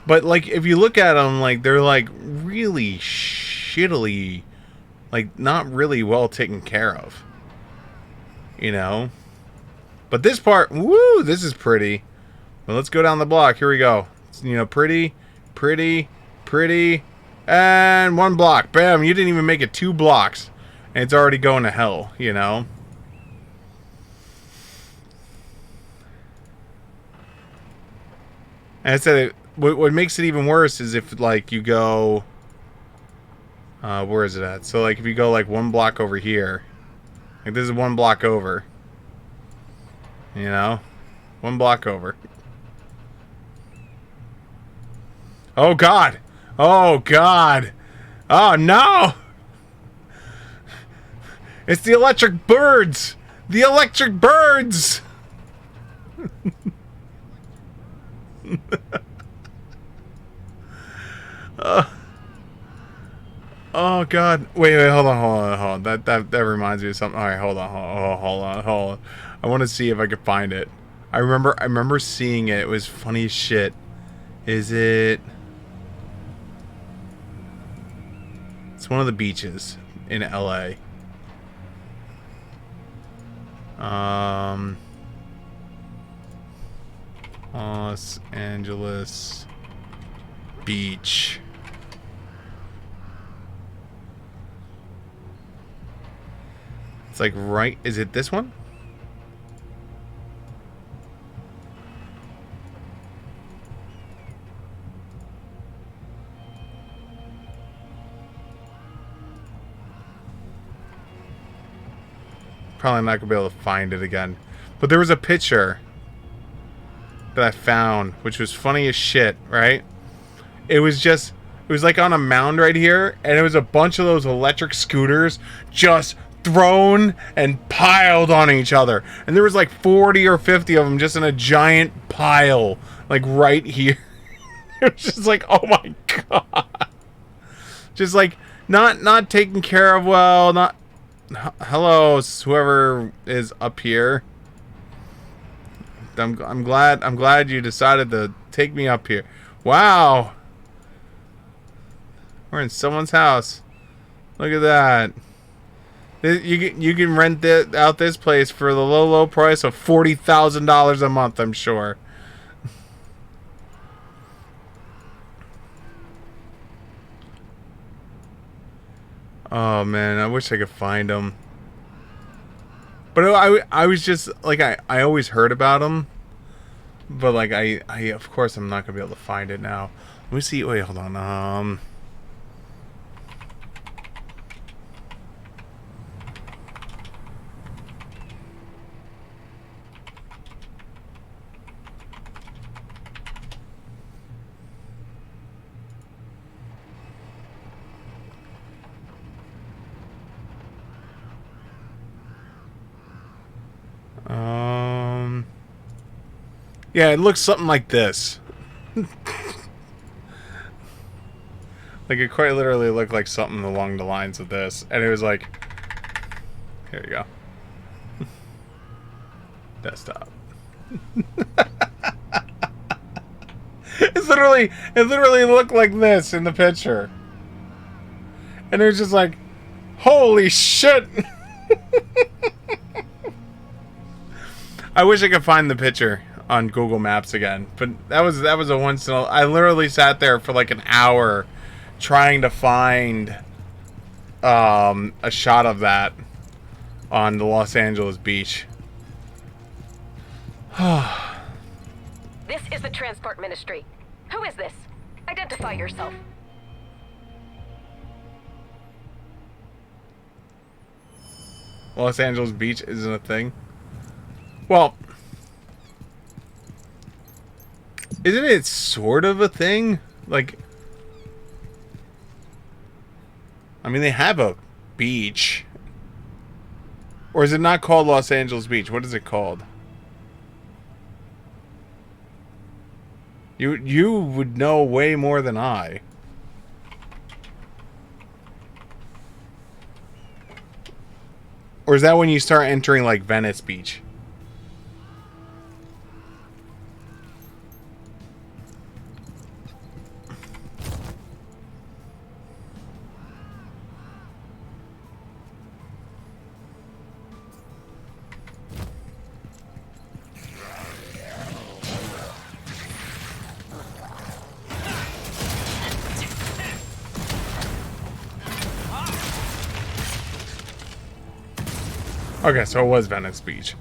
But like, if you look at them, like they're like really shittily, like not really well taken care of. You know. But this part, woo, this is pretty. Well, let's go down the block. Here we go. You know, pretty, pretty, pretty, and 1 block. Bam! You didn't even make it 2 blocks, and it's already going to hell. You know. And I said, what makes it even worse is if, like, you go... where is it at? So, like, if you go, like, 1 block over here. Like, this is 1 block over. You know? 1 block over. Oh, God! Oh, God! Oh, no! It's the electric birds! The electric birds! Oh God! Wait, hold on. That reminds me of something. All right, hold on. I want to see if I can find it. I remember seeing it. It was funny as shit. Is it? It's one of the beaches in LA. Los Angeles Beach. It's like right, is it this one? Probably not gonna be able to find it again. But there was a picture that I found, which was funny as shit, right? It was like on a mound right here, and it was a bunch of those electric scooters just thrown and piled on each other. And there was like 40 or 50 of them just in a giant pile, like right here. It was just like, oh my God. Just like, not taken care of well, not... Hello, whoever is up here. I'm glad you decided to take me up here. Wow. We're in someone's house. Look at that. You can rent out this place for the low price of $40,000 a month, I'm sure. Oh man, I wish I could find them. But I was just like, I always heard about them, but like I of course I'm not gonna be able to find it now. Let me see. Wait, hold on. Yeah, it looks something like this. Like it quite literally looked like something along the lines of this. And it was like, here you go. Desktop. It literally looked like this in the picture. And it was just like, holy shit. I wish I could find the picture on Google Maps again, but that was a once in a... I literally sat there for like an hour trying to find a shot of that on the Los Angeles beach. This is the Transport Ministry. Who is this? Identify yourself. Los Angeles beach isn't a thing. Well, isn't it sort of a thing? Like, I mean, they have a beach. Or is it not called Los Angeles Beach? What is it called? You would know way more than I. Or is that when you start entering like Venice Beach? Okay, so it was Venice Beach.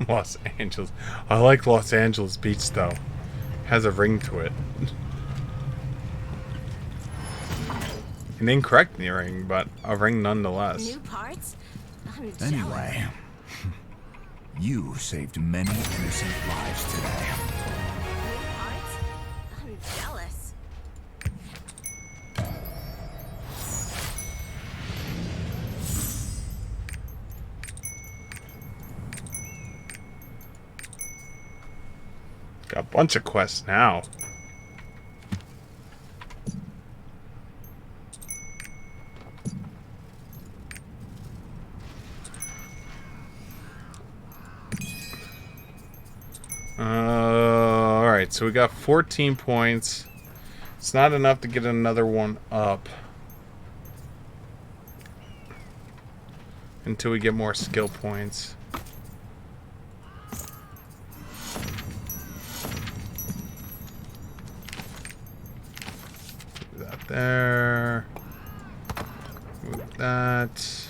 Los Angeles. I like Los Angeles Beach though. Has a ring to it. An incorrect ring, but a ring nonetheless. New parts? I'm Anyway, you saved many innocent lives today. New parts? I'm jealous. Got a bunch of quests now. Alright, so we got 14 points. It's not enough to get another one up. Until we get more skill points. Move that there. Move that.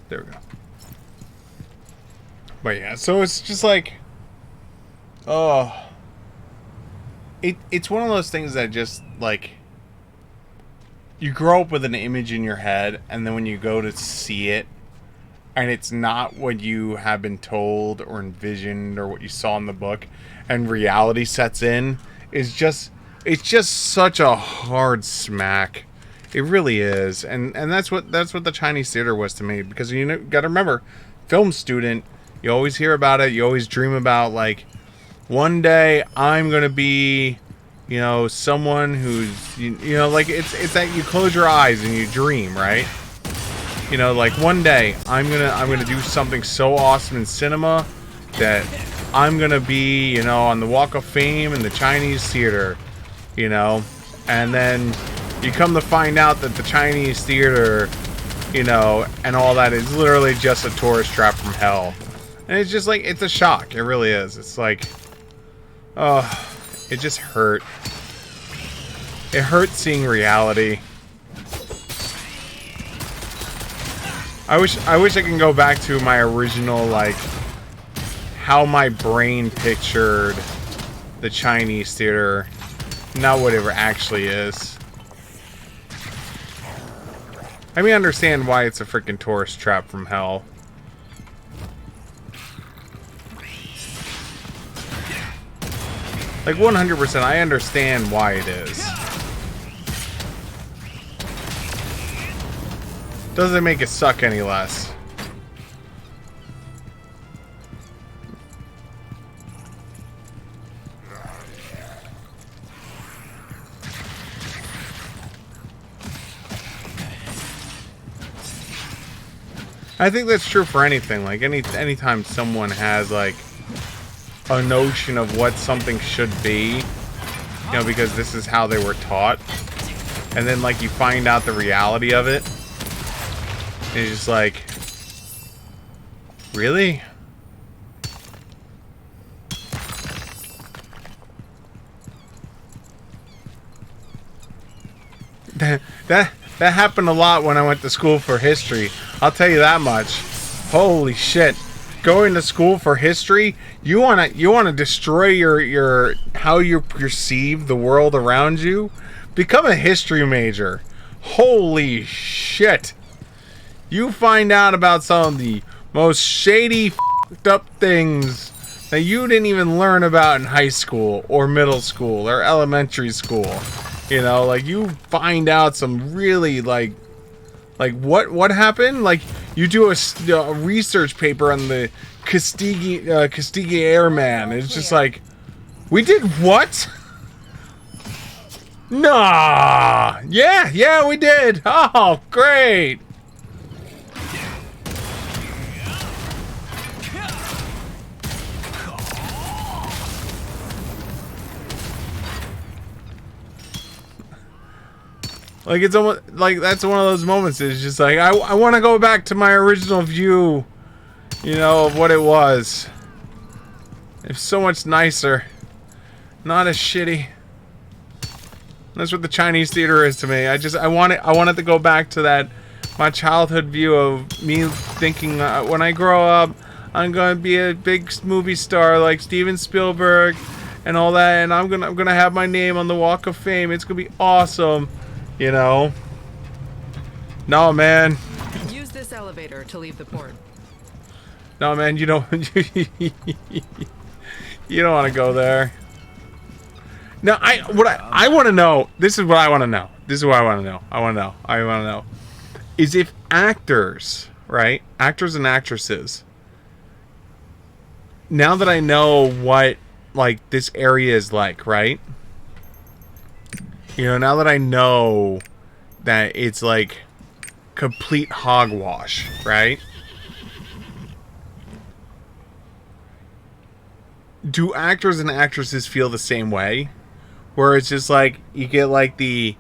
There we go. But yeah, so it's just like, oh, it's one of those things that just like, you grow up with an image in your head, and then when you go to see it, and it's not what you have been told or envisioned or what you saw in the book, and reality sets in, it's just such a hard smack. It really is, and that's what the Chinese theater was to me, because you gotta remember, film student. You always hear about it. You always dream about, like, one day I'm going to be, you know, someone who's, you know, like, it's that you close your eyes and you dream, right? You know, like, one day I'm going to do something so awesome in cinema that I'm going to be, you know, on the Walk of Fame in the Chinese theater, you know? And then you come to find out that the Chinese theater, you know, and all that is literally just a tourist trap from hell. And it's just like, it's a shock. It really is. It's like, oh, it just hurt. It hurt seeing reality. I wish I can go back to my original, like, how my brain pictured the Chinese theater, not what it actually is. I mean, I understand why it's a freaking tourist trap from hell. Like 100%, I understand why it is. Doesn't make it suck any less. I think that's true for anything. Like anytime someone has like a notion of what something should be, you know, because this is how they were taught, and then like you find out the reality of it, and it's just like, really? That happened a lot when I went to school for history. I'll tell you that much. Holy shit. Going to school for history, you wanna destroy your how you perceive the world around you? Become a history major. Holy shit. You find out about some of the most shady, f***ed up things that you didn't even learn about in high school or middle school or elementary school. You know, like you find out some really like what happened? Like you do a research paper on the Tuskegee Airman. It's just like, we did what? Nah. Yeah, we did. Oh, great. Like, it's almost like that's one of those moments. It's just like, I want to go back to my original view, you know, of what it was. It's so much nicer. Not as shitty. That's what the Chinese theater is to me. I want it to go back to that, my childhood view of me thinking, when I grow up, I'm going to be a big movie star like Steven Spielberg and all that, and I'm gonna have my name on the Walk of Fame. It's gonna be awesome. You know? No, man. Use this elevator to leave the port. No, man, you don't you don't want to go there. Now, I want to know, this is what I want to know. This is what I want to know. I want to know is if actors, right? Actors and actresses, now that I know what like this area is like, right? You know, now that I know that it's like complete hogwash, right? Do actors and actresses feel the same way? Where it's just like you get like the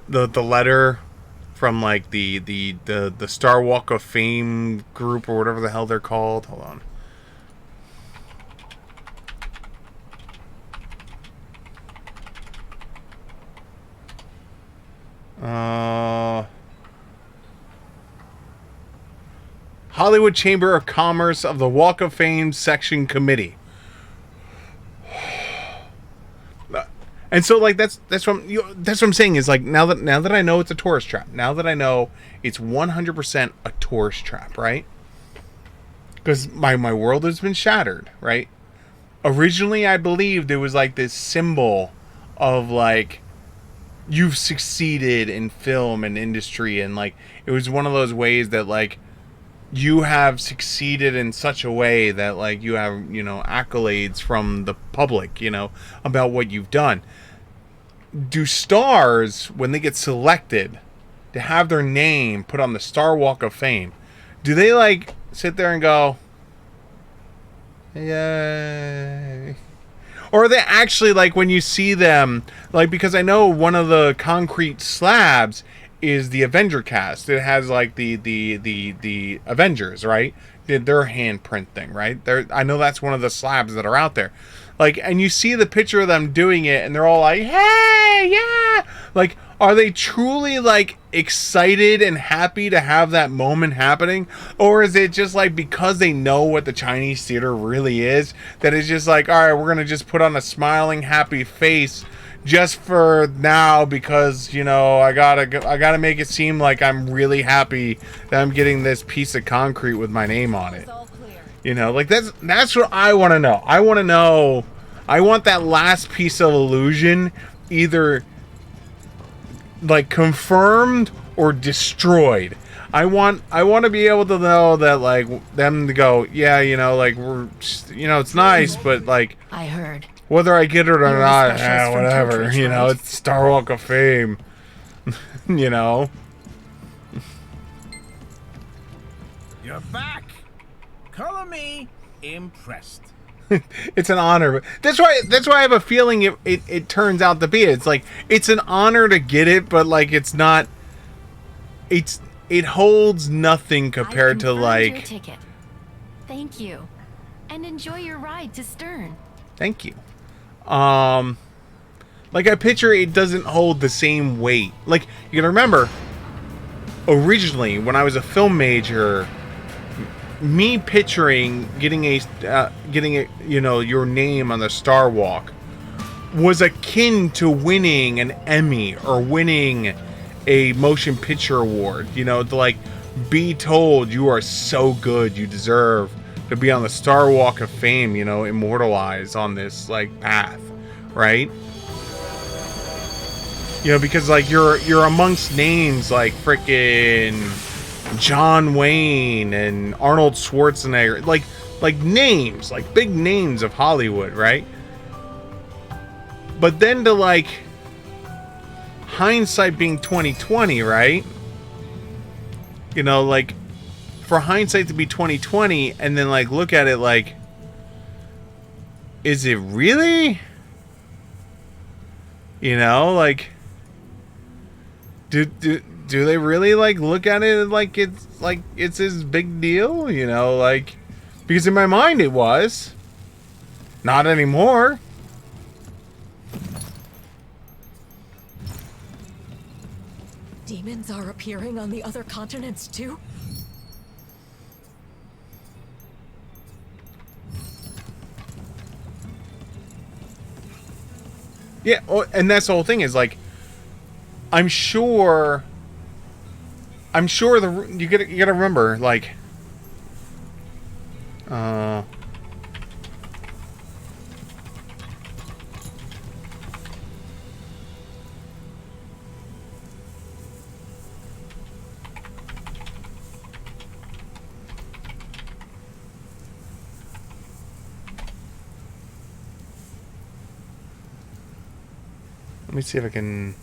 letter from like the Star Walk of Fame group or whatever the hell they're called. Hold on. Hollywood Chamber of Commerce of the Walk of Fame Section Committee. And so, like, that's what I'm saying is like now that I know it's a tourist trap, now that I know it's 100% a tourist trap, right? Because my world has been shattered, right? Originally, I believed it was like this symbol of like, you've succeeded in film and industry, and like it was one of those ways that like you have succeeded in such a way that like you have, you know, accolades from the public, you know, about what you've done. Do stars, when they get selected to have their name put on the Star Walk of Fame, do they like sit there and go, yay? Or are they actually like, when you see them, like, because I know one of the concrete slabs is the Avenger cast. It has like the Avengers, right? Their handprint thing, right? I know that's one of the slabs that are out there. Like, and you see the picture of them doing it, and they're all like, "Hey, yeah!" Like, are they truly like excited and happy to have that moment happening, or is it just like because they know what the Chinese theater really is, that it's just like, all right, we're gonna just put on a smiling, happy face just for now because, you know, I gotta make it seem like I'm really happy that I'm getting this piece of concrete with my name on it. You know, like that's what I want to know. I want to know. I want that last piece of illusion either like confirmed or destroyed. I want to be able to know that like them to go, yeah, you know, like we're, you know, it's nice, but like I heard whether I get it or You're not, a specialist from whatever. Torchwood, You know, right? it's Star Walk of Fame. You know. You're back. Color me impressed. It's an honor. That's why I have a feeling it turns out to be. It's like it's an honor to get it, but like it's not. It holds nothing compared to like. Your ticket. Thank you, and enjoy your ride to Stern. Thank you. Like I picture it doesn't hold the same weight. Like you gotta remember, originally when I was a film major, me picturing getting a you know, your name on the Star Walk was akin to winning an Emmy or winning a motion picture award. You know, to like be told you are so good, you deserve to be on the Star Walk of Fame, you know, immortalized on this like path, right? You know, because like you're amongst names like frickin' John Wayne and Arnold Schwarzenegger, like names, like big names of Hollywood, right? But then to like hindsight being 2020, right? You know, like for hindsight to be 2020 and then like look at it like, is it really? You know, like do they really like look at it like it's this big deal, you know, like because in my mind it was. Not anymore. Demons are appearing on the other continents too? Yeah, and that's the whole thing is like, I'm sure you gotta remember like, let me see if I can.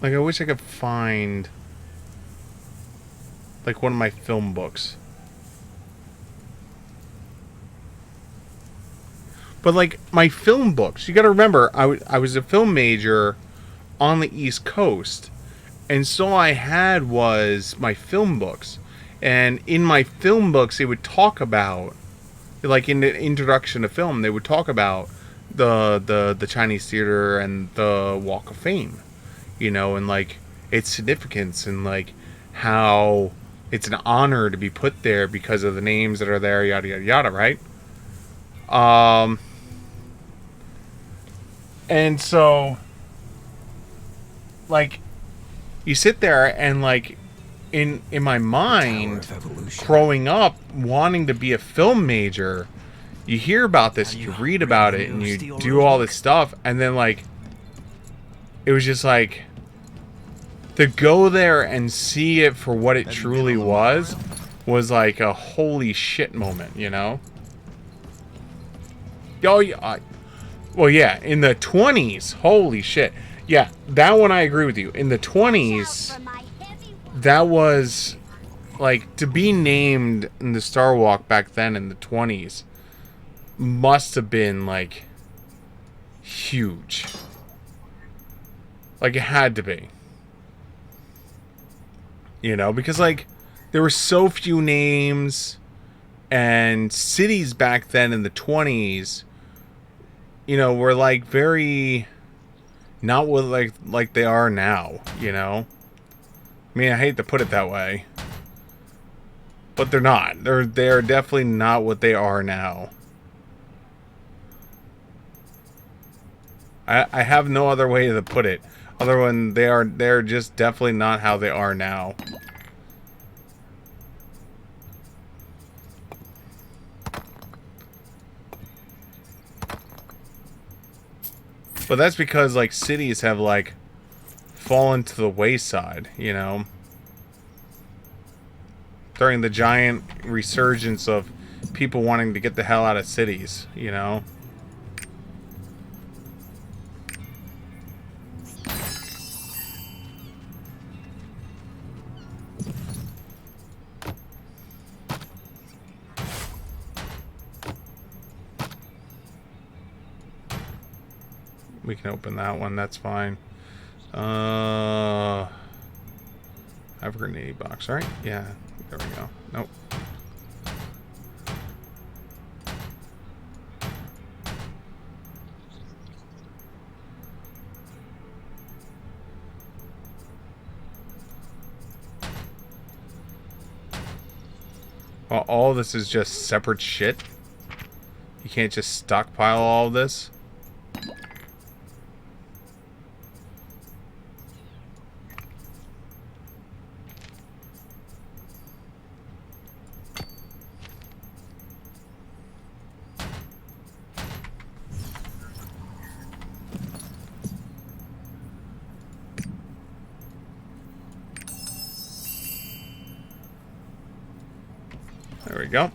Like, I wish I could find like one of my film books. But like my film books, you got to remember, I was a film major on the East Coast, and so all I had was my film books, and in my film books they would talk about, like in the introduction to film, they would talk about the Chinese theater and the Walk of Fame, you know, and like its significance and like how it's an honor to be put there because of the names that are there, yada yada yada, right? And so, like, you sit there and, like, in my mind, growing up, wanting to be a film major, you hear about this, you read about it, and you do all this stuff, and then, like, it was just, like, to go there and see it for what it truly was like a holy shit moment, you know? Oh, yeah. Well, yeah, in the 20s, holy shit. Yeah, that one I agree with you. In the 20s, that was, like, to be named in the Star Walk back then in the 20s must have been, like, huge. Like, it had to be. You know, because, like, there were so few names and cities back then in the 20s, you know, were like very not what like they are now, you know. I mean, I hate to put it that way, but they're not. They're definitely not what they are now. I have no other way to put it other than they're just definitely not how they are now. But that's because, like, cities have, like, fallen to the wayside, you know? During the giant resurgence of people wanting to get the hell out of cities, you know? We can open that one, that's fine. I have a grenade box, right? Yeah, there we go. Nope. All this is just separate shit. You can't just stockpile all of this. There we go.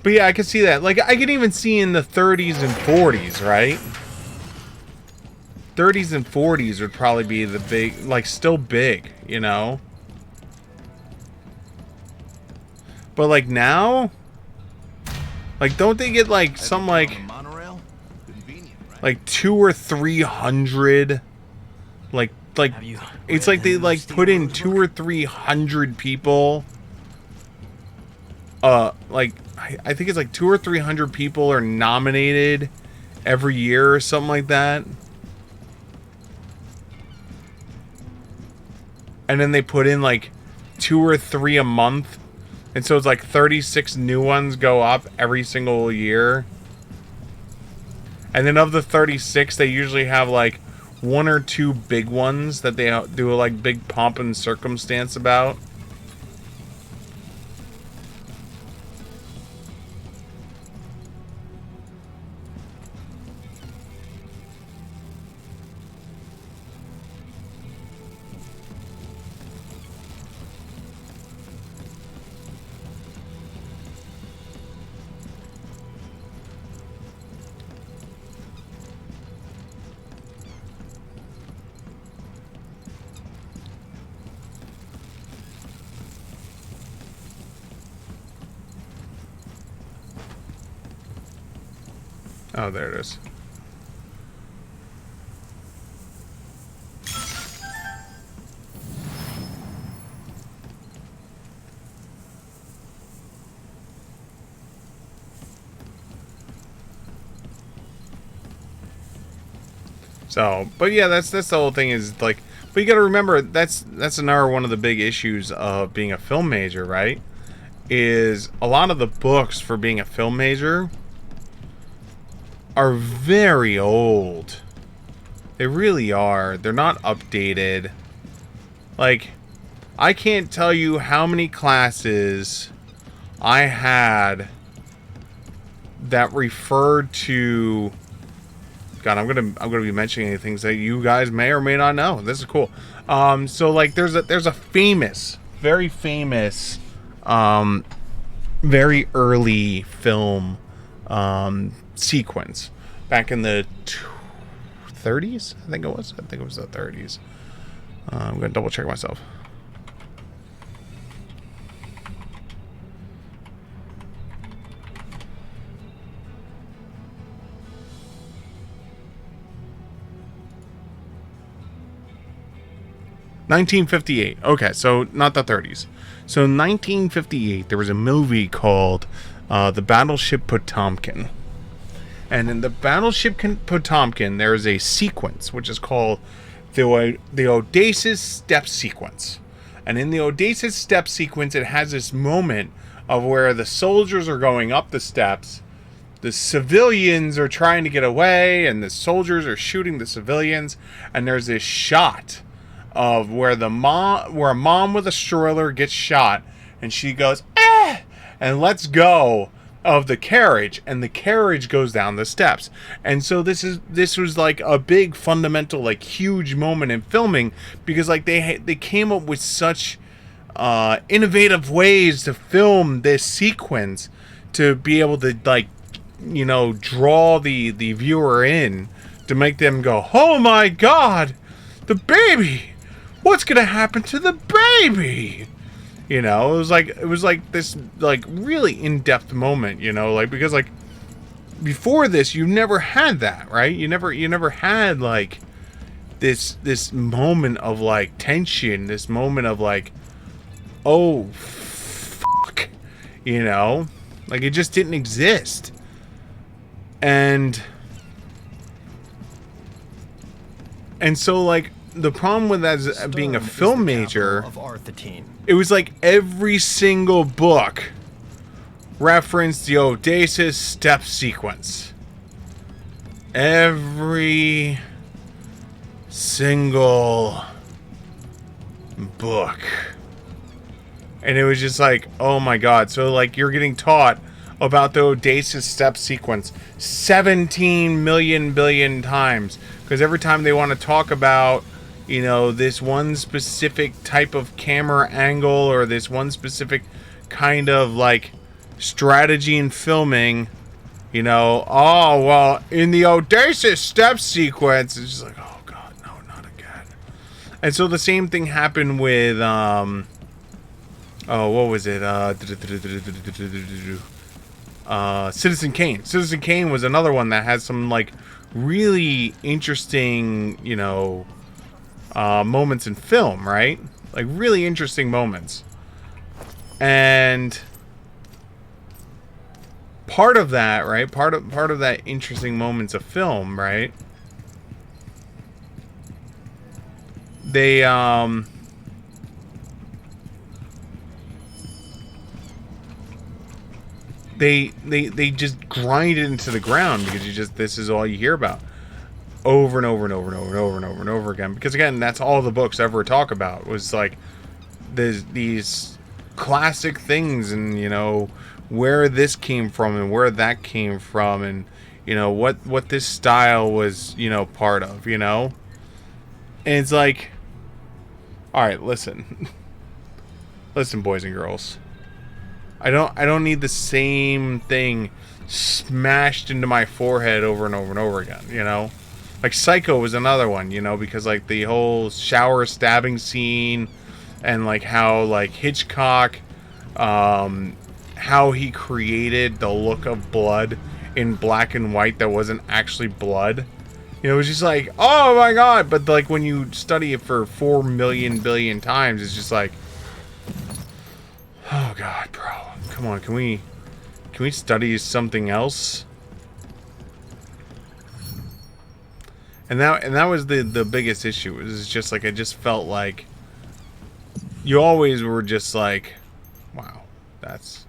But yeah, I can see that. Like, I can even see in the 30s and 40s, right? 30s and 40s would probably be the big, like, still big, you know? But, like, now? Like, don't they get, like, some, like 200 or 300? Like, it's like they, like, put in 200 or 300 people. Like, I think it's like 200 or 300 people are nominated every year or something like that. And then they put in like 2 or 3 a month. And so it's like 36 new ones go up every single year. And then of the 36, they usually have like 1 or 2 big ones that they do a like big pomp and circumstance about. Oh, there it is. So, but yeah, that's the whole thing is like, but you got to remember that's another one of the big issues of being a film major, right? Is a lot of the books for being a film major are very old. They really are. They're not updated. Like, I can't tell you how many classes I had that referred to. God, I'm gonna be mentioning things that you guys may or may not know. This is cool. So like, there's a famous, very famous, very early film sequence back in the 30s. I think it was the 30s. I'm gonna double check myself. (1958). Okay, so not the 30s. So in 1958, there was a movie called The Battleship Potemkin. And in the Battleship Potemkin, there is a sequence which is called the Audacious Step Sequence. And in the Audacious Step Sequence, it has this moment of where the soldiers are going up the steps, the civilians are trying to get away, and the soldiers are shooting the civilians, and there's this shot of where a mom with a stroller gets shot, and she goes, "Ah!" and lets go of the carriage, and the carriage goes down the steps. And so this was like a big fundamental, like, huge moment in filming, because like they came up with such innovative ways to film this sequence to be able to, like, you know, draw the viewer in, to make them go, "Oh my God, the baby! What's gonna happen to the baby?" You know, it was like this, like, really in-depth moment, you know, like, because like before this you never had that, right? You never had like this moment of like tension, this moment of like, oh fuck, you know, like it just didn't exist. And so like the problem with that as being a film major, of Arthitine. it was like every single book referenced the Odysseus step sequence. Every single book. And it was just like, oh my god. So like you're getting taught about the Odysseus step sequence 17 million billion times. Because every time they want to talk about, you know, this one specific type of camera angle or this one specific kind of like strategy in filming, you know, oh, well, in the Odysseus step sequence, it's just like, oh god, no, not again. And so the same thing happened with, oh, what was it? Citizen Kane. Citizen Kane was another one that has some, like, really interesting, you know, moments in film, right? Like, really interesting moments. And part of that, right? Part of that interesting moments of film, right? They just grind it into the ground because this is all you hear about over and over and over and over and over and over and over again. Because again, that's all the books ever talk about was like these classic things, and you know where this came from and where that came from, and you know what this style was, you know, part of, you know. And it's like, all right, listen, listen, boys and girls. I don't need the same thing smashed into my forehead over and over and over again, you know? Like Psycho was another one, you know, because like the whole shower stabbing scene and like how like Hitchcock, how he created the look of blood in black and white that wasn't actually blood. You know, it was just like, oh my god, but like when you study it for 4 million billion times, it's just like, oh god, bro. Come on, can we study something else? And that was the biggest issue. It was just like I just felt like you always were just like, wow, that's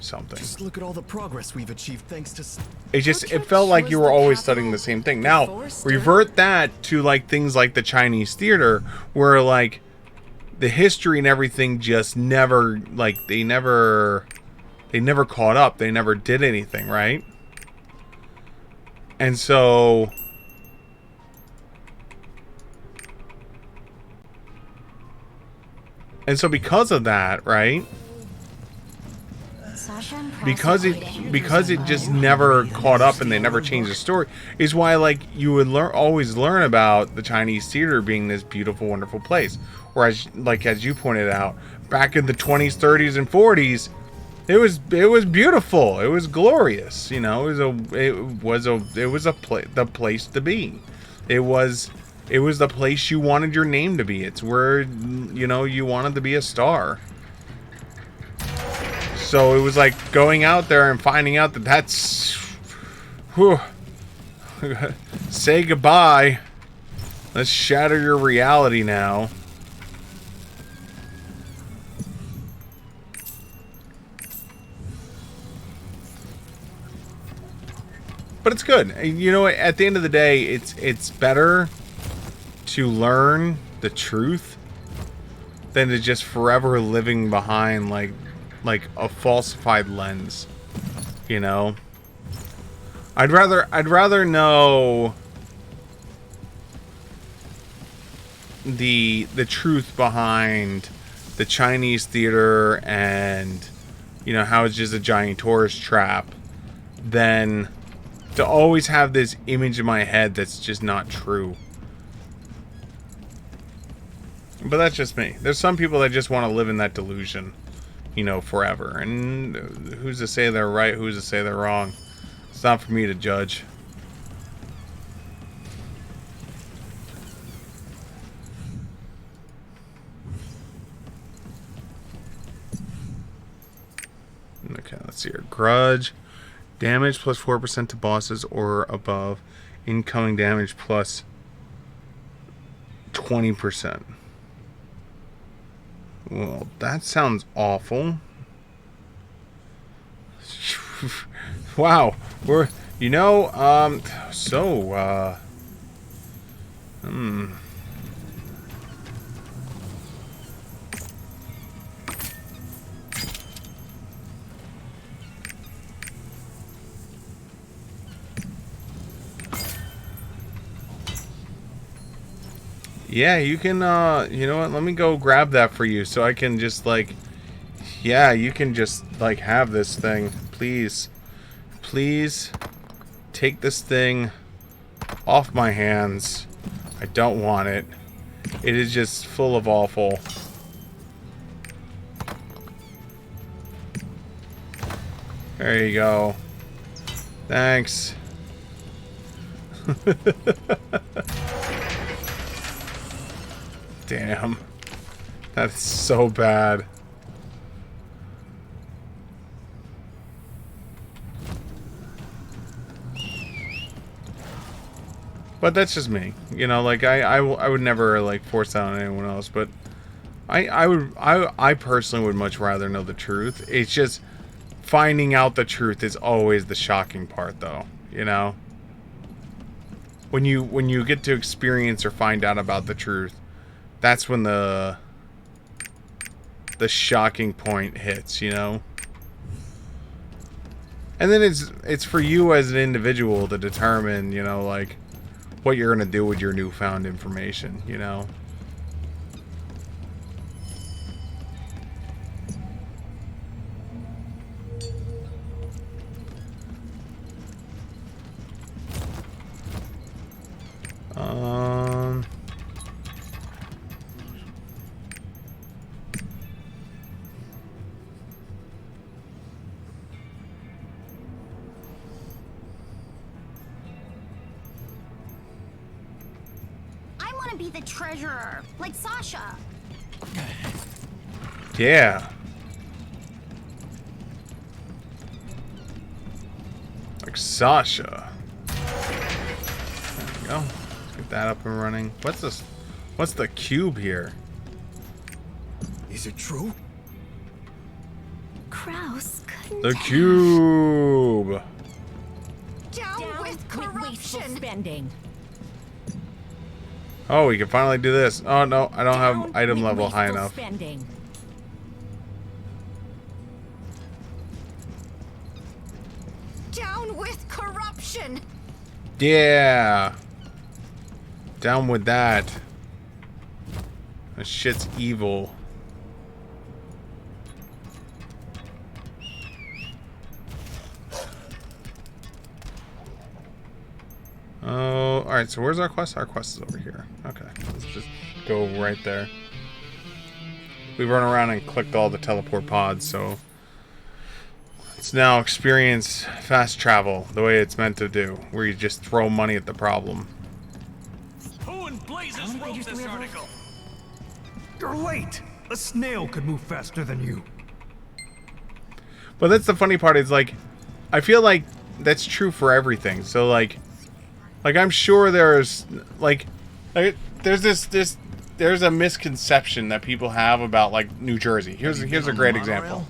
something. Just look at all the progress we've achieved thanks to... It felt like you were always studying the same thing. Now, revert that to like things like the Chinese theater where like the history and everything just never, like, they never caught up. They never did anything, right? And so because of that, right? Because it just never caught up and they never changed the story, is why like you would always learn about the Chinese theater being this beautiful, wonderful place. Whereas, like as you pointed out, back in the 20s, 30s, and 40s, it was beautiful. It was glorious. You know, it was the place to be. It was the place you wanted your name to be. It's where, you know, you wanted to be a star. So it was like going out there and finding out that that's, whew, say goodbye. Let's shatter your reality now. But it's good. You know, at the end of the day, it's better to learn the truth than to just forever living behind like a falsified lens. You know? I'd rather know the truth behind the Chinese theater and, you know, how it's just a giant tourist trap than to always have this image in my head that's just not true. But that's just me. There's some people that just want to live in that delusion, you know, forever. And who's to say they're right, who's to say they're wrong? It's not for me to judge. Okay, let's see here. Grudge. Damage plus 4% to bosses or above. Incoming damage plus 20%. Well, that sounds awful. Wow. We're, you know, yeah, you can, you know what, let me go grab that for you so I can just, like, yeah, you can just, like, have this thing. Please. Please take this thing off my hands. I don't want it. It is just full of awful. There you go. Thanks. Damn. That's so bad. But that's just me. You know, like, I would never, like, force that on anyone else. But I personally would much rather know the truth. It's just finding out the truth is always the shocking part, though. You know? When you get to experience or find out about the truth, that's when the shocking point hits, you know? And then it's for you as an individual to determine, you know, like, what you're gonna do with your newfound information, you know? Be the treasurer, like Sasha. Yeah. Like Sasha. There we go. Let's get that up and running. What's this? What's the cube here? Is it true? Kraus couldn't The cube. Down with corruption. Spending. Oh, we can finally do this. Oh, no, I don't have item level high enough. Spending. Down with corruption. Yeah. Down with that. That shit's evil. Oh, alright, so where's our quest? Our quest is over here. Okay, let's just go right there. We run around and clicked all the teleport pods, so let's now experience fast travel the way it's meant to do, where you just throw money at the problem. Who in blazes wrote this article? You're late! A snail could move faster than you. But that's the funny part, is like, I feel like that's true for everything. So like I'm sure there's there's a misconception that people have about like New Jersey. Here's a great example.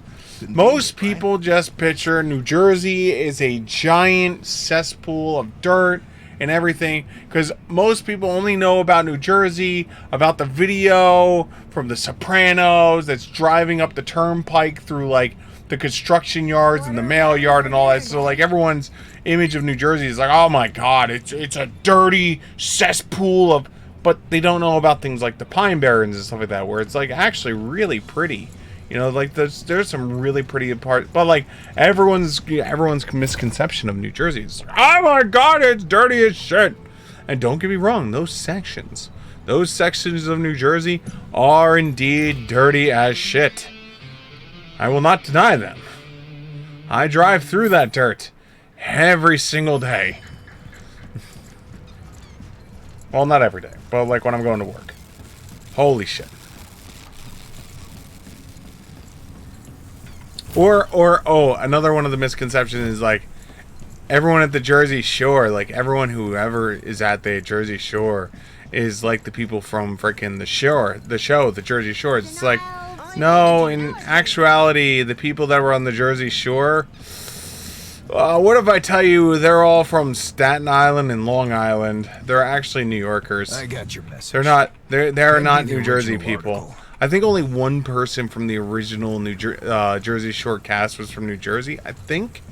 Most people just picture New Jersey is a giant cesspool of dirt and everything, because most people only know about New Jersey about the video from The Sopranos that's driving up the turnpike through like the construction yards and the mail yard and all that. So like everyone's image of New Jersey is like, oh my god, it's a dirty cesspool of, but they don't know about things like the Pine Barrens and stuff like that, where it's like actually really pretty. You know, like there's some really pretty parts, but like everyone's misconception of New Jersey is, oh my god, it's dirty as shit. And don't get me wrong, those sections of New Jersey are indeed dirty as shit. I will not deny them. I drive through that dirt every single day. Well, not every day, but like when I'm going to work. Holy shit. Or oh, another one of the misconceptions is like everyone at the Jersey Shore, like everyone who ever is at the Jersey Shore is like the people from frickin' the show, the Jersey Shore. It's like, no, in actuality, the people that were on the Jersey Shore, what if I tell you they're all from Staten Island and Long Island? They're actually New Yorkers. I got your message. They're not me the New Jersey original people. article. I think only one person from the original Jersey Shore cast was from New Jersey, I think.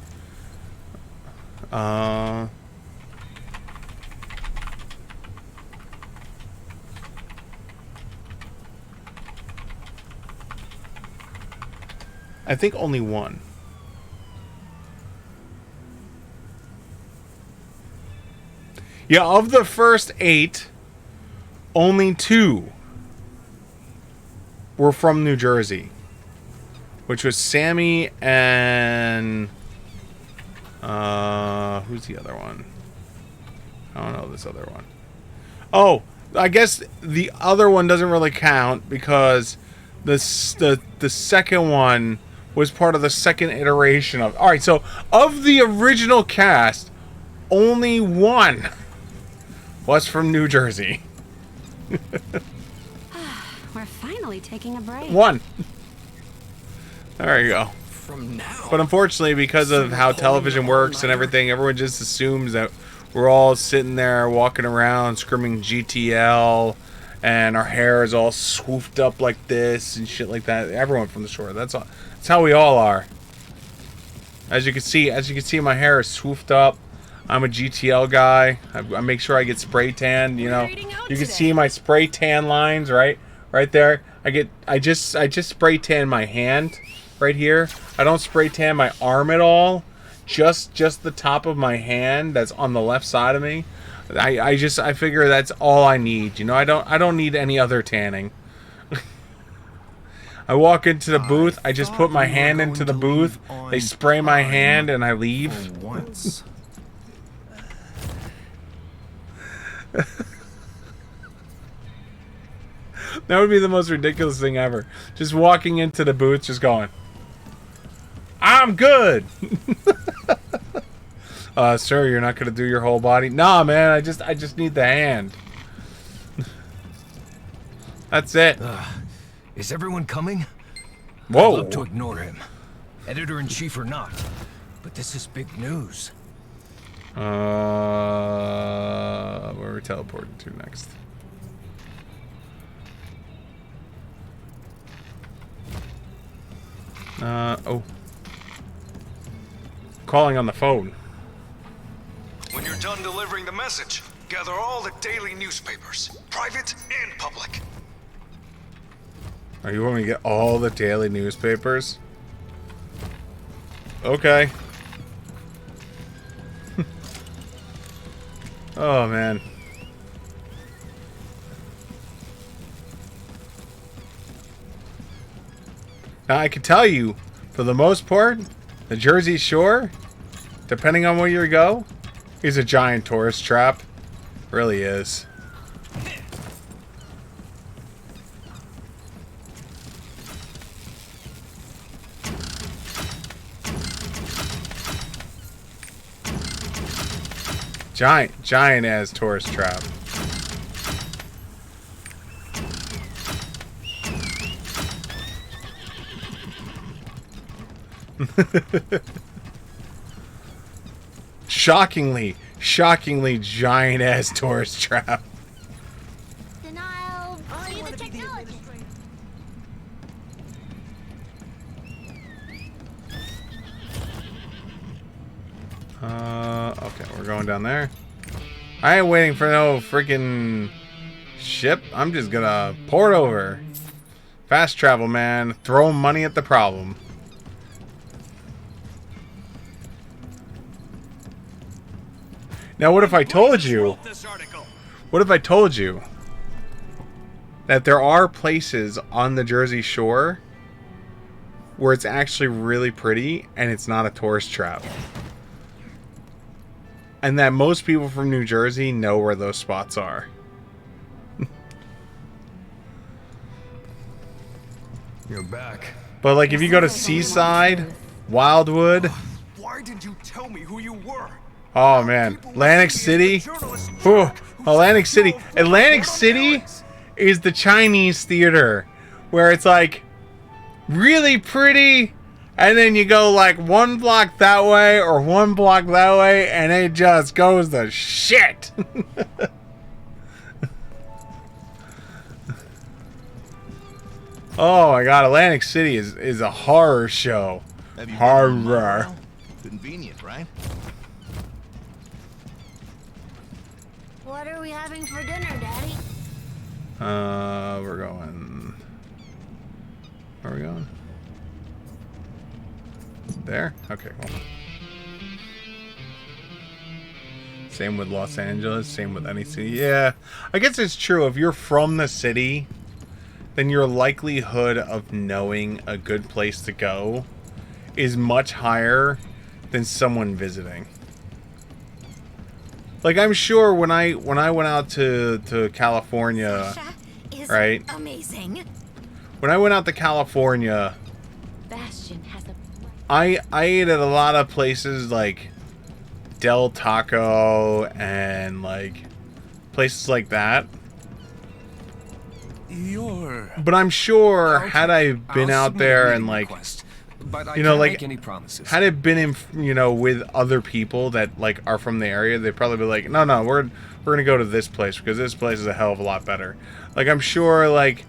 I think only one. Yeah, of the first 8, only 2 were from New Jersey, which was Sammy and who's the other one? I don't know this other one. Oh, I guess the other one doesn't really count because the second one was part of the second iteration of. All right, so of the original cast, only 1 was from New Jersey. We're finally taking a break. 1. There you go. From now. But unfortunately, because of how television works and everything, everyone just assumes that we're all sitting there walking around screaming GTL, and our hair is all swooped up like this and shit like that. Everyone from the shore. That's all. That's how we all are. As you can see, my hair is swooped up. I'm a GTL guy. I make sure I get spray tanned. You know, you can see my spray tan lines right there. I just spray tan my hand right here. I don't spray tan my arm at all. Just the top of my hand that's on the left side of me. I figure that's all I need. You know, I don't need any other tanning. I walk into the booth. I just put my hand into the booth. They spray my hand and I leave. Once. That would be the most ridiculous thing ever. Just walking into the booth, just going, I'm good. Sir, you're not gonna do your whole body? Nah, man. I just need the hand. That's it. Is everyone coming? Whoa. I'd love to ignore him, editor-in-chief or not, but this is big news. Where are we teleporting to next? Oh. Calling on the phone. When you're done delivering the message, gather all the daily newspapers, private and public. Are you want me to get all the daily newspapers? Okay. Oh, man. Now, I can tell you, for the most part, the Jersey Shore, depending on where you go, is a giant tourist trap. Really is. Giant ass tourist trap. Shockingly giant ass tourist trap. Denial. See the technology. Okay, we're going down there. I ain't waiting for no freaking ship. I'm just gonna port over. Fast travel, man. Throw money at the problem. Now, what if I told you? What if I told you that there are places on the Jersey Shore where it's actually really pretty and it's not a tourist trap? And that most people from New Jersey know where those spots are. You're back. But like if you go to Seaside, Wildwood. Why didn't you tell me who you were? Oh man, Atlantic City. Whew. Atlantic City. Atlantic City is the Chinese theater, where it's like really pretty, and then you go like one block that way or one block that way, and it just goes to shit. Oh my god, Atlantic City is a horror show. Horror. Convenient, right? What are we having for dinner, Daddy? We're going. Where are we going? There? Okay, well. Same with Los Angeles, same with any city. Yeah, I guess it's true. If you're from the city, then your likelihood of knowing a good place to go is much higher than someone visiting. Like, I'm sure when I went out to California, right? Amazing. When I went out to California, Bastion has a. I ate at a lot of places like Del Taco and like places like that. But I'm sure had I been out there and like, you know, like, had it been in, you know, with other people that like are from the area, they'd probably be like, no, we're gonna go to this place because this place is a hell of a lot better. Like, I'm sure like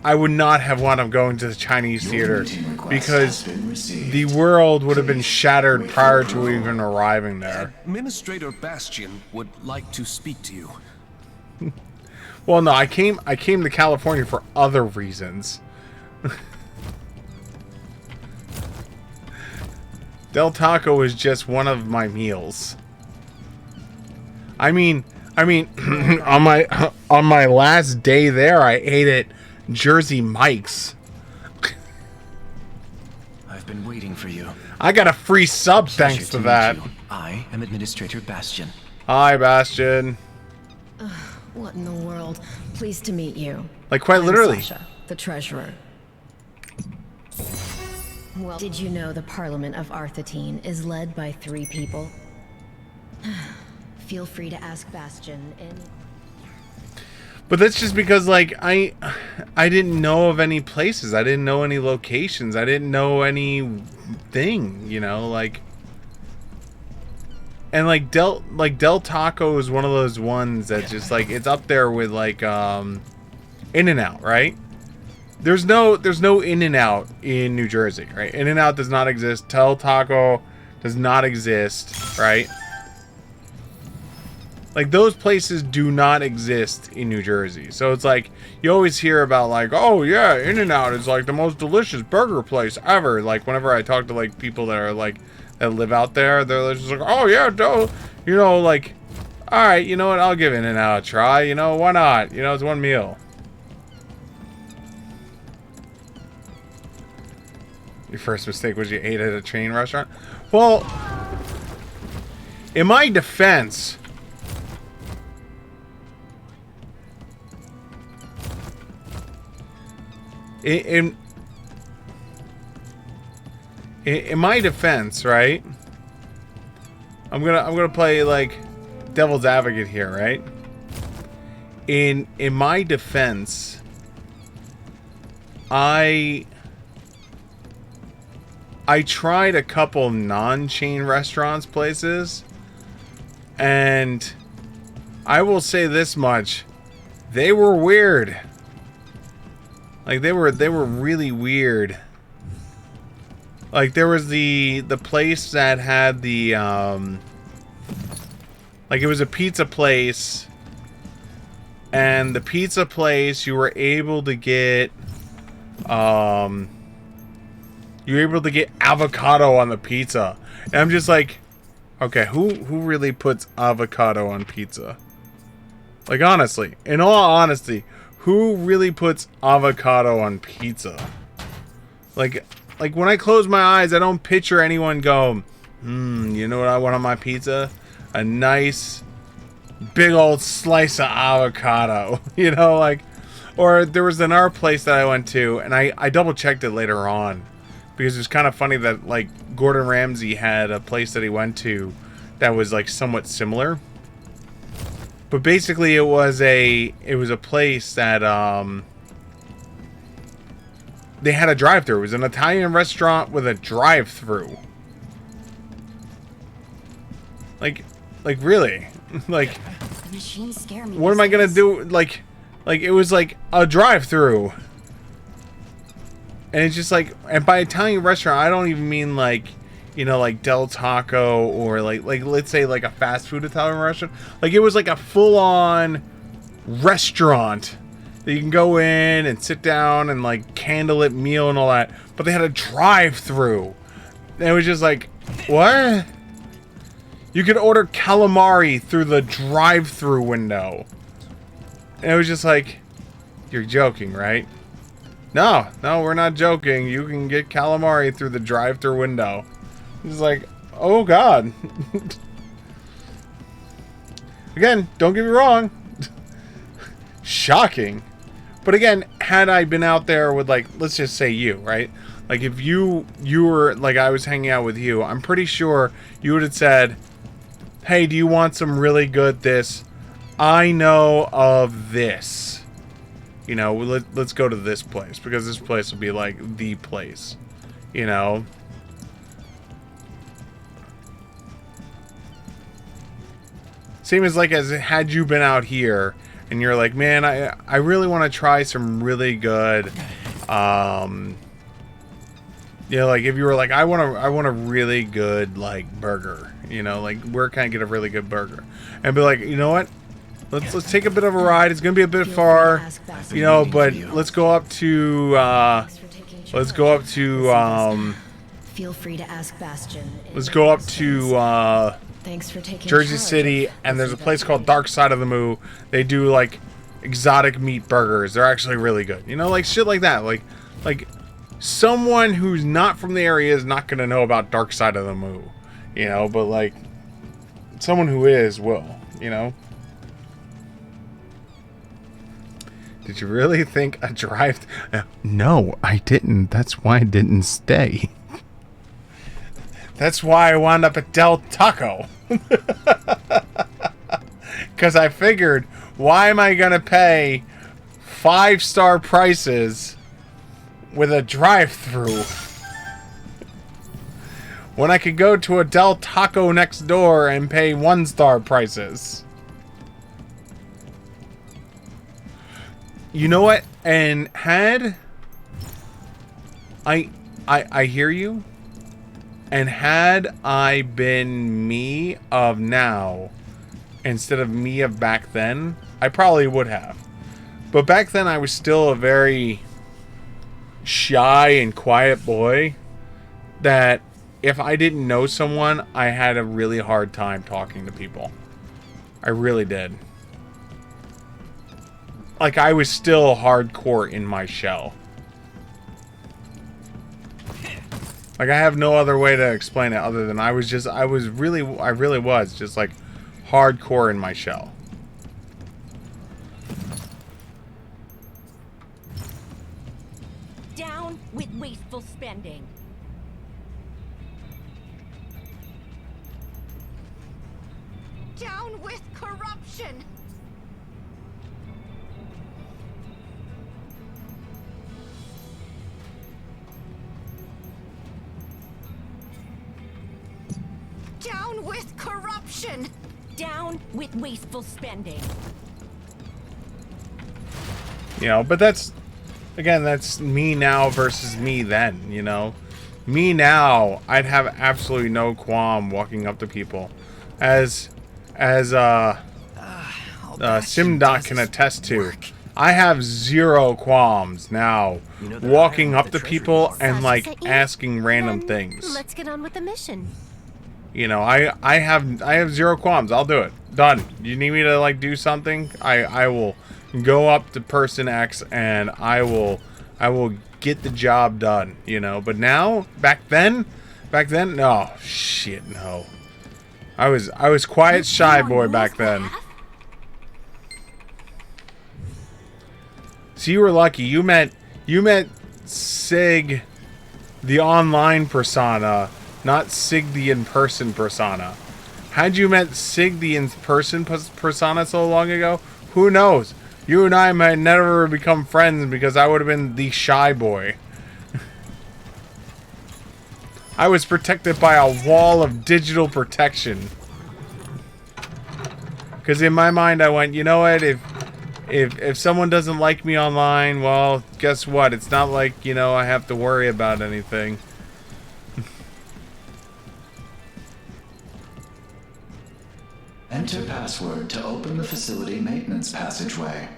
I would not have wound up going to the Chinese theater because the world would have been shattered prior to even arriving there. Administrator Bastion would like to speak to you. Well, no, I came to California for other reasons. Del Taco is just one of my meals. I mean, on my last day there, I ate at Jersey Mike's. I've been waiting for you. I got a free sub thanks to that. I am Administrator Bastion. Hi, Bastion. What in the world? Pleased to meet you. Like, quite literally. Sasha, the treasurer. Well, did you know the Parliament of Arthetine is led by 3 people? Feel free to ask Bastion any... But that's just because, like, I didn't know of any places. I didn't know any locations. I didn't know anything, you know, like... And like Del Taco is one of those ones that just like it's up there with like In-N-Out, right? There's no In-N-Out in New Jersey, right? In-N-Out does not exist. Del Taco does not exist, right? Like, those places do not exist in New Jersey. So it's like you always hear about like, oh yeah, In-N-Out is like the most delicious burger place ever. Like, whenever I talk to like people that are like that live out there, they're just like, oh yeah, you know, like, all right, you know what, I'll give In-N-Out a try, you know, why not, you know, it's one meal. Your first mistake was you ate at a chain restaurant? Well, in my defense, in my defense, right? I'm gonna play like devil's advocate here, right? In my defense, I tried a couple non-chain restaurants places, and I will say this much: they were weird. Like, they were really weird. Like, there was the place that had the like, it was a pizza place, and the pizza place you were able to get avocado on the pizza. And I'm just like, okay, who really puts avocado on pizza? Like, honestly, in all honesty, who really puts avocado on pizza? Like when I close my eyes, I don't picture anyone go, you know what I want on my pizza? A nice big old slice of avocado. You know, like, or there was another place that I went to, and I double checked it later on, because it was kind of funny that like Gordon Ramsay had a place that he went to that was like somewhat similar. But basically, it was a place that they had a drive-through. It was an Italian restaurant with a drive-through. Like really? Like, The machines scare me. what am I gonna do? Like it was like a drive-through, and it's just like, and by Italian restaurant, I don't even mean like, you know, like Del Taco or like let's say like a fast food Italian restaurant. Like, it was like a full-on restaurant that you can go in and sit down and like candlelit meal and all that, but they had a drive-through. And it was just like, what? You could order calamari through the drive-through window. And it was just like, you're joking, right? No, we're not joking. You can get calamari through the drive-through window. It's like, oh god. Again, don't get me wrong. Shocking. But again, had I been out there with, like, let's just say you, right? Like, if you were, like, I was hanging out with you, I'm pretty sure you would have said, hey, do you want some really good this? I know of this. You know, let's go to this place, because this place will be, like, the place. You know? Same as, like, as had you been out here, and you're like, man, I really want to try some really good, you know, like, if you were like, I want a really good, like, burger, you know, like, where can I get a really good burger? And be like, you know what? Let's take a bit of a ride. It's gonna be a bit far, you know, but let's go up to, Feel free to ask Bastion. let's go up to, Thanks for taking Jersey charge City, of and there's a place called Dark Side of the Moo. They do, like, exotic meat burgers. They're actually really good. You know, like, shit like that. Like someone who's not from the area is not gonna know about Dark Side of the Moo. You know, but, like, someone who is will, you know? Did you really think a drive... No, I didn't. That's why I didn't stay. That's why I wound up at Del Taco. Because I figured, why am I going to pay 5-star prices with a drive-thru when I could go to a Del Taco next door and pay 1-star prices? You know what? And had... I hear you. And had I been me of now instead of me of back then, I probably would have. But back then I was still a very shy and quiet boy that if I didn't know someone, I had a really hard time talking to people. I really did. Like, I was still hardcore in my shell. Like, I have no other way to explain it other than I really was just, like, hardcore in my shell. Down with wasteful spending. Down with corruption. Down with corruption! Down with wasteful spending. You know, but that's, again, that's me now versus me then, you know? Me now, I'd have absolutely no qualm walking up to people. As Simdoc can attest to, I have zero qualms now walking up to people and, like, asking random things. Let's get on with the mission. You know, I have zero qualms. I'll do it. Done. You need me to, like, do something? I will go up to person X and I will get the job done, you know. But now, back then, no, shit, no. I was quiet, shy boy back then. So you were lucky. You met Sig, the online persona, not Sig the in-person persona. Had you met Sig the in-person persona so long ago, who knows? You and I might never become friends because I would have been the shy boy. I was protected by a wall of digital protection. Because in my mind I went, you know what, if someone doesn't like me online, well, guess what? It's not like, you know, I have to worry about anything. Enter password to open the facility maintenance passageway.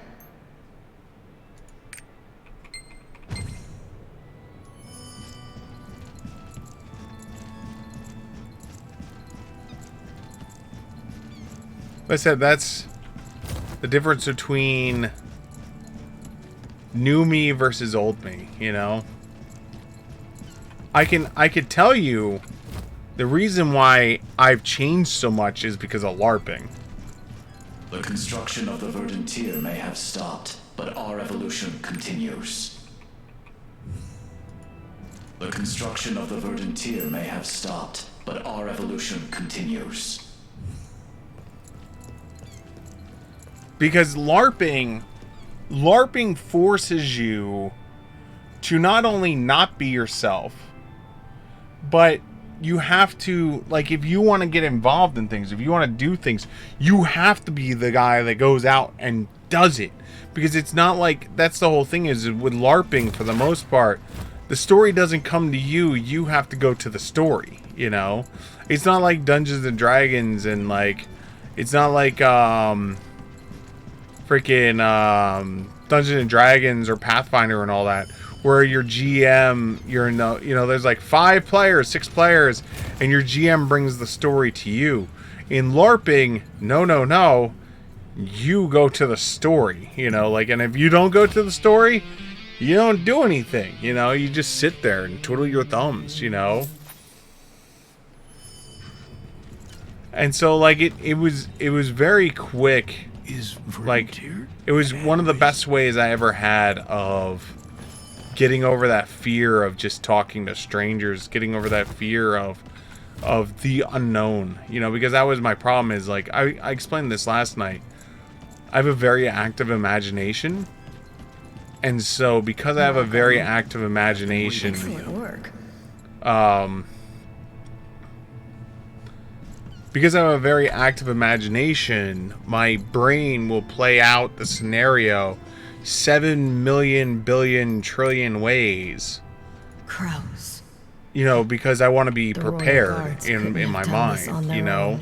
Like I said, that's the difference between new me versus old me, you know? I could tell you the reason why I've changed so much is because of LARPing. The construction of the verdant tier may have stopped, but our evolution continues. The construction of the verdant tier may have stopped, but our evolution continues. Because LARPing forces you to not only not be yourself, but you have to, like, if you want to get involved in things, if you want to do things, you have to be the guy that goes out and does it. Because it's not like, that's the whole thing is with LARPing, for the most part, the story doesn't come to you, you have to go to the story, you know? It's not like Dungeons and Dragons and, like, it's not like, freaking Dungeons and Dragons or Pathfinder and all that, where your GM, there's like 5 players, 6 players, and your GM brings the story to you. In LARPing, no, you go to the story, you know, like, and if you don't go to the story, you don't do anything, you know, you just sit there and twiddle your thumbs, you know. And so, like, it was very quick. Like, it was one of the best ways I ever had of getting over that fear of just talking to strangers, getting over that fear of the unknown, you know, because that was my problem. Is like, I explained this last night, I have a very active imagination, and so because I have a very active imagination, because I have a very active imagination, my brain will play out the scenario 7 million billion trillion ways. Crows. You know, because I want to be prepared in my mind, you know.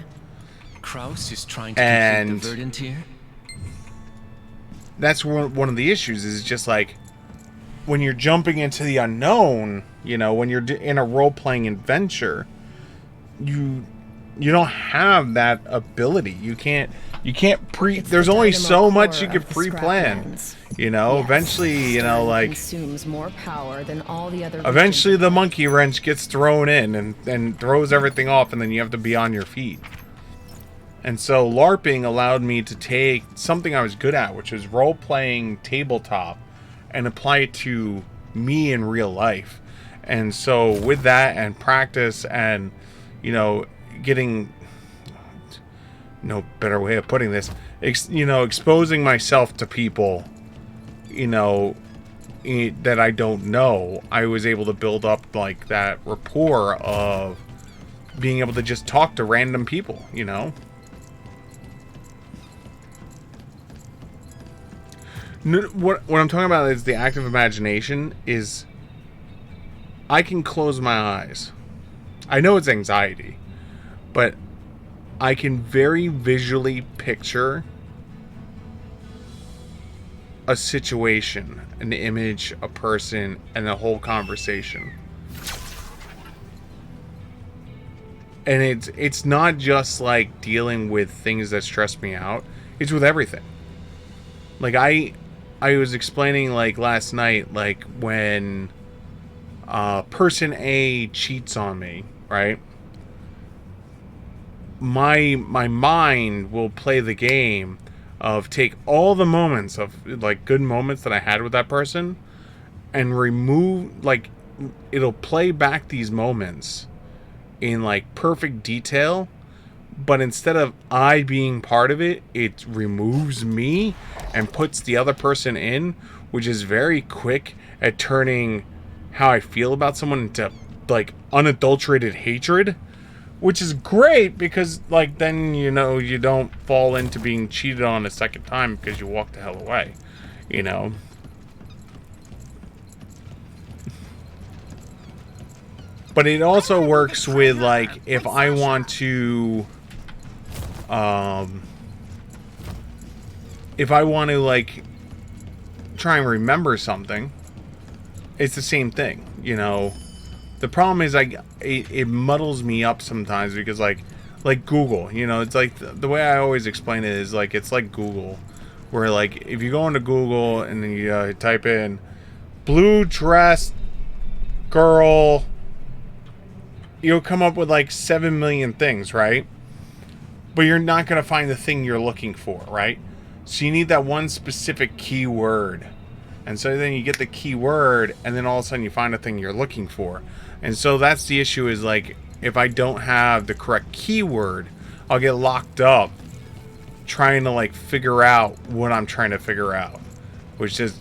Kraus is trying to complete the verdant tier. That's one of the issues, is just like when you're jumping into the unknown, you know, when you're in a role-playing adventure, you don't have that ability. You can't there's only so much you can pre-plan, you know. Yes, eventually, you know, like, consumes more power than all the other eventually the monkey wrench gets thrown in and throws everything off, and then you have to be on your feet. And so LARPing allowed me to take something I was good at, which was role-playing tabletop, and apply it to me in real life. And so with that and practice and, you know, getting, no better way of putting this, exposing myself to people, you know, that I don't know, I was able to build up, like, that rapport of being able to just talk to random people, you know. What I'm talking about is the active imagination. Is I can close my eyes. I know it's anxiety, but I can very visually picture a situation, an image, a person, and a whole conversation. And it's not just like dealing with things that stress me out. It's with everything. Like I was explaining, like, last night, like, when person A cheats on me, right? My mind will play the game of take all the moments of, like, good moments that I had with that person and remove, like, it'll play back these moments in, like, perfect detail, but instead of I being part of it, it removes me and puts the other person in, which is very quick at turning how I feel about someone into, like, unadulterated hatred. Which is great because, like, then, you know, you don't fall into being cheated on a second time because you walk the hell away, you know. But it also works with, like, if I want to, like, try and remember something, it's the same thing, you know. The problem is, it muddles me up sometimes because, like Google, you know, it's like the way I always explain it is like it's like Google, where like if you go into Google and then you type in blue dress girl, you'll come up with like 7 million things, right? But you're not gonna find the thing you're looking for, right? So you need that one specific keyword. And so then you get the keyword, and then all of a sudden you find a thing you're looking for. And so that's the issue is, like, if I don't have the correct keyword, I'll get locked up trying to, like, figure out what I'm trying to figure out. Which is...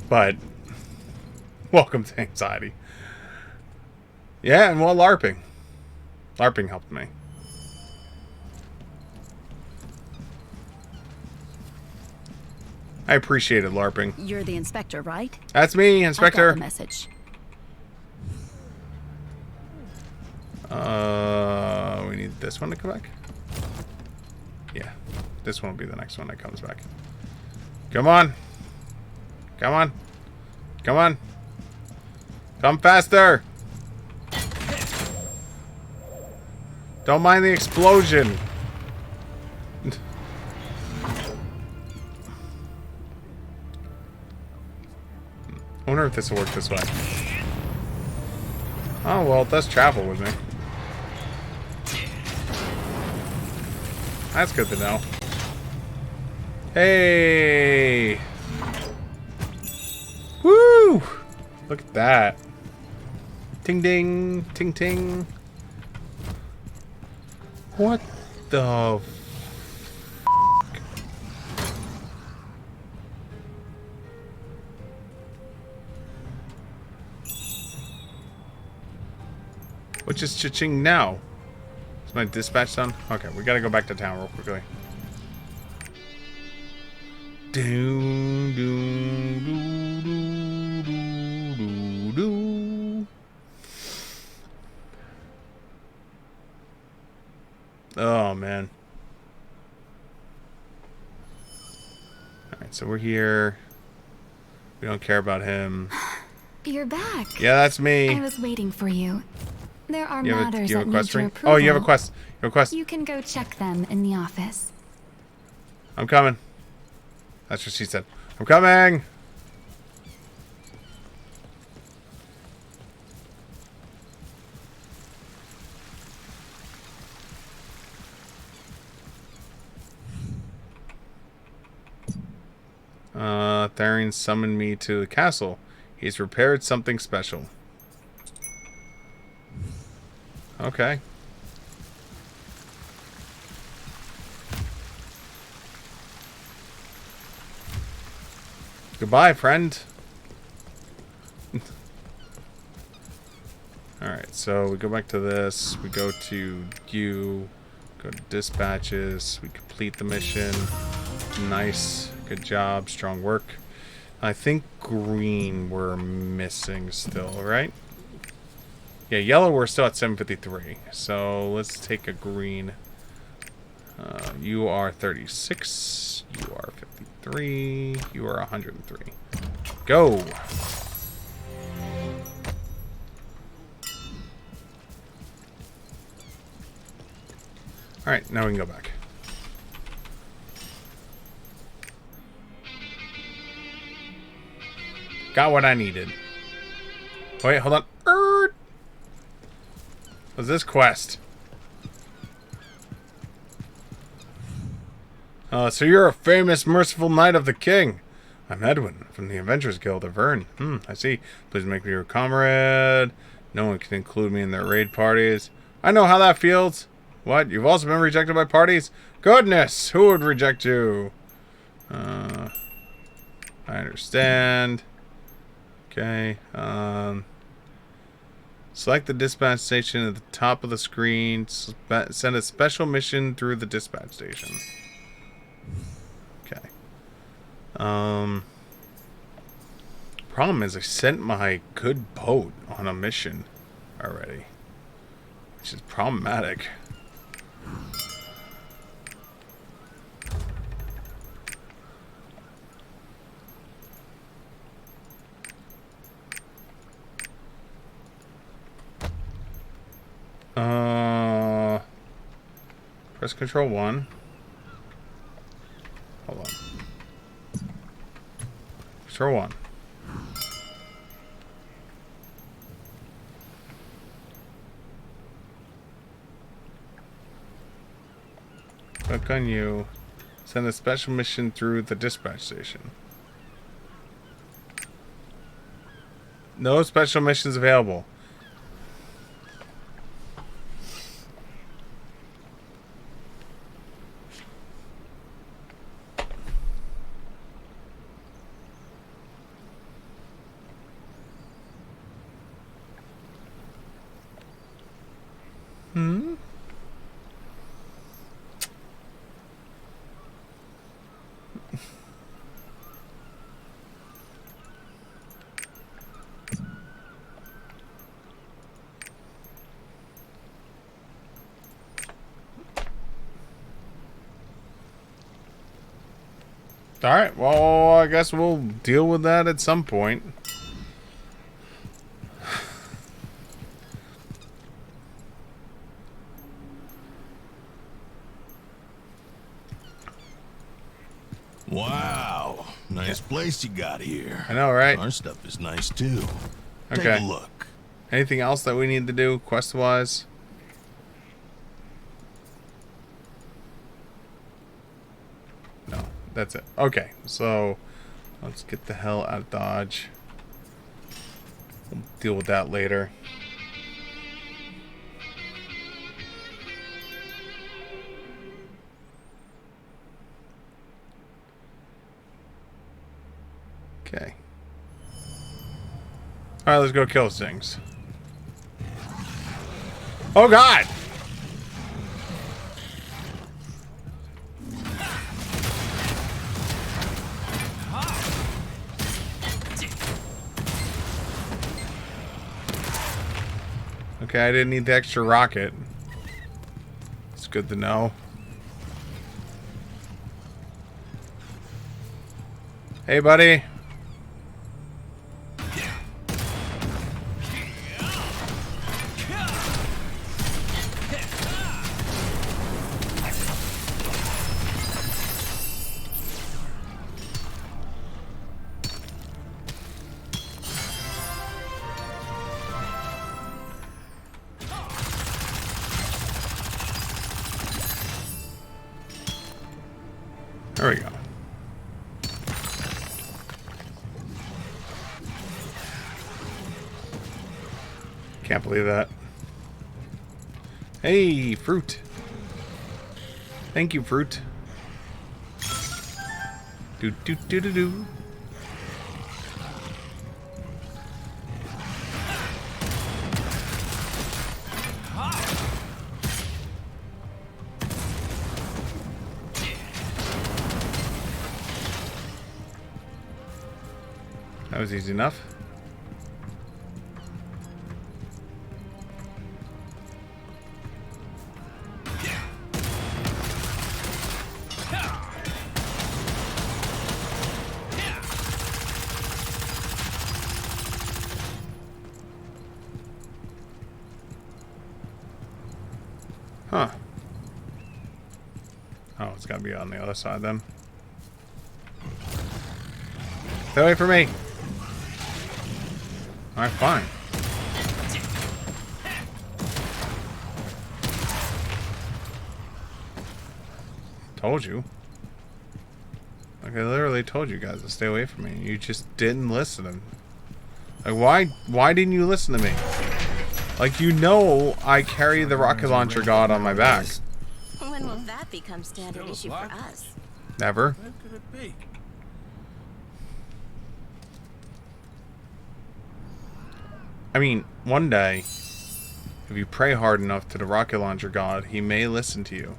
But, welcome to anxiety. Yeah, and well, LARPing. LARPing helped me. I appreciated LARPing. You're the inspector, right? That's me, Inspector. I got the message. We need this one to come back. Yeah, this one will be the next one that comes back. Come on. Come on. Come on. Come faster. Don't mind the explosion. I wonder if this will work this way. Oh, well, it does travel with me. That's good to know. Hey! Woo! Look at that. Ting ding, ting ting. What the f***? Which is cha-ching now? Is my dispatch done? Okay, we gotta go back to town real quickly. Do do do do do do. Oh man. Alright, so we're here. We don't care about him. You're back. Yeah, that's me. I was waiting for you. There are matters that need quest your ring? approval. Oh, you have a quest. You have a quest. You can go check them in the office. I'm coming. That's what she said. I'm coming! Tharian summoned me to the castle. He's prepared something special. Okay. Goodbye, friend. Alright, so we go back to this. We go to you. Go to dispatches. We complete the mission. Nice. Good job. Strong work. I think green we're missing still, right? Yeah, yellow we're still at 753. So let's take a green. You are 36. You are 53. You are 103. Go! Alright, now we can go back. Got what I needed. Wait, hold on. What's this quest? So you're a famous, merciful knight of the king. I'm Edwin from the Adventurers Guild of Vern. I see. Please make me your comrade. No one can include me in their raid parties. I know how that feels. What? You've also been rejected by parties? Goodness! Who would reject you? I understand. Okay. Select the dispatch station at the top of the screen. Send a special mission through the dispatch station. Okay. Problem is I sent my good boat on a mission already, which is problematic. Press Control 1. Hold on. Control 1. Click on you. Send a special mission through the dispatch station. No special missions available. Alright, well, I guess we'll deal with that at some point. Wow, nice place you got here. I know, right? Our stuff is nice too. Okay. Take a look. Anything else that we need to do, quest-wise? No, that's it. Okay, so let's get the hell out of Dodge. We'll deal with that later. Okay. Alright, let's go kill those things. Oh god! Okay, I didn't need the extra rocket. It's good to know. Hey, buddy. There we go. Can't believe that. Hey, fruit. Thank you, fruit. Do do do do do. That was easy enough. Huh. Oh, it's gotta be on the other side then. Stay away from me. Alright, fine. Told you. Like, I literally told you guys to stay away from me. You just didn't listen. Like, why didn't you listen to me? Like, you know I carry the rocket launcher god on my back. When will that become standard issue for us? Never. Where could it be? I mean, one day, if you pray hard enough to the rocket launcher god, he may listen to you.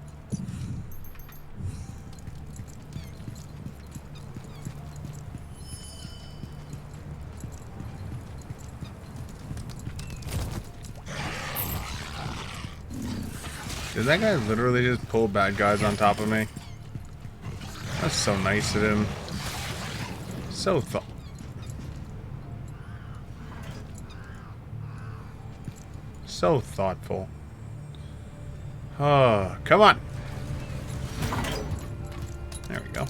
Did that guy literally just pull bad guys on top of me? That's so nice of him. So thoughtful. Oh, come on. There we go.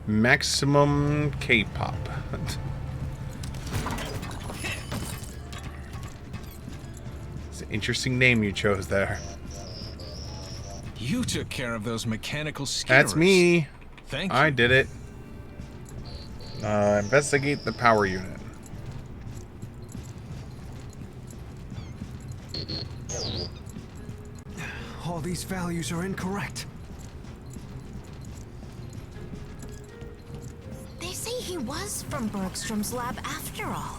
Maximum K-pop. It's an interesting name you chose there. You took care of those mechanical skitterers. That's me. Thank you. I did it. Investigate the power unit. All these values are incorrect. They say he was from Bergstrom's lab after all.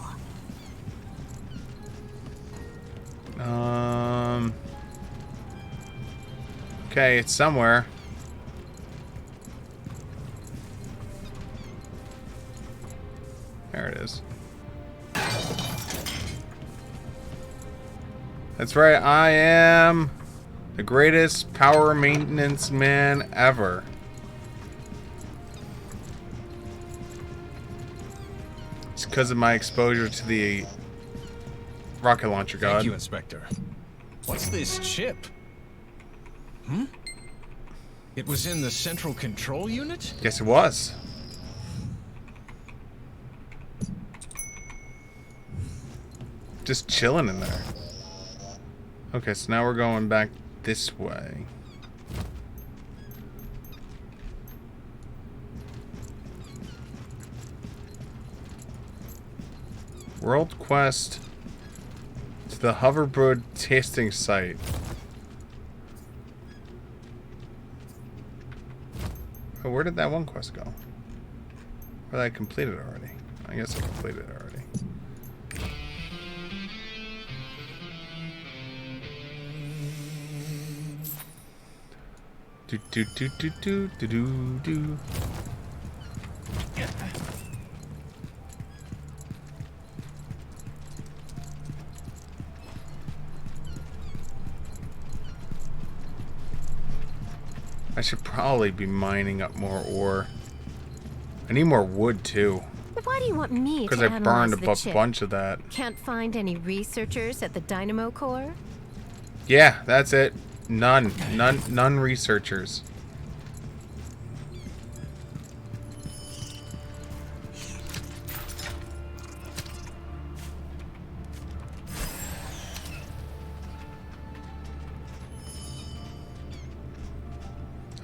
Okay, it's somewhere. There it is. That's right, I am the greatest power maintenance man ever. It's because of my exposure to the rocket launcher god. Thank you, Inspector. What's this chip? Hmm? It was in the central control unit? Yes, it was. Just chilling in there. Okay, so now we're going back this way. World quest to the hoverboard tasting site. Oh, where did that one quest go? Or I completed it already. I guess I completed it already. Do do do do do do do do. I should probably be mining up more ore. I need more wood too. Why do you want me to Because I burned analyze the a chip? bunch of that. Can't find any researchers at the Dynamo Core? Yeah, that's it. None researchers.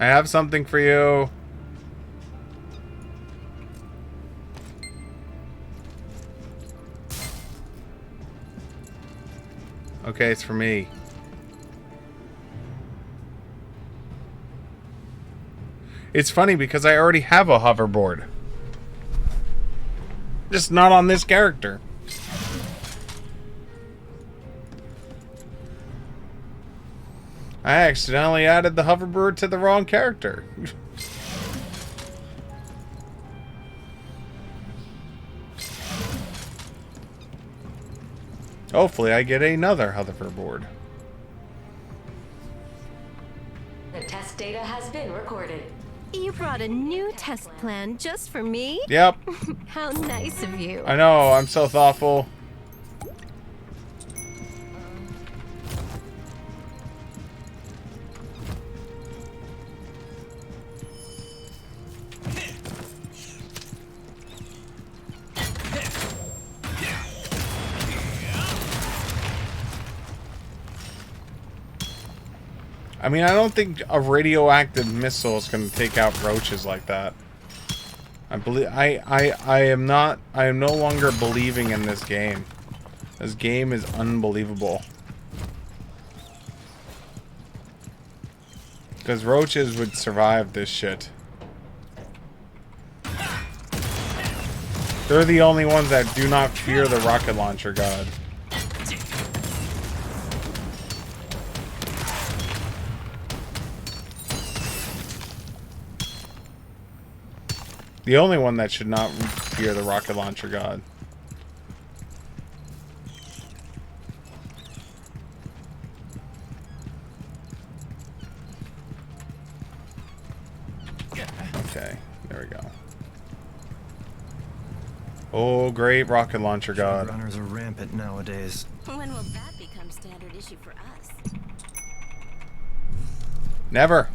I have something for you. Okay, it's for me. It's funny because I already have a hoverboard. Just not on this character. I accidentally added the hoverboard to the wrong character. Hopefully I get another hoverboard. The test data has been recorded. You brought a new test plan just for me? Yep. How nice of you. I know, I'm so thoughtful. I mean, I don't think a radioactive missile is going to take out roaches like that. I am no longer believing in this game. This game is unbelievable. Because roaches would survive this shit. They're the only ones that do not fear the rocket launcher god. The only one that should not fear the rocket launcher god. Okay, there we go. Oh, great rocket launcher god. Runners are rampant nowadays. When will that become standard issue for us? Never.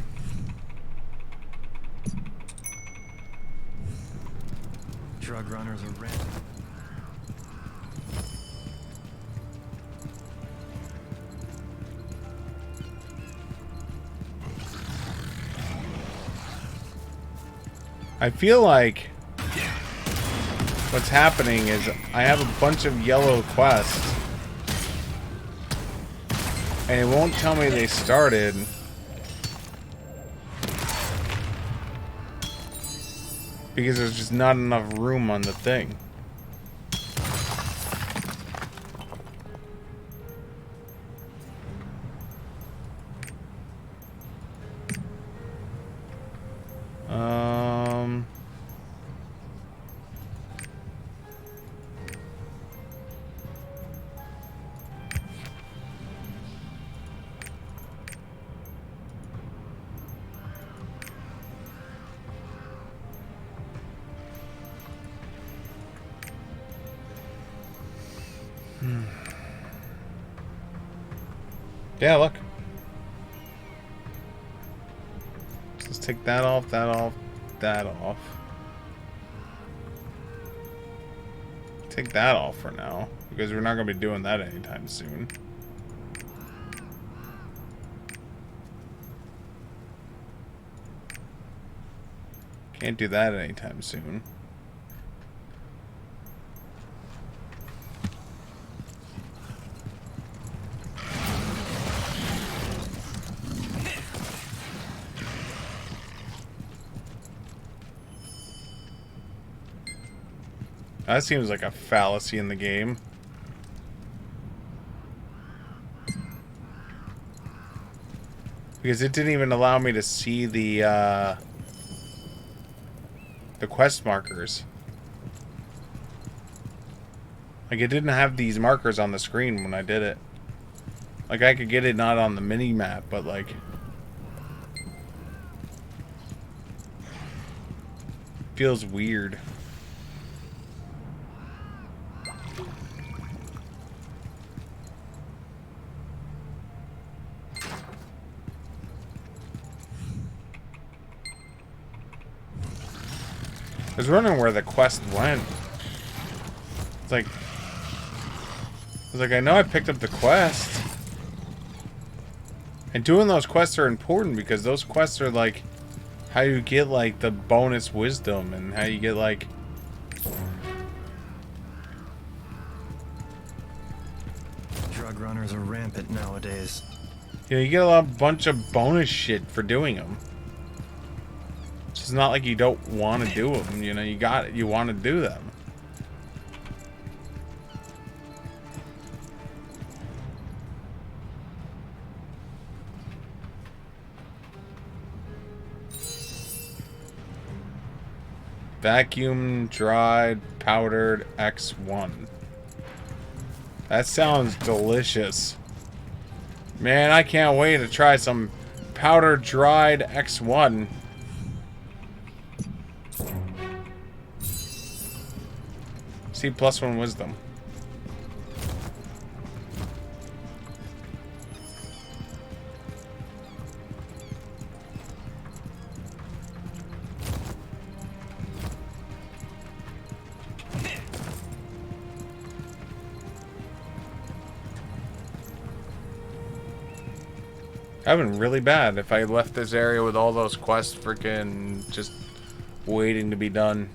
Drug runners are rampant. I feel like what's happening is I have a bunch of yellow quests and it won't tell me they started because there's just not enough room on the thing. Yeah, look. Let's take that off, that off, that off. Take that off for now, because we're not going to be doing that anytime soon. Can't do that anytime soon. That seems like a fallacy in the game. Because it didn't even allow me to see the quest markers. Like, it didn't have these markers on the screen when I did it. Like, I could get it not on the mini-map, but like... feels weird. I was wondering where the quest went. It's like... I was like, I know I picked up the quest. And doing those quests are important because those quests are like... how you get like the bonus wisdom and how you get like... Drug runners are rampant nowadays. You know, you get a bunch of bonus shit for doing them. It's not like you don't want to do them, you know, you want to do them. Vacuum dried powdered X1. That sounds delicious. Man, I can't wait to try some powdered dried X1. See, +1 wisdom. I've been really bad if I left this area with all those quests freaking just waiting to be done.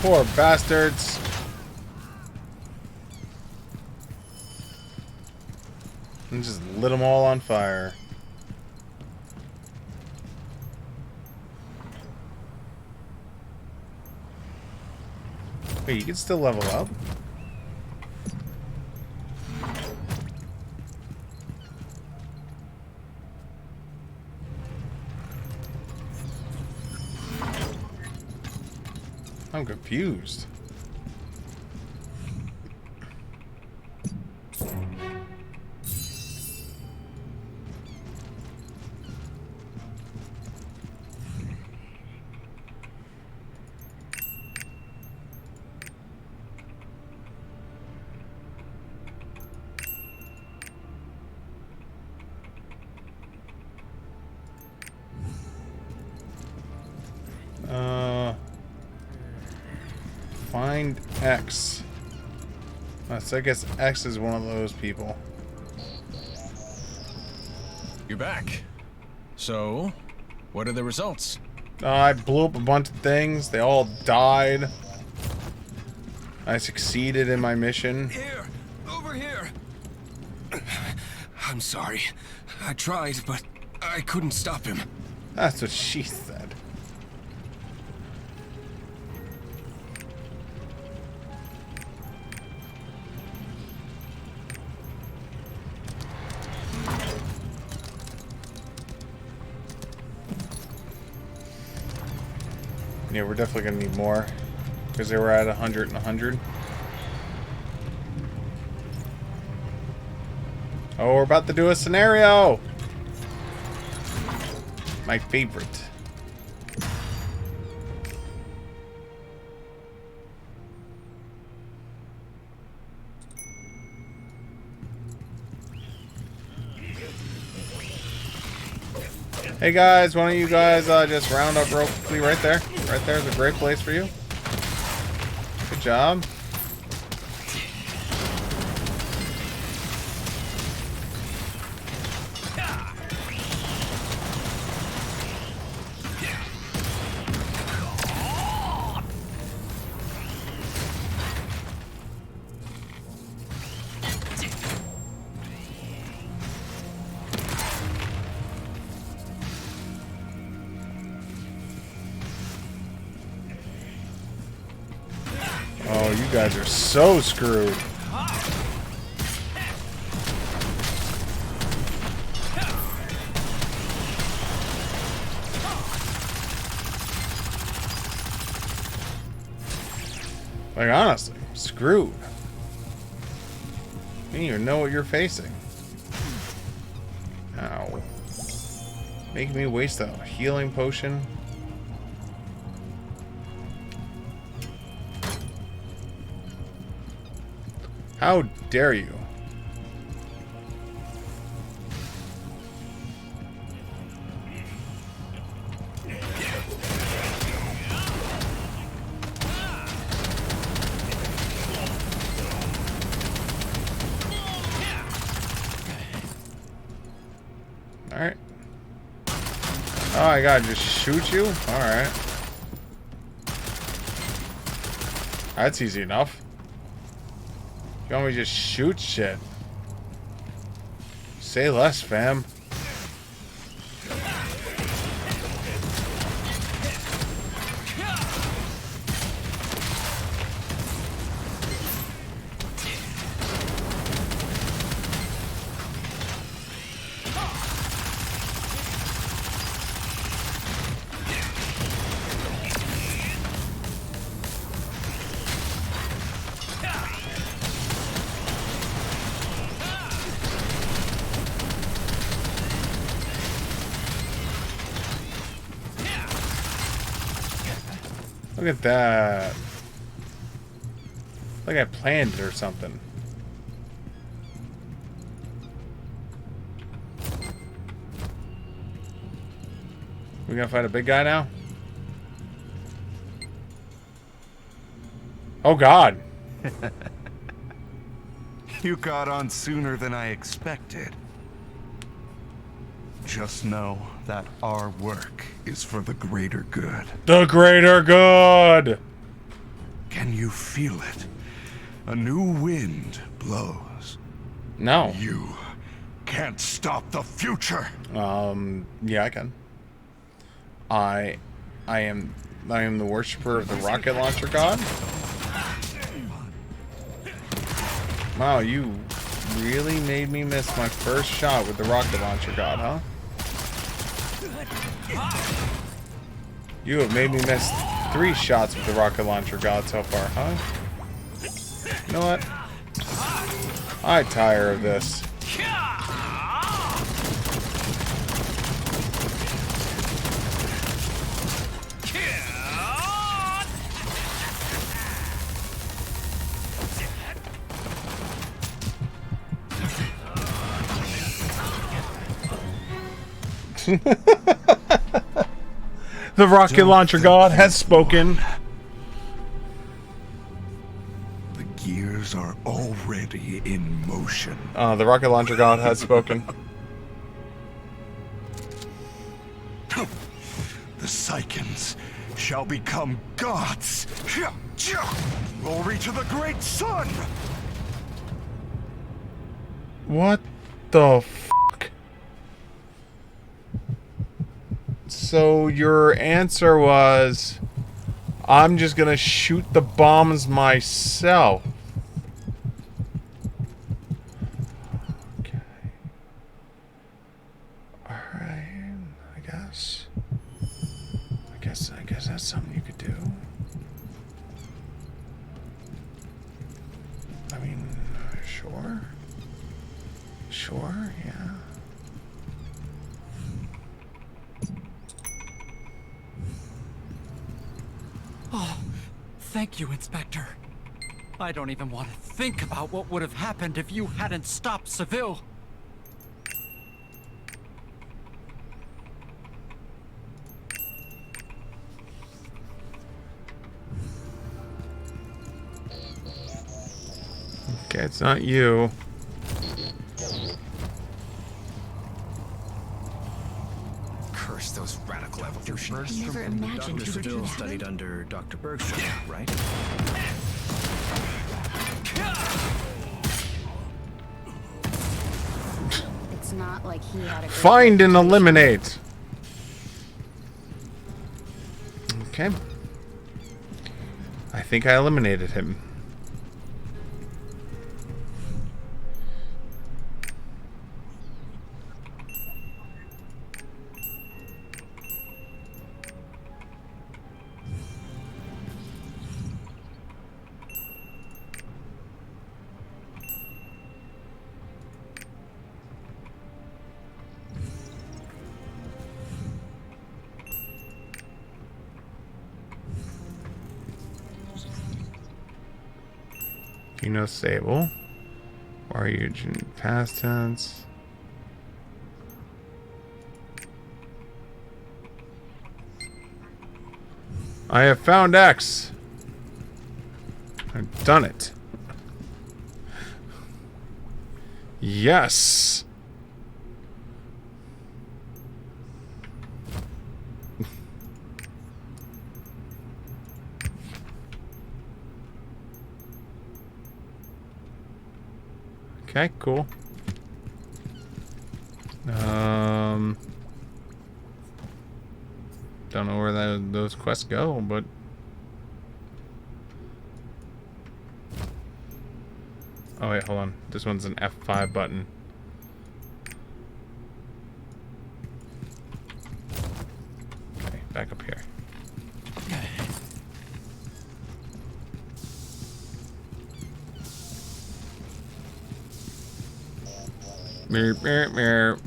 Poor bastards. And just lit them all on fire. Wait, you can still level up? I'm confused. Find X. So I guess X is one of those people. You're back. So, what are the results? I blew up a bunch of things. They all died. I succeeded in my mission. Here! Over here! I'm sorry. I tried, but I couldn't stop him. That's what she said. Yeah, we're definitely gonna need more because they were at 100 and 100. Oh, we're about to do a scenario. My favorite. Hey guys, why don't you guys just round up real quickly right there? Right there is a great place for you. Good job. Oh, you guys are so screwed. Like, honestly, screwed. You don't even know what you're facing. Ow. Making me waste a healing potion. How dare you? Alright. Oh, I gotta just shoot you? Alright. That's easy enough. You want me to just shoot shit? Say less, fam. Look at that. Like I planned it or something. We gonna fight a big guy now? Oh God. You got on sooner than I expected. Just know that our work is for the greater good. The greater good! Can you feel it? A new wind blows. No. You can't stop the future. Yeah, I can. I am the worshiper of the rocket launcher god. Wow, you really made me miss my first shot with the rocket launcher god, huh? You have made me miss 3 shots with the rocket launcher god so far, huh? You know what? I tire of this. The rocket launcher god has spoken. The gears are already in motion. The rocket launcher god has spoken. The Psychons shall become gods. Glory to the great sun. What the fuck? So your answer was, I'm just gonna shoot the bombs myself. Okay. Alright, I guess that's something you could do. I mean, sure. Sure, yeah. Oh, thank you, Inspector. I don't even want to think about what would have happened if you hadn't stopped Seville. Okay, it's not you. Curse those radical evolutionists. I never imagined Dr. you would do Seville that. studied under Dr. Bergstrom, right? It's not like he had a great Find and eliminate. Okay. I think I eliminated him. You know, stable. Or you in past tense? I have found X. I've done it. Yes. Okay, cool. Don't know where those quests go, but oh wait, hold on. This one's an F5 button. Okay, back up here. Meep, meep, meep.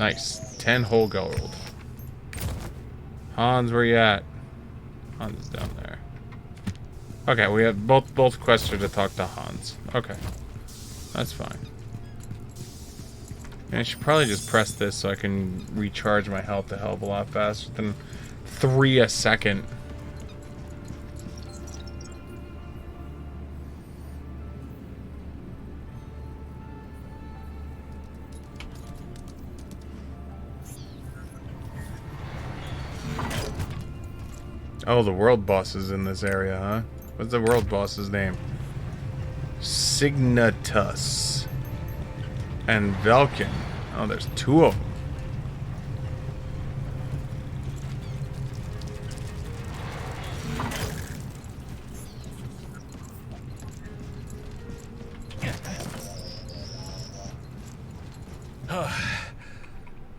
Nice. 10 whole gold. Hans, where you at? Hans is down there. Okay, we have both quests are to talk to Hans. Okay. That's fine. And I should probably just press this so I can recharge my health a hell of a lot faster than 3 a second. Oh, the world boss is in this area, huh? What's the world boss's name? Signatus. And Velkin. Oh, there's 2 of them.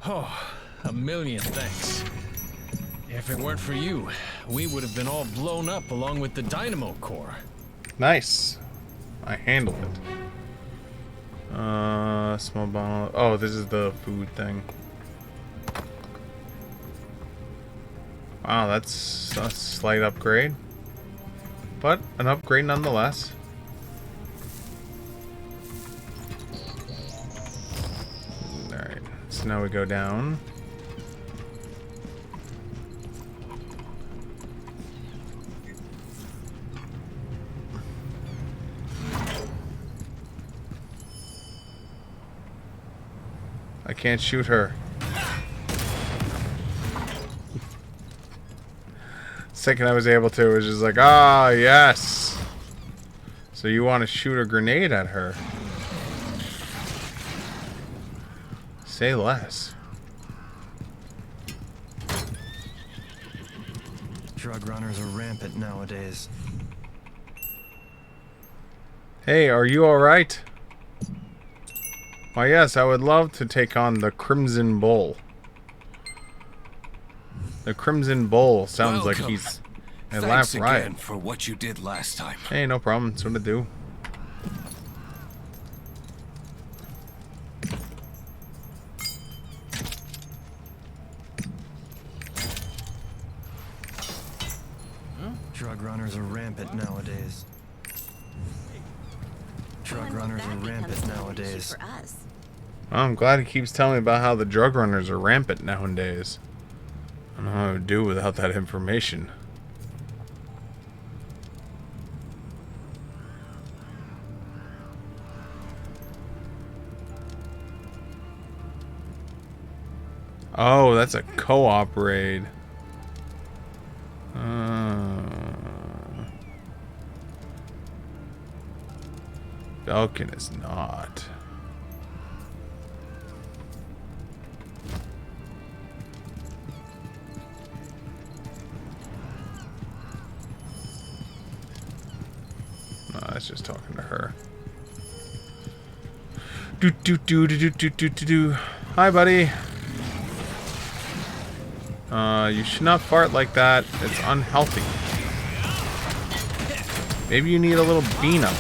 Oh, a million thanks. If it weren't for you, we would have been all blown up along with the dynamo core. Nice. I handled it. Small bottle. Oh, this is the food thing. Wow, that's a slight upgrade. But an upgrade nonetheless. Alright, so now we go down. I can't shoot her. Second I was able to, it was just like, ah, yes. So you want to shoot a grenade at her? Say less. Drug runners are rampant nowadays. Hey, are you alright? Why, yes, I would love to take on the Crimson Bull. The Crimson Bull sounds like he's a laugh Thanks riot. again for what you did last time. Hey, no problem. That's what I do. Drug runners are rampant nowadays. Drug runners are rampant nowadays. Well, I'm glad he keeps telling me about how the drug runners are rampant nowadays. I don't know how I would do without that information. Oh, that's a co-op raid. Falcon is not. No, that's just talking to her. Do. Hi, buddy. You should not fart like that. It's unhealthy. Maybe you need a little bean up.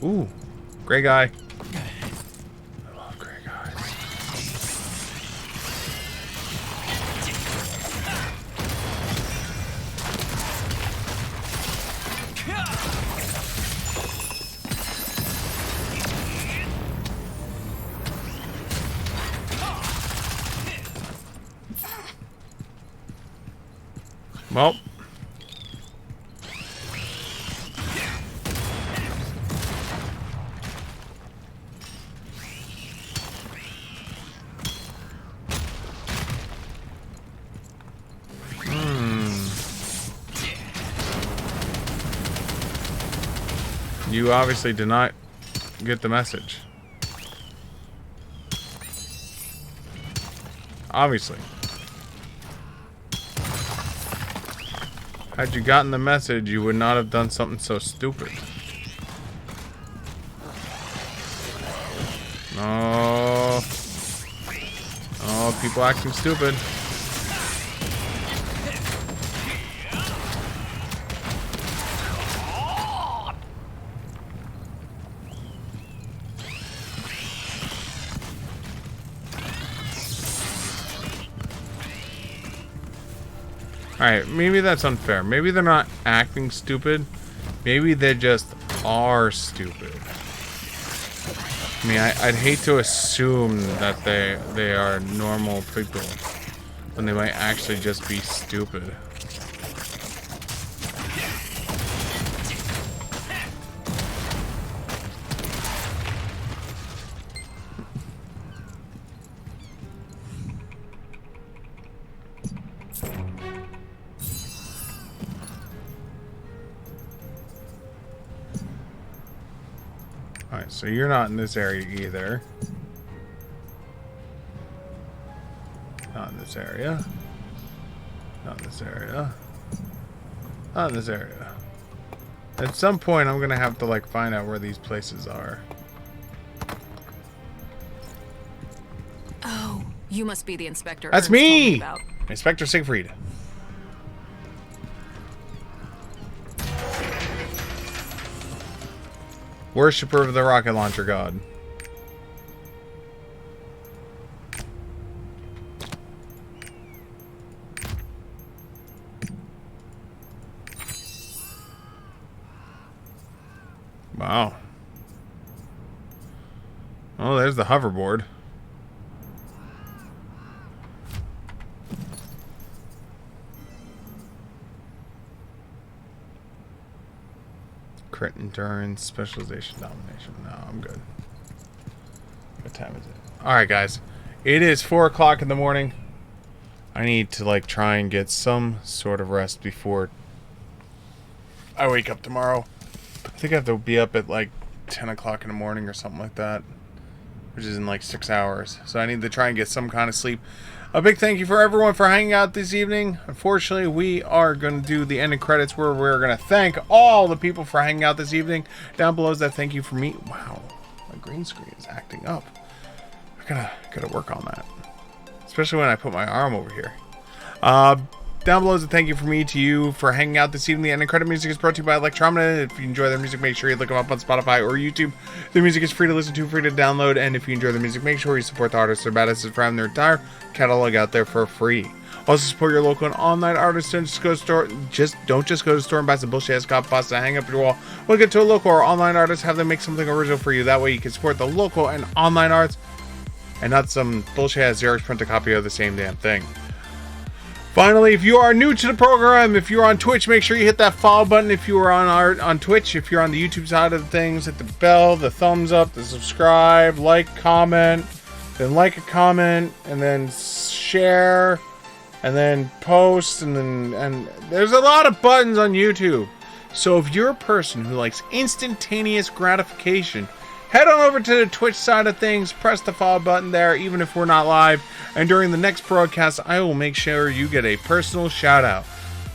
Ooh, gray guy. I love gray guys. Well. You obviously did not get the message. obviously. Had you gotten the message, you would not have done something so stupid. No. Oh, people acting stupid. Alright, maybe that's unfair. Maybe they're not acting stupid. Maybe they just are stupid. I mean, I'd hate to assume that they are normal people when they might actually just be stupid. Alright, so you're not in this area either. Not in this area. Not in this area. Not in this area. At some point, I'm gonna have to, like, find out where these places are. Oh, you must be the inspector. That's Ernst told me! about. Inspector Siegfried. Worshipper of the rocket launcher god. Wow. Oh, there's the hoverboard. Crit endurance, specialization, domination. No, I'm good. What time is it? Alright, guys. It is 4 o'clock in the morning. I need to, like, try and get some sort of rest before I wake up tomorrow. I think I have to be up at, like, 10 o'clock in the morning or something like that. Which is in, like, 6 hours. So I need to try and get some kind of sleep. A big thank you for everyone for hanging out this evening. Unfortunately, we are going to do the ending credits where we're going to thank all the people for hanging out this evening. Down below is that thank you for me. Wow, my green screen is acting up. I gotta work on that. Especially when I put my arm over here. Down below is a thank you from me to you for hanging out this evening. The ending credit music is brought to you by Electromina. If you enjoy their music, make sure you look them up on Spotify or YouTube. The music is free to listen to, free to download, and if you enjoy the music, make sure you support the artists. They're badasses for having their entire catalog out there for free. Also support your local and online artists. Don't just go to store. Don't just go to the store and buy some bullshit ass cop pasta to hang up your wall. Look into a local or online artist, have them make something original for you. That way you can support the local and online arts, and not some bullshit ass Xerox print a copy of the same damn thing. Finally, if you are new to the program, if you're on Twitch, make sure you hit that follow button. If you are on Twitch, if you're on the YouTube side of things, hit the bell, the thumbs up, the subscribe, like, comment, then like a comment, and then share, and then post, and there's a lot of buttons on YouTube. So if you're a person who likes instantaneous gratification, head on over to the Twitch side of things, press the follow button there, even if we're not live. And during the next broadcast, I will make sure you get a personal shout out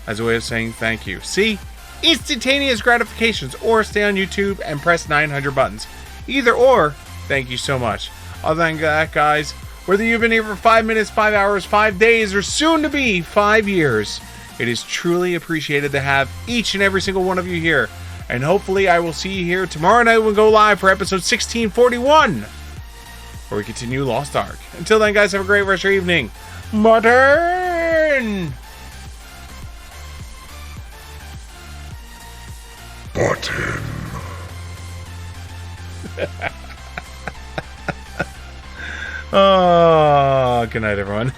as a way of saying thank you. See? Instantaneous gratifications, or stay on YouTube and press 900 buttons. Either or, thank you so much. Other than that, guys, whether you've been here for 5 minutes, 5 hours, 5 days, or soon to be 5 years, it is truly appreciated to have each and every single one of you here. And hopefully I will see you here tomorrow night when we go live for episode 1641, where we continue Lost Ark. Until then, guys, have a great rest of your evening. Button! Button. Oh, good night, everyone.